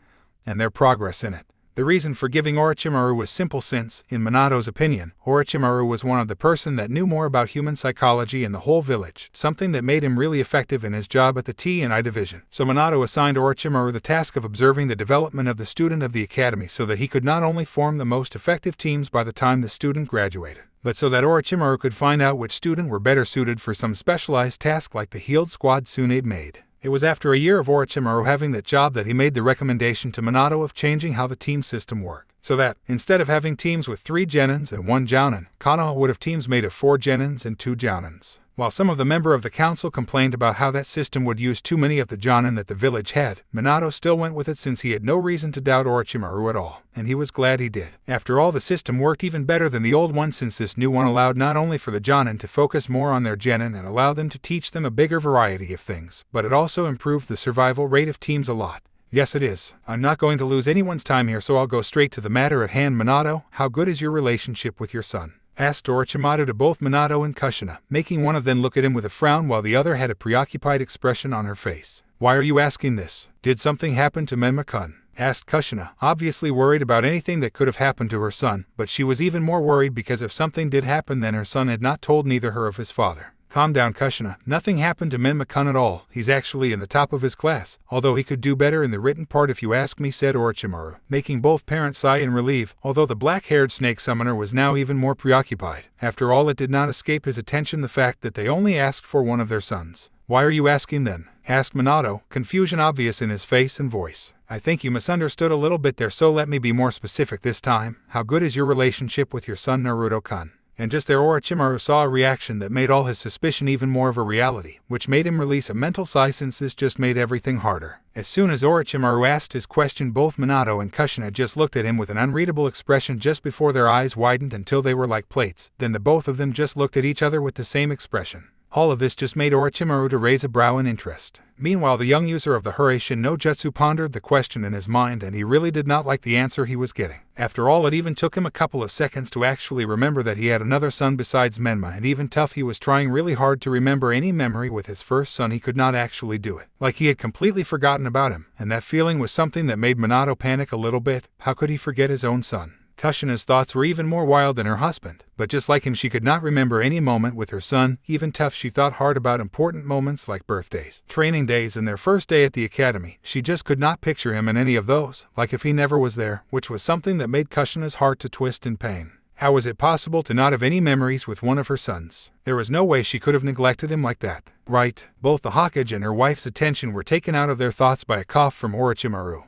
S1: and their progress in it. The reason for giving Orochimaru was simple since, in Minato's opinion, Orochimaru was one of the person that knew more about human psychology in the whole village, something that made him really effective in his job at the T&I division. So Minato assigned Orochimaru the task of observing the development of the student of the academy so that he could not only form the most effective teams by the time the student graduated, but so that Orochimaru could find out which student were better suited for some specialized task like the healed squad Tsunade made. It was after a year of Orochimaru having that job that he made the recommendation to Minato of changing how the team system worked, so that, instead of having teams with 3 Genins and 1 Jounin, Kano would have teams made of 4 Genins and 2 Jounins. While some of the members of the council complained about how that system would use too many of the Jounin that the village had, Minato still went with it since he had no reason to doubt Orochimaru at all, and he was glad he did. After all, the system worked even better than the old one since this new one allowed not only for the Jounin to focus more on their Genin and allow them to teach them a bigger variety of things, but it also improved the survival rate of teams a lot. Yes, it is. I'm not going to lose anyone's time here, so I'll go straight to the matter at hand. Minato, how good is your relationship with your son? Asked Orochimaru to both Minato and Kushina, making one of them look at him with a frown while the other had a preoccupied expression on her face. Why are you asking this? Did something happen to Menma-kun? Asked Kushina, obviously worried about anything that could have happened to her son, but she was even more worried because if something did happen then her son had not told neither her of his father. Calm down, Kushina. Nothing happened to Menma-kun at all. He's actually in the top of his class, although he could do better in the written part if you ask me, said Orochimaru, making both parents sigh in relief, although the black-haired snake summoner was now even more preoccupied. After all, it did not escape his attention the fact that they only asked for one of their sons. Why are you asking then? Asked Minato, confusion obvious in his face and voice. I think you misunderstood a little bit there, so let me be more specific this time. How good is your relationship with your son Naruto-kun? And just there Orochimaru saw a reaction that made all his suspicion even more of a reality, which made him release a mental sigh since this just made everything harder. As soon as Orochimaru asked his question, both Minato and Kushina just looked at him with an unreadable expression just before their eyes widened until they were like plates, then the both of them just looked at each other with the same expression. All of this just made Orochimaru to raise a brow in interest. Meanwhile, the young user of the Hiraishin no Jutsu pondered the question in his mind, and he really did not like the answer he was getting. After all, it even took him a couple of seconds to actually remember that he had another son besides Menma, and even tough he was trying really hard to remember any memory with his first son, he could not actually do it. Like he had completely forgotten about him, and that feeling was something that made Minato panic a little bit. How could he forget his own son? Kushina's thoughts were even more wild than her husband, but just like him, she could not remember any moment with her son. Even tough, she thought hard about important moments like birthdays, training days, and their first day at the academy. She just could not picture him in any of those, like if he never was there, which was something that made Kushina's heart to twist in pain. How was it possible to not have any memories with one of her sons? There was no way she could have neglected him like that. Right, both the Hokage and her wife's attention were taken out of their thoughts by a cough from Orochimaru,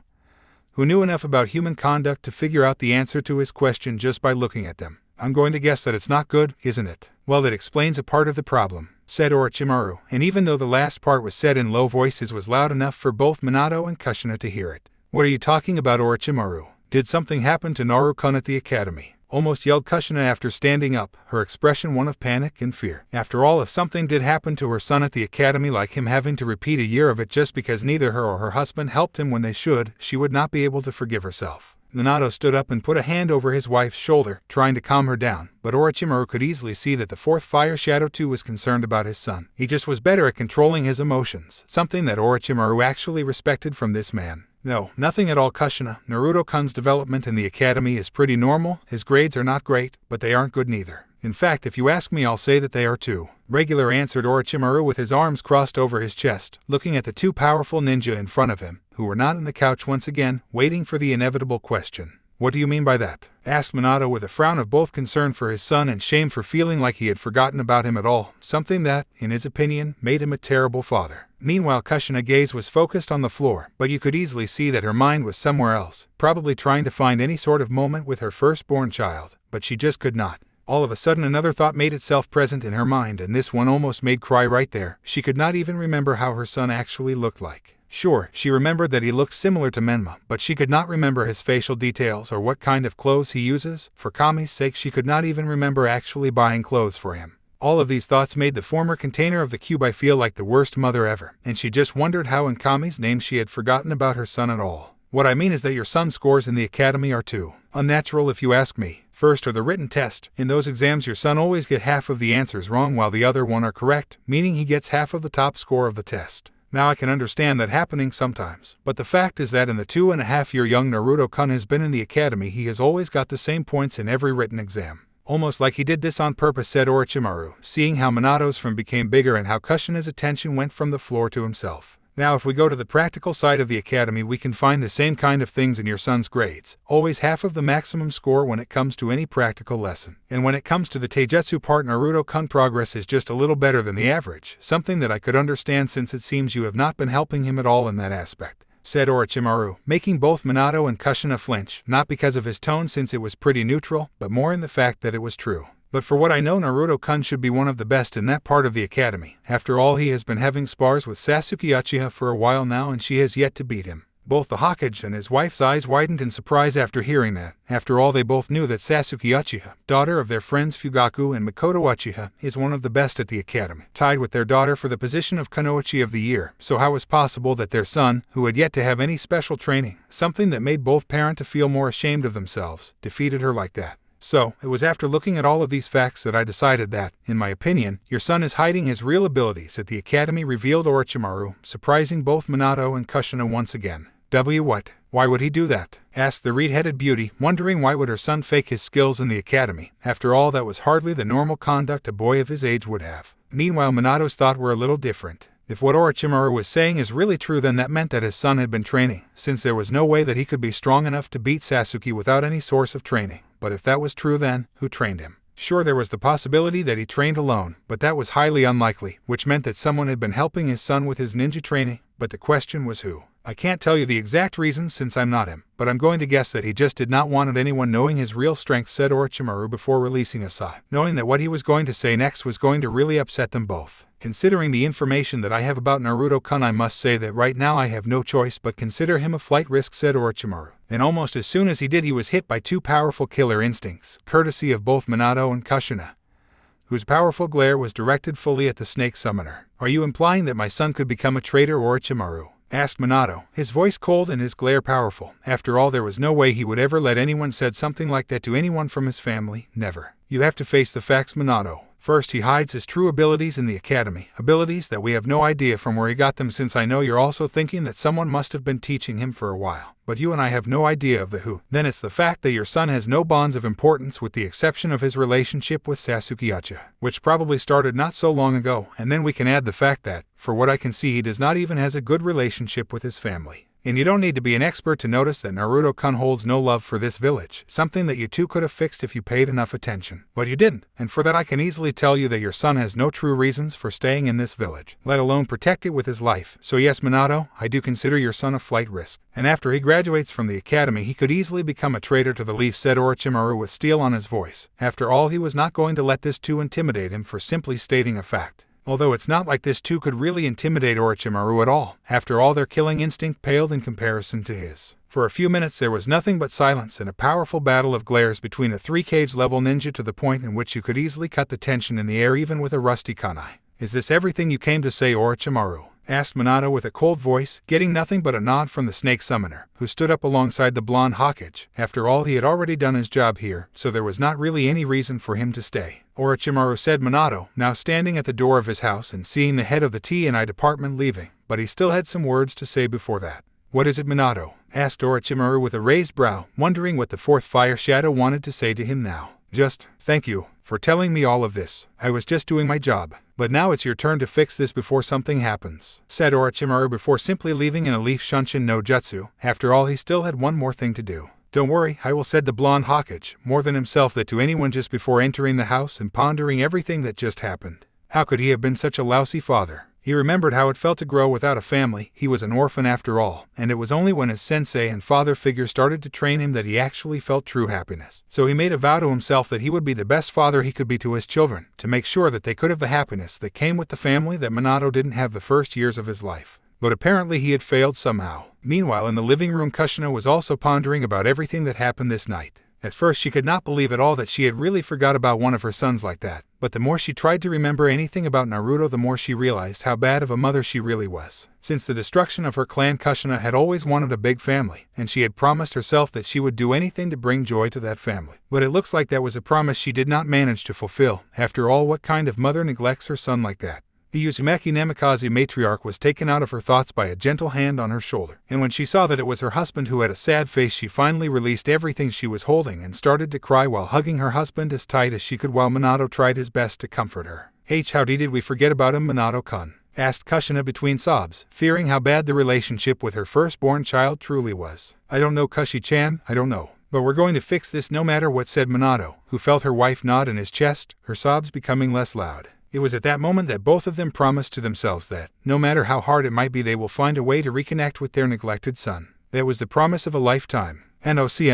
S1: who knew enough about human conduct to figure out the answer to his question just by looking at them. I'm going to guess that it's not good, isn't it? Well, it explains a part of the problem, said Orochimaru, and even though the last part was said in low voices, was loud enough for both Minato and Kushina to hear it. What are you talking about, Orochimaru? Did something happen to Naruto-kun at the academy? almost yelled Kushina after standing up, her expression one of panic and fear. After all, if something did happen to her son at the academy, like him having to repeat a year of it just because neither her or her husband helped him when they should, she would not be able to forgive herself. Minato stood up and put a hand over his wife's shoulder, trying to calm her down, but Orochimaru could easily see that the fourth fire shadow too was concerned about his son. He just was better at controlling his emotions, something that Orochimaru actually respected from this man. No, nothing at all, Kushina. Naruto-kun's development in the academy is pretty normal. His grades are not great, but they aren't good neither. In fact, if you ask me, I'll say that they are too. Regular, answered Orochimaru with his arms crossed over his chest, looking at the two powerful ninja in front of him, who were not on the couch once again, waiting for the inevitable question. What do you mean by that? Asked Minato with a frown of both concern for his son and shame for feeling like he had forgotten about him at all, something that, in his opinion, made him a terrible father. Meanwhile, Kushina's gaze was focused on the floor, but you could easily see that her mind was somewhere else, probably trying to find any sort of moment with her firstborn child, but she just could not. All of a sudden another thought made itself present in her mind, and this one almost made cry right there. She could not even remember how her son actually looked like. Sure, she remembered that he looked similar to Menma, but she could not remember his facial details or what kind of clothes he uses. For Kami's sake, she could not even remember actually buying clothes for him. All of these thoughts made the former container of the cube feel like the worst mother ever, and she just wondered how in Kami's name she had forgotten about her son at all. What I mean is that your son's scores in the academy are too unnatural if you ask me. First are the written test. In those exams your son always gets half of the answers wrong while the other one are correct, meaning he gets half of the top score of the test. Now I can understand that happening sometimes, but the fact is that in the 2.5-year young Naruto-kun has been in the academy, he has always got the same points in every written exam. Almost like he did this on purpose, said Orochimaru, seeing how Minato's from became bigger and how Kushina's attention went from the floor to himself. Now if we go to the practical side of the academy, we can find the same kind of things in your son's grades. Always half of the maximum score when it comes to any practical lesson. And when it comes to the taijutsu part, Naruto-kun progress is just a little better than the average, something that I could understand since it seems you have not been helping him at all in that aspect, said Orochimaru, making both Minato and Kushina flinch, not because of his tone since it was pretty neutral, but more in the fact that it was true. But for what I know, Naruto-kun should be one of the best in that part of the academy. After all, he has been having spars with Sasuke Uchiha for a while now and she has yet to beat him. Both the Hokage and his wife's eyes widened in surprise after hearing that. After all, they both knew that Sasuke Uchiha, daughter of their friends Fugaku and Makoto Uchiha, is one of the best at the academy, tied with their daughter for the position of Kunoichi of the Year. So how was possible that their son, who had yet to have any special training, something that made both parents to feel more ashamed of themselves, defeated her like that? So, it was after looking at all of these facts that I decided that, in my opinion, your son is hiding his real abilities at the academy, revealed Orochimaru, surprising both Minato and Kushina once again. What? Why would he do that? Asked the red-headed beauty, wondering why would her son fake his skills in the academy. After all, that was hardly the normal conduct a boy of his age would have. Meanwhile, Minato's thoughts were a little different. If what Orochimaru was saying is really true, then that meant that his son had been training, since there was no way that he could be strong enough to beat Sasuke without any source of training. But if that was true, then who trained him? Sure, there was the possibility that he trained alone, but that was highly unlikely, which meant that someone had been helping his son with his ninja training, but the question was who? I can't tell you the exact reason since I'm not him, but I'm going to guess that he just did not want anyone knowing his real strength, said Orochimaru before releasing a sigh, knowing that what he was going to say next was going to really upset them both. Considering the information that I have about Naruto-kun, I must say that right now I have no choice but consider him a flight risk, said Orochimaru. And almost as soon as he did, he was hit by two powerful killer instincts, courtesy of both Minato and Kushina, whose powerful glare was directed fully at the snake summoner. Are you implying that my son could become a traitor, Orochimaru? Asked Minato, his voice cold and his glare powerful. After all, there was no way he would ever let anyone said something like that to anyone from his family, never. You have to face the facts, Minato. First, he hides his true abilities in the academy, abilities that we have no idea from where he got them, since I know you're also thinking that someone must have been teaching him for a while. But you and I have no idea of the who. Then it's the fact that your son has no bonds of importance with the exception of his relationship with Sasuke Uchiha, which probably started not so long ago, and then we can add the fact that, for what I can see, he does not even has a good relationship with his family. And you don't need to be an expert to notice that Naruto-kun holds no love for this village, something that you two could have fixed if you paid enough attention. But you didn't, and for that I can easily tell you that your son has no true reasons for staying in this village, let alone protect it with his life. So yes, Minato, I do consider your son a flight risk. And after he graduates from the academy, he could easily become a traitor to the leaf, said Orochimaru with steel on his voice. After all, he was not going to let this too intimidate him for simply stating a fact. Although it's not like this too could really intimidate Orochimaru at all. After all, their killing instinct paled in comparison to his. For a few minutes there was nothing but silence and a powerful battle of glares between a 3-cage level ninja to the point in which you could easily cut the tension in the air even with a rusty kunai. "Is this everything you came to say, Orochimaru?" asked Minato with a cold voice, getting nothing but a nod from the snake summoner, who stood up alongside the blonde Hokage. After all, he had already done his job here, so there was not really any reason for him to stay. "Orochimaru," said Minato, now standing at the door of his house and seeing the head of the T&I department leaving, but he still had some words to say before that. "What is it, Minato?" asked Orochimaru with a raised brow, wondering what the fourth fire shadow wanted to say to him now. "Just, thank you for telling me all of this. I was just doing my job. But now it's your turn to fix this before something happens," said Orochimaru before simply leaving in a leaf Shunshin no Jutsu. After all, he still had one more thing to do. "Don't worry, I will," said the blonde Hokage, more than himself that to anyone just before entering the house and pondering everything that just happened. How could he have been such a lousy father? He remembered how it felt to grow without a family. He was an orphan after all, and it was only when his sensei and father figure started to train him that he actually felt true happiness. So he made a vow to himself that he would be the best father he could be to his children, to make sure that they could have the happiness that came with the family that Minato didn't have the first years of his life. But apparently he had failed somehow. Meanwhile, in the living room, Kushina was also pondering about everything that happened this night. At first she could not believe at all that she had really forgot about one of her sons like that, but the more she tried to remember anything about Naruto, the more she realized how bad of a mother she really was. Since the destruction of her clan, Kushina had always wanted a big family, and she had promised herself that she would do anything to bring joy to that family. But it looks like that was a promise she did not manage to fulfill. After all, what kind of mother neglects her son like that? The Uzumaki Namikaze matriarch was taken out of her thoughts by a gentle hand on her shoulder, and when she saw that it was her husband who had a sad face, she finally released everything she was holding and started to cry while hugging her husband as tight as she could while Minato tried his best to comfort her. "Howdy, did we forget about him, Minato-kun?" asked Kushina between sobs, fearing how bad the relationship with her firstborn child truly was. "I don't know, Kushi-chan, I don't know. But we're going to fix this no matter what," said Minato, who felt her wife nod in his chest, her sobs becoming less loud. It was at that moment that both of them promised to themselves that, no matter how hard it might be, they will find a way to reconnect with their neglected son. That was the promise of a lifetime. NOC.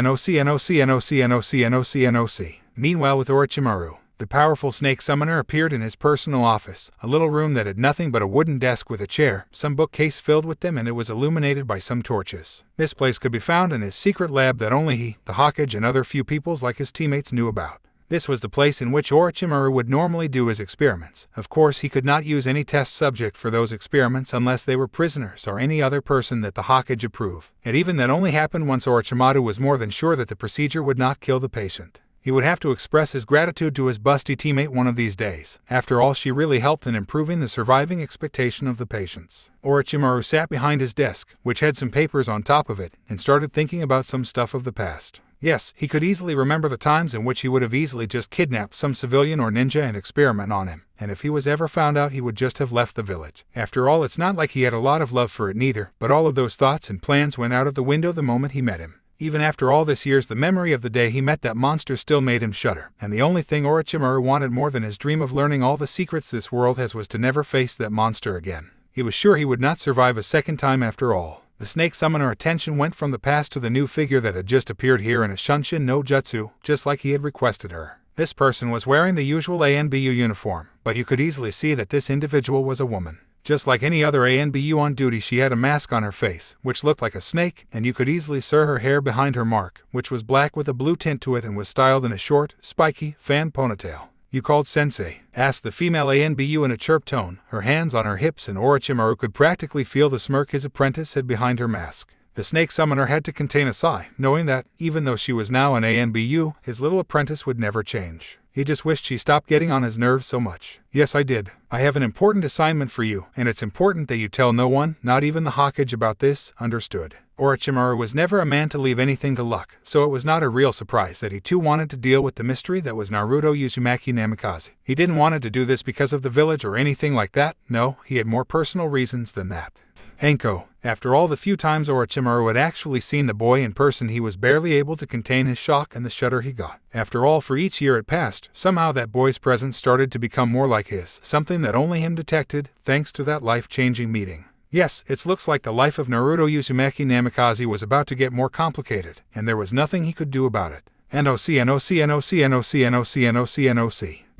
S1: Meanwhile, with Orochimaru, the powerful snake summoner appeared in his personal office, a little room that had nothing but a wooden desk with a chair, some bookcase filled with them, and it was illuminated by some torches. This place could be found in his secret lab that only he, the Hokage, and other few peoples like his teammates knew about. This was the place in which Orochimaru would normally do his experiments. Of course, he could not use any test subject for those experiments unless they were prisoners or any other person that the Hokage approved. And even that only happened once Orochimaru was more than sure that the procedure would not kill the patient. He would have to express his gratitude to his busty teammate one of these days. After all, she really helped in improving the surviving expectation of the patients. Orochimaru sat behind his desk, which had some papers on top of it, and started thinking about some stuff of the past. Yes, he could easily remember the times in which he would have easily just kidnapped some civilian or ninja and experiment on him, and if he was ever found out, he would just have left the village. After all, it's not like he had a lot of love for it neither, but all of those thoughts and plans went out of the window the moment he met him. Even after all this years, the memory of the day he met that monster still made him shudder, and the only thing Orochimaru wanted more than his dream of learning all the secrets this world has was to never face that monster again. He was sure he would not survive a second time after all. The snake summoner attention went from the past to the new figure that had just appeared here in a Shunshin no Jutsu, just like he had requested her. This person was wearing the usual ANBU uniform, but you could easily see that this individual was a woman. Just like any other ANBU on duty, she had a mask on her face, which looked like a snake, and you could easily see her hair behind her mark, which was black with a blue tint to it and was styled in a short, spiky, fan ponytail. "You called sensei?" asked the female ANBU in a chirp tone, her hands on her hips, and Orochimaru could practically feel the smirk his apprentice had behind her mask. The snake summoner had to contain a sigh, knowing that, even though she was now an ANBU, his little apprentice would never change. He just wished she stopped getting on his nerves so much. "Yes, I did. I have an important assignment for you, and it's important that you tell no one, not even the Hokage, about this, understood?" Orochimaru was never a man to leave anything to luck, so it was not a real surprise that he too wanted to deal with the mystery that was Naruto Uzumaki Namikaze. He didn't want to do this because of the village or anything like that. No, he had more personal reasons than that. Enko. After all the few times Orochimaru had actually seen the boy in person, he was barely able to contain his shock and the shudder he got. After all, for each year it passed, somehow that boy's presence started to become more like his, something that only him detected, thanks to that life-changing meeting. Yes, it looks like the life of Naruto Uzumaki Namikaze was about to get more complicated, and there was nothing he could do about it. NOC.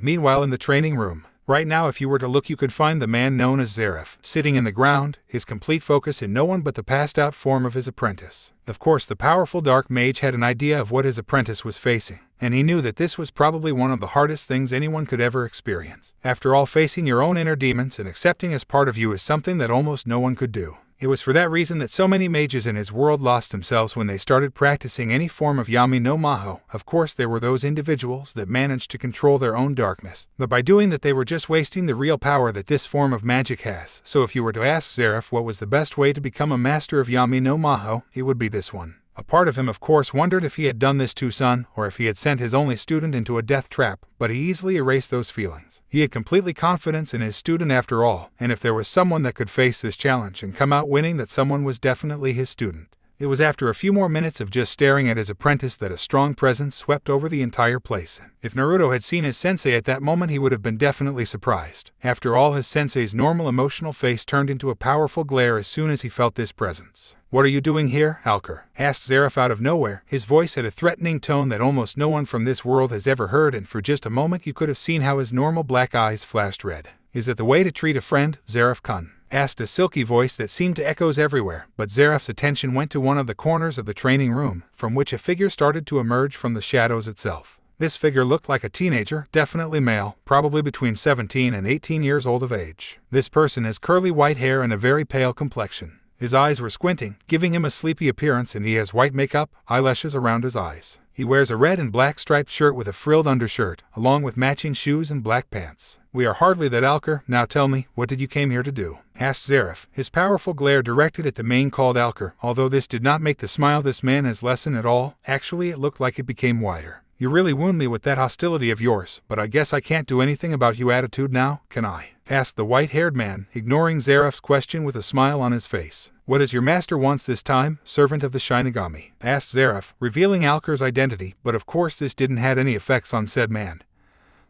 S1: Meanwhile, in the training room, Right now, if you were to look, you could find the man known as Zeref, sitting in the ground, his complete focus in no one but the passed-out form of his apprentice. Of course, the powerful dark mage had an idea of what his apprentice was facing, and he knew that this was probably one of the hardest things anyone could ever experience. After all, facing your own inner demons and accepting as part of you is something that almost no one could do. It was for that reason that so many mages in his world lost themselves when they started practicing any form of Yami no Maho. Of course, there were those individuals that managed to control their own darkness, but by doing that they were just wasting the real power that this form of magic has. So if you were to ask Zeref what was the best way to become a master of Yami no Maho, it would be this one. A part of him, of course, wondered if he had done this too soon, or if he had sent his only student into a death trap, but he easily erased those feelings. He had complete confidence in his student after all, and if there was someone that could face this challenge and come out winning, that someone was definitely his student. It was after a few more minutes of just staring at his apprentice that a strong presence swept over the entire place. If Naruto had seen his sensei at that moment, he would have been definitely surprised. After all, his sensei's normal emotional face turned into a powerful glare as soon as he felt this presence. "What are you doing here, Alker?" asked Zeref out of nowhere. His voice had a threatening tone that almost no one from this world has ever heard, and for just a moment you could have seen how his normal black eyes flashed red. "Is it the way to treat a friend, Zeref-kun?" asked a silky voice that seemed to echo everywhere, but Zeref's attention went to one of the corners of the training room, from which a figure started to emerge from the shadows itself. This figure looked like a teenager, definitely male, probably between 17 and 18 years old of age. This person has curly white hair and a very pale complexion. His eyes were squinting, giving him a sleepy appearance, and he has white makeup, eyelashes around his eyes. He wears a red and black striped shirt with a frilled undershirt, along with matching shoes and black pants. "We are hardly that, Alker. Now tell me, what did you came here to do?" asked Zeref, his powerful glare directed at the man called Alker. Although this did not make the smile this man has lessen at all, actually it looked like it became wider. "You really wound me with that hostility of yours, but I guess I can't do anything about you attitude now, can I?" asked the white-haired man, ignoring Zeref's question with a smile on his face. "What is your master wants this time, servant of the Shinigami?" asked Zeref, revealing Alker's identity, but of course this didn't have any effects on said man,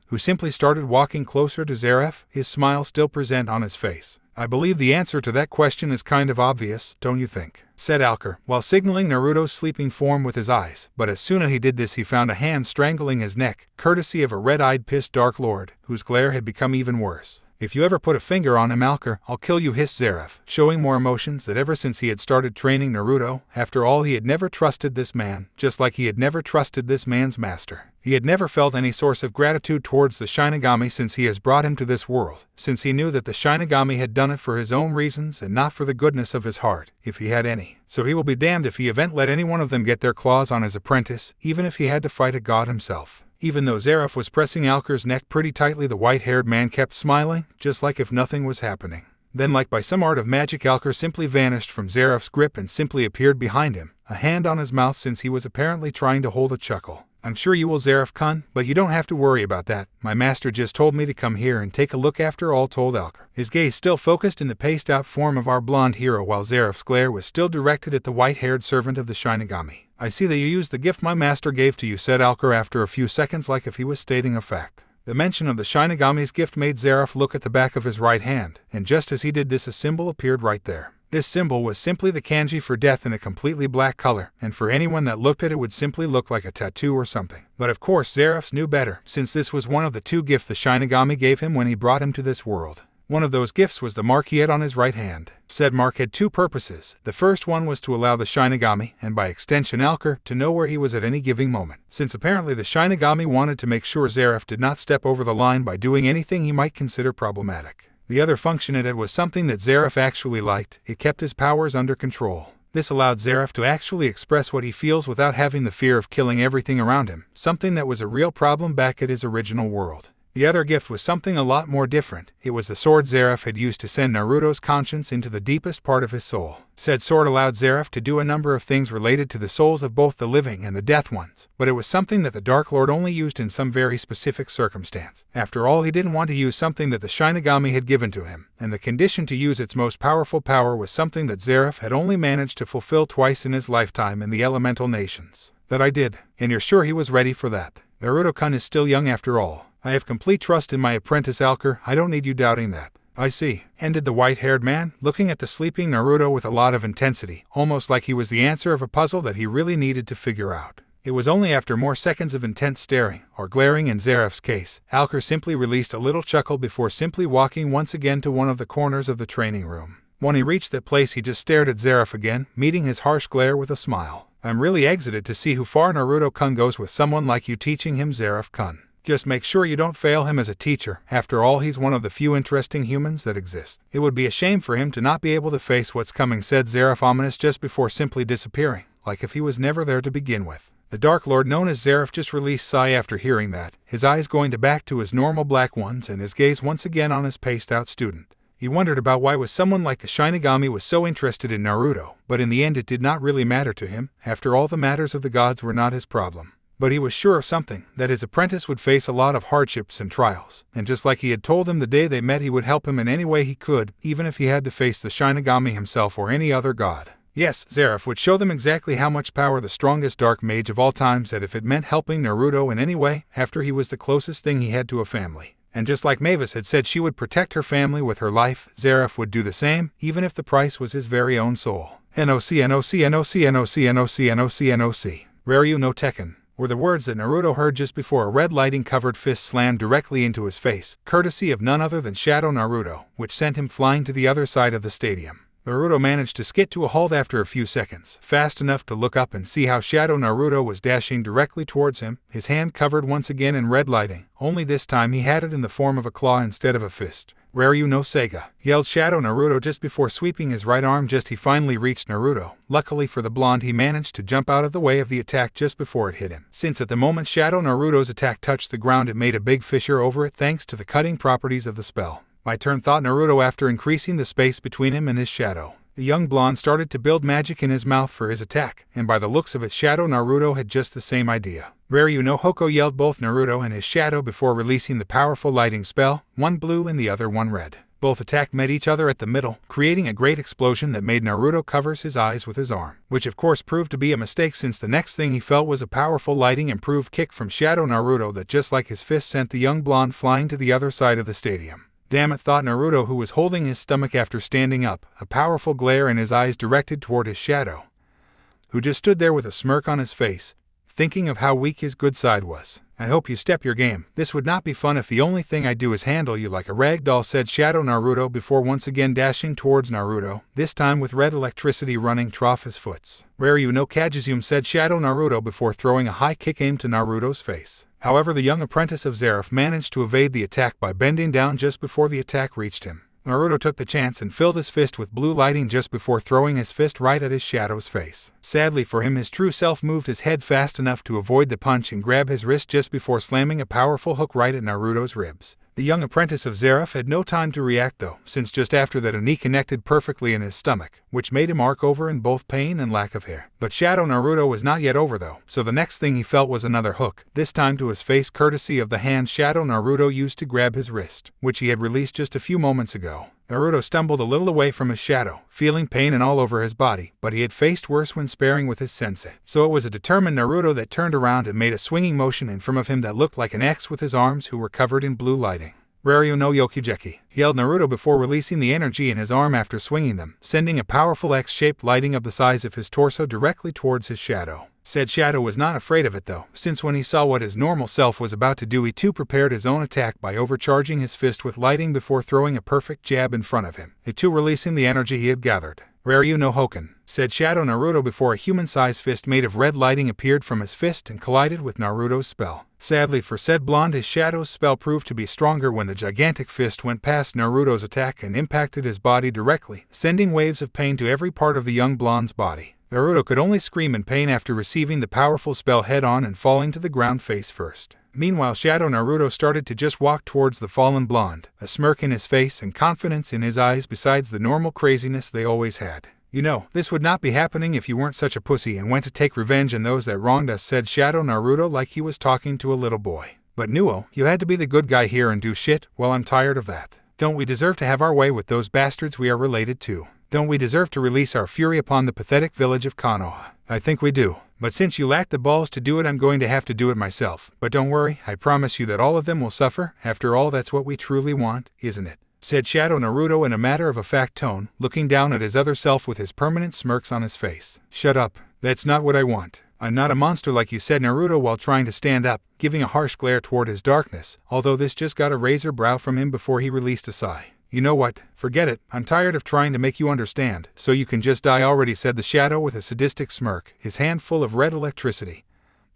S1: who simply started walking closer to Zeref, his smile still present on his face. "I believe the answer to that question is kind of obvious, don't you think?" said Alker, while signaling Naruto's sleeping form with his eyes, but as soon as he did this he found a hand strangling his neck, courtesy of a red-eyed pissed Dark Lord, whose glare had become even worse. "If you ever put a finger on him, Alker, I'll kill you," hissed Zeref, showing more emotions that ever since he had started training Naruto. After all, he had never trusted this man, just like he had never trusted this man's master. He had never felt any source of gratitude towards the Shinigami since he has brought him to this world, since he knew that the Shinigami had done it for his own reasons and not for the goodness of his heart, if he had any. So he will be damned if he haven't let any one of them get their claws on his apprentice, even if he had to fight a god himself. Even though Zeref was pressing Alker's neck pretty tightly, the white-haired man kept smiling, just like if nothing was happening. Then, like by some art of magic, Alker simply vanished from Zeref's grip and simply appeared behind him, a hand on his mouth since he was apparently trying to hold a chuckle. "I'm sure you will, Zeref-kun, but you don't have to worry about that. My master just told me to come here and take a look after all," told Alker, his gaze still focused in the paced-out form of our blonde hero while Zeref's glare was still directed at the white-haired servant of the Shinigami. "I see that you used the gift my master gave to you," said Alker after a few seconds, like if he was stating a fact. The mention of the Shinigami's gift made Zeref look at the back of his right hand, and just as he did this a symbol appeared right there. This symbol was simply the kanji for death in a completely black color, and for anyone that looked at it would simply look like a tattoo or something. But of course Zeref knew better, since this was one of the two gifts the Shinigami gave him when he brought him to this world. One of those gifts was the mark he had on his right hand. Said mark had two purposes. The first one was to allow the Shinigami, and by extension Alker, to know where he was at any given moment, since apparently the Shinigami wanted to make sure Zeref did not step over the line by doing anything he might consider problematic. The other function it had was something that Zeref actually liked. It kept his powers under control. This allowed Zeref to actually express what he feels without having the fear of killing everything around him, something that was a real problem back at his original world. The other gift was something a lot more different. It was the sword Zeref had used to send Naruto's conscience into the deepest part of his soul. Said sword allowed Zeref to do a number of things related to the souls of both the living and the death ones, but it was something that the Dark Lord only used in some very specific circumstance. After all, he didn't want to use something that the Shinigami had given to him, and the condition to use its most powerful power was something that Zeref had only managed to fulfill twice in his lifetime in the elemental nations. That I did, and you're sure he was ready for that. Naruto-kun is still young after all. I have complete trust in my apprentice Alker. I don't need you doubting that. I see, ended the white-haired man, looking at the sleeping Naruto with a lot of intensity, almost like he was the answer of a puzzle that he really needed to figure out. It was only after more seconds of intense staring, or glaring in Zeref's case, Alker simply released a little chuckle before simply walking once again to one of the corners of the training room. When he reached that place, he just stared at Zeref again, meeting his harsh glare with a smile. I'm really exited to see how far Naruto-kun goes with someone like you teaching him, Zeref-kun. Just make sure you don't fail him as a teacher. After all, he's one of the few interesting humans that exist. It would be a shame for him to not be able to face what's coming, said Zeref ominous just before simply disappearing, like if he was never there to begin with. The Dark Lord known as Zeref just released a sigh after hearing that, his eyes going back to his normal black ones and his gaze once again on his paced-out student. He wondered about why someone like the Shinigami was so interested in Naruto, but in the end it did not really matter to him. After all, the matters of the gods were not his problem. But he was sure of something, that his apprentice would face a lot of hardships and trials, and just like he had told him the day they met, he would help him in any way he could, even if he had to face the Shinigami himself or any other god. Yes, Zeref would show them exactly how much power the strongest dark mage of all times had if it meant helping Naruto in any way, after he was the closest thing he had to a family. And just like Mavis had said she would protect her family with her life, Zeref would do the same, even if the price was his very own soul. NOC NOC NOC NOC NOC NOC NOC. Raryu no Tekken were the words that Naruto heard just before a red lighting-covered fist slammed directly into his face, courtesy of none other than Shadow Naruto, which sent him flying to the other side of the stadium. Naruto managed to skid to a halt after a few seconds, fast enough to look up and see how Shadow Naruto was dashing directly towards him, his hand covered once again in red lighting, only this time he had it in the form of a claw instead of a fist. Raryu no Sega, yelled Shadow Naruto just before sweeping his right arm. He finally reached Naruto. Luckily for the blonde, he managed to jump out of the way of the attack just before it hit him. Since at the moment Shadow Naruto's attack touched the ground, it made a big fissure over it thanks to the cutting properties of the spell. My turn, thought Naruto after increasing the space between him and his shadow. The young blonde started to build magic in his mouth for his attack, and by the looks of it, Shadow Naruto had just the same idea. Raryu no Hoko, yelled both Naruto and his shadow before releasing the powerful lighting spell, one blue and the other one red. Both attack met each other at the middle, creating a great explosion that made Naruto covers his eyes with his arm, which of course proved to be a mistake since the next thing he felt was a powerful lighting improved kick from Shadow Naruto that just like his fist sent the young blonde flying to the other side of the stadium. Damn it, thought Naruto, who was holding his stomach after standing up, a powerful glare in his eyes directed toward his shadow, who just stood there with a smirk on his face, thinking of how weak his good side was. I hope you step your game. This would not be fun if the only thing I do is handle you like a rag doll, said Shadow Naruto before once again dashing towards Naruto, this time with red electricity running trough his foots. Raryu no Kajizume, said Shadow Naruto before throwing a high kick aimed to Naruto's face. However, the young apprentice of Zeref managed to evade the attack by bending down just before the attack reached him. Naruto took the chance and filled his fist with blue lighting just before throwing his fist right at his shadow's face. Sadly for him, his true self moved his head fast enough to avoid the punch and grab his wrist just before slamming a powerful hook right at Naruto's ribs. The young apprentice of Zeref had no time to react though, since just after that a knee connected perfectly in his stomach, which made him arc over in both pain and lack of hair. But Shadow Naruto was not yet over though, so the next thing he felt was another hook, this time to his face courtesy of the hand Shadow Naruto used to grab his wrist, which he had released just a few moments ago. Naruto stumbled a little away from his shadow, feeling pain and all over his body, but he had faced worse when sparring with his sensei. So it was a determined Naruto that turned around and made a swinging motion in front of him that looked like an X with his arms who were covered in blue lighting. Raryu no Yokijeki, yelled Naruto before releasing the energy in his arm after swinging them, sending a powerful X-shaped lighting of the size of his torso directly towards his shadow. Said Shadow was not afraid of it though, since when he saw what his normal self was about to do, he too prepared his own attack by overcharging his fist with lighting before throwing a perfect jab in front of him, it too releasing the energy he had gathered. Raryu no Hoken, said Shadow Naruto before a human-sized fist made of red lighting appeared from his fist and collided with Naruto's spell. Sadly for said blonde, his shadow's spell proved to be stronger when the gigantic fist went past Naruto's attack and impacted his body directly, sending waves of pain to every part of the young blonde's body. Naruto could only scream in pain after receiving the powerful spell head-on and falling to the ground face first. Meanwhile, Shadow Naruto started to just walk towards the fallen blonde, a smirk in his face and confidence in his eyes besides the normal craziness they always had. You know, this would not be happening if you weren't such a pussy and went to take revenge on those that wronged us, said Shadow Naruto like he was talking to a little boy. But Nuo, you had to be the good guy here and do shit, well I'm tired of that. Don't we deserve to have our way with those bastards we are related to? Don't we deserve to release our fury upon the pathetic village of Konoha? I think we do. But since you lack the balls to do it, I'm going to have to do it myself. But don't worry, I promise you that all of them will suffer. After all, that's what we truly want, isn't it? Said Shadow Naruto in a matter-of-fact tone, looking down at his other self with his permanent smirks on his face. Shut up. That's not what I want. I'm not a monster like you said, Naruto, while trying to stand up, giving a harsh glare toward his darkness, although this just got a razor brow from him before he released a sigh. You know what? Forget it. I'm tired of trying to make you understand, so you can just die already, said the shadow with a sadistic smirk, his hand full of red electricity,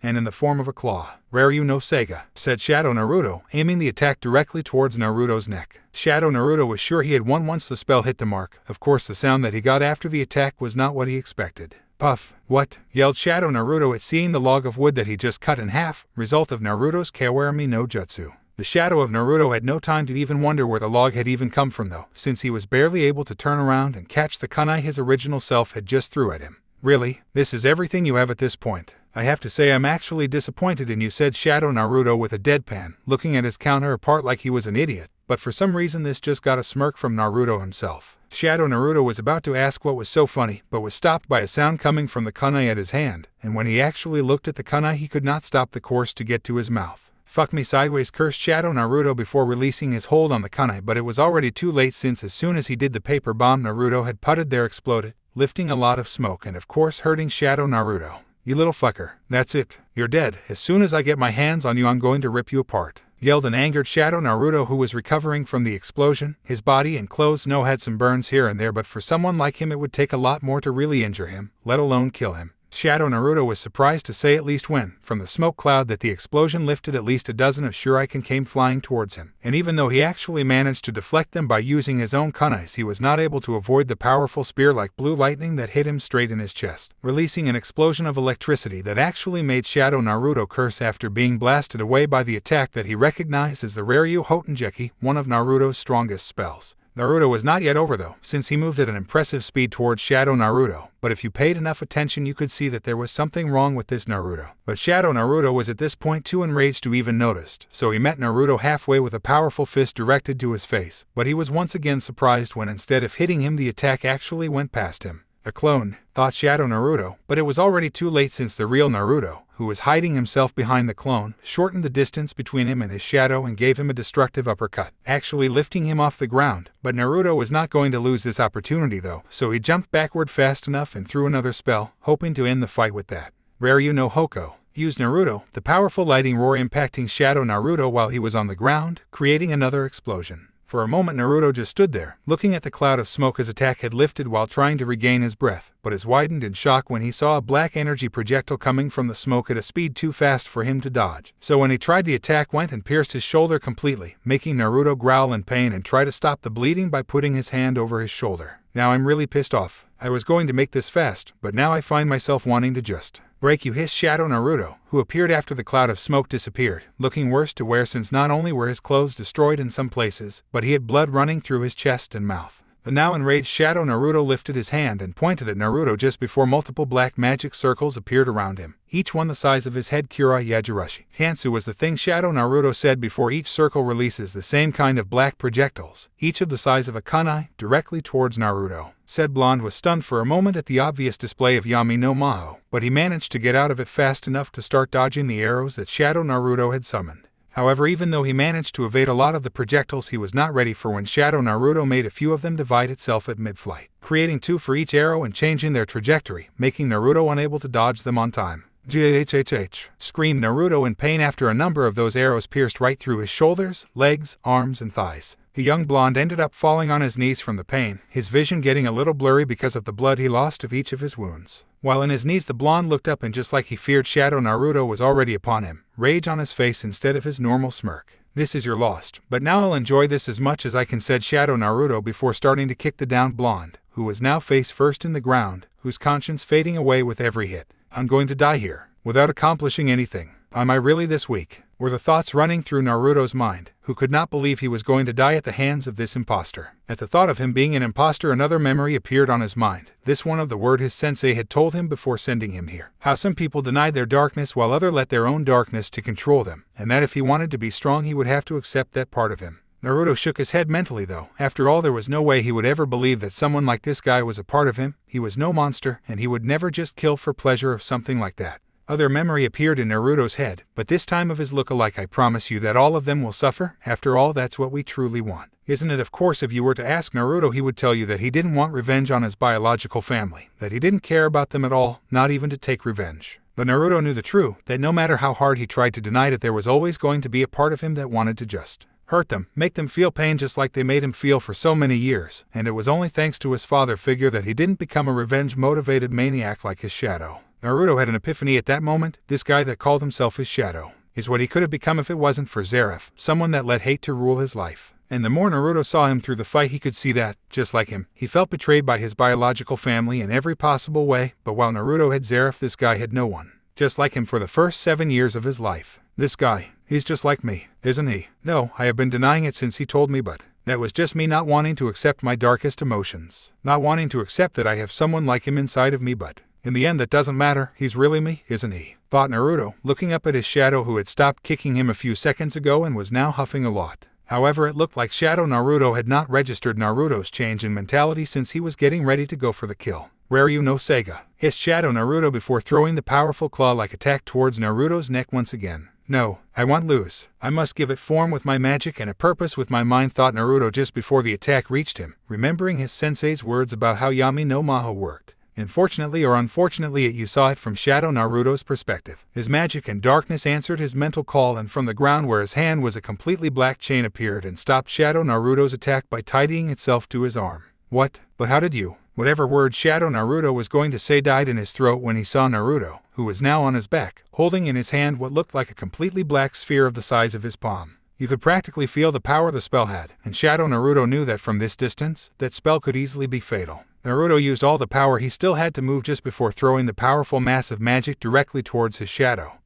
S1: and in the form of a claw. Raryu no Seiga, said Shadow Naruto, aiming the attack directly towards Naruto's neck. Shadow Naruto was sure he had won once the spell hit the mark. Of course, the sound that he got after the attack was not what he expected. Puff! What? Yelled Shadow Naruto at seeing the log of wood that he just cut in half, result of Naruto's Kawarami no Jutsu. The shadow of Naruto had no time to even wonder where the log had even come from though, since he was barely able to turn around and catch the kunai his original self had just threw at him. Really? This is everything you have at this point? I have to say I'm actually disappointed in you, said Shadow Naruto with a deadpan, looking at his counterpart like he was an idiot, but for some reason this just got a smirk from Naruto himself. Shadow Naruto was about to ask what was so funny, but was stopped by a sound coming from the kunai at his hand, and when he actually looked at the kunai he could not stop the course to get to his mouth. Fuck me sideways, cursed Shadow Naruto before releasing his hold on the kunai, but it was already too late since as soon as he did the paper bomb Naruto had putted there exploded, lifting a lot of smoke and of course hurting Shadow Naruto. You little fucker, that's it. You're dead. As soon as I get my hands on you I'm going to rip you apart, yelled an angered Shadow Naruto who was recovering from the explosion. His body and clothes had some burns here and there, but for someone like him it would take a lot more to really injure him, let alone kill him. Shadow Naruto was surprised to say at least when, from the smoke cloud that the explosion lifted, at least a dozen of shuriken came flying towards him, and even though he actually managed to deflect them by using his own kunais, he was not able to avoid the powerful spear-like blue lightning that hit him straight in his chest, releasing an explosion of electricity that actually made Shadow Naruto curse after being blasted away by the attack that he recognized as the Raryu Hotengeki, one of Naruto's strongest spells. Naruto was not yet over though, since he moved at an impressive speed towards Shadow Naruto, but if you paid enough attention you could see that there was something wrong with this Naruto. But Shadow Naruto was at this point too enraged to even notice, so he met Naruto halfway with a powerful fist directed to his face, but he was once again surprised when instead of hitting him the attack actually went past him. A clone, thought Shadow Naruto, but it was already too late since the real Naruto, who was hiding himself behind the clone, shortened the distance between him and his shadow and gave him a destructive uppercut, actually lifting him off the ground. But Naruto was not going to lose this opportunity though, so he jumped backward fast enough and threw another spell, hoping to end the fight with that. Raryu no Hoko used Naruto, the powerful lightning roar impacting Shadow Naruto while he was on the ground, creating another explosion. For a moment Naruto just stood there, looking at the cloud of smoke his attack had lifted while trying to regain his breath, but his widened in shock when he saw a black energy projectile coming from the smoke at a speed too fast for him to dodge. So when he tried, the attack went and pierced his shoulder completely, making Naruto growl in pain and try to stop the bleeding by putting his hand over his shoulder. Now I'm really pissed off. I was going to make this fast, but now I find myself wanting to just break you, hissed Shadow Naruto, who appeared after the cloud of smoke disappeared, looking worse to wear since not only were his clothes destroyed in some places, but he had blood running through his chest and mouth. The now enraged Shadow Naruto lifted his hand and pointed at Naruto just before multiple black magic circles appeared around him, each one the size of his head. Kira Yajirushi. Hansu was the thing Shadow Naruto said before each circle releases the same kind of black projectiles, each of the size of a kunai, directly towards Naruto. Said blonde was stunned for a moment at the obvious display of Yami no Maho, but he managed to get out of it fast enough to start dodging the arrows that Shadow Naruto had summoned. However, even though he managed to evade a lot of the projectiles, he was not ready for when Shadow Naruto made a few of them divide itself at mid-flight, creating two for each arrow and changing their trajectory, making Naruto unable to dodge them on time. GHHH! Screamed Naruto in pain after a number of those arrows pierced right through his shoulders, legs, arms, and thighs. The young blonde ended up falling on his knees from the pain, his vision getting a little blurry because of the blood he lost of each of his wounds. While in his knees, the blonde looked up and just like he feared, Shadow Naruto was already upon him, rage on his face instead of his normal smirk. This is your lost, but now I'll enjoy this as much as I can, said Shadow Naruto before starting to kick the downed blonde, who was now face first in the ground, whose conscience fading away with every hit. I'm going to die here, without accomplishing anything. Am I really this weak? Were the thoughts running through Naruto's mind, who could not believe he was going to die at the hands of this imposter. At the thought of him being an imposter, another memory appeared on his mind, this one of the word his sensei had told him before sending him here. How some people denied their darkness while others let their own darkness to control them, and that if he wanted to be strong he would have to accept that part of him. Naruto shook his head mentally though. After all, there was no way he would ever believe that someone like this guy was a part of him. He was no monster, and he would never just kill for pleasure of something like that. Other memory appeared in Naruto's head, but this time of his look-alike. I promise you that all of them will suffer. After all, that's what we truly want. Isn't it? Of course, if you were to ask Naruto, he would tell you that he didn't want revenge on his biological family, that he didn't care about them at all, not even to take revenge. But Naruto knew the truth, that no matter how hard he tried to deny it, there was always going to be a part of him that wanted to just hurt them, make them feel pain just like they made him feel for so many years, and it was only thanks to his father figure that he didn't become a revenge-motivated maniac like his shadow. Naruto had an epiphany at that moment. This guy that called himself his shadow is what he could have become if it wasn't for Zeref, someone that let hate to rule his life. And the more Naruto saw him through the fight, he could see that, just like him, he felt betrayed by his biological family in every possible way. But while Naruto had Zeref, this guy had no one just like him for the first 7 years of his life. This guy, he's just like me, isn't he? No, I have been denying it since he told me, but that was just me not wanting to accept my darkest emotions, not wanting to accept that I have someone like him inside of me. But in the end, that doesn't matter. He's really me, isn't he? Thought Naruto, looking up at his shadow who had stopped kicking him a few seconds ago and was now huffing a lot. However, it looked like Shadow Naruto had not registered Naruto's change in mentality since he was getting ready to go for the kill. Raryu no Seiga, hissed Shadow Naruto before throwing the powerful claw-like attack towards Naruto's neck once again. No, I won't lose. I must give it form with my magic and a purpose with my mind, thought Naruto just before the attack reached him, remembering his sensei's words about how Yami no Maho worked. Unfortunately or unfortunately, you saw it from Shadow Naruto's perspective. His magic and darkness answered his mental call, and from the ground where his hand was a completely black chain appeared and stopped Shadow Naruto's attack by tidying itself to his arm. What? But how did you? Whatever word Shadow Naruto was going to say died in his throat when he saw Naruto, who was now on his back, holding in his hand what looked like a completely black sphere of the size of his palm. You could practically feel the power the spell had, and Shadow Naruto knew that from this distance, that spell could easily be fatal. Naruto used all the power he still had to move just before throwing the powerful mass of magic directly towards his shadow,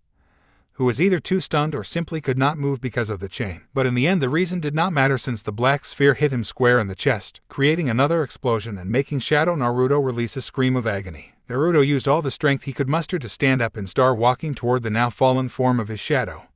S1: who was either too stunned or simply could not move because of the chain. But in the end, the reason did not matter since the black sphere hit him square in the chest, creating another explosion and making Shadow Naruto release a scream of agony. Naruto used all the strength he could muster to stand up and start walking toward the now fallen form of his shadow,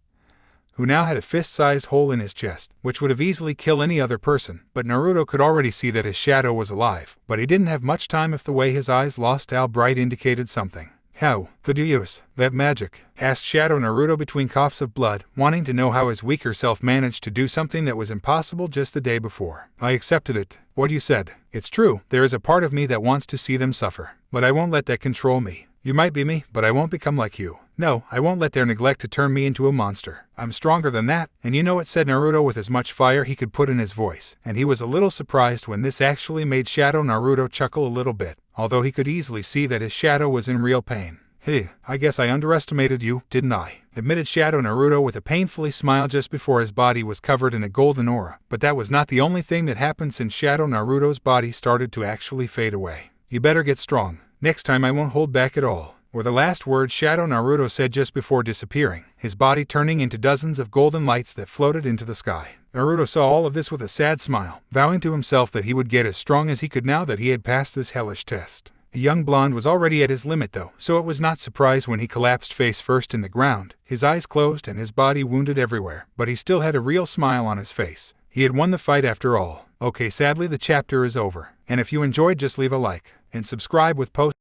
S1: who now had a fist-sized hole in his chest, which would have easily killed any other person. But Naruto could already see that his shadow was alive, but he didn't have much time if the way his eyes lost how bright indicated something. How could you use that magic? Asked Shadow Naruto between coughs of blood, wanting to know how his weaker self managed to do something that was impossible just the day before. I accepted it. What you said. It's true, there is a part of me that wants to see them suffer, but I won't let that control me. You might be me, but I won't become like you. No, I won't let their neglect to turn me into a monster. I'm stronger than that, and you know it, said Naruto with as much fire he could put in his voice, and he was a little surprised when this actually made Shadow Naruto chuckle a little bit, although he could easily see that his shadow was in real pain. Hey, I guess I underestimated you, didn't I? Admitted Shadow Naruto with a painfully smile just before his body was covered in a golden aura. But that was not the only thing that happened since Shadow Naruto's body started to actually fade away. You better get strong. Next time I won't hold back at all, were the last words Shadow Naruto said just before disappearing, his body turning into dozens of golden lights that floated into the sky. Naruto saw all of this with a sad smile, vowing to himself that he would get as strong as he could now that he had passed this hellish test. The young blonde was already at his limit though, so it was not surprised when he collapsed face first in the ground, his eyes closed and his body wounded everywhere, but he still had a real smile on his face. He had won the fight after all. Okay, sadly the chapter is over, and if you enjoyed, just leave a like and subscribe with post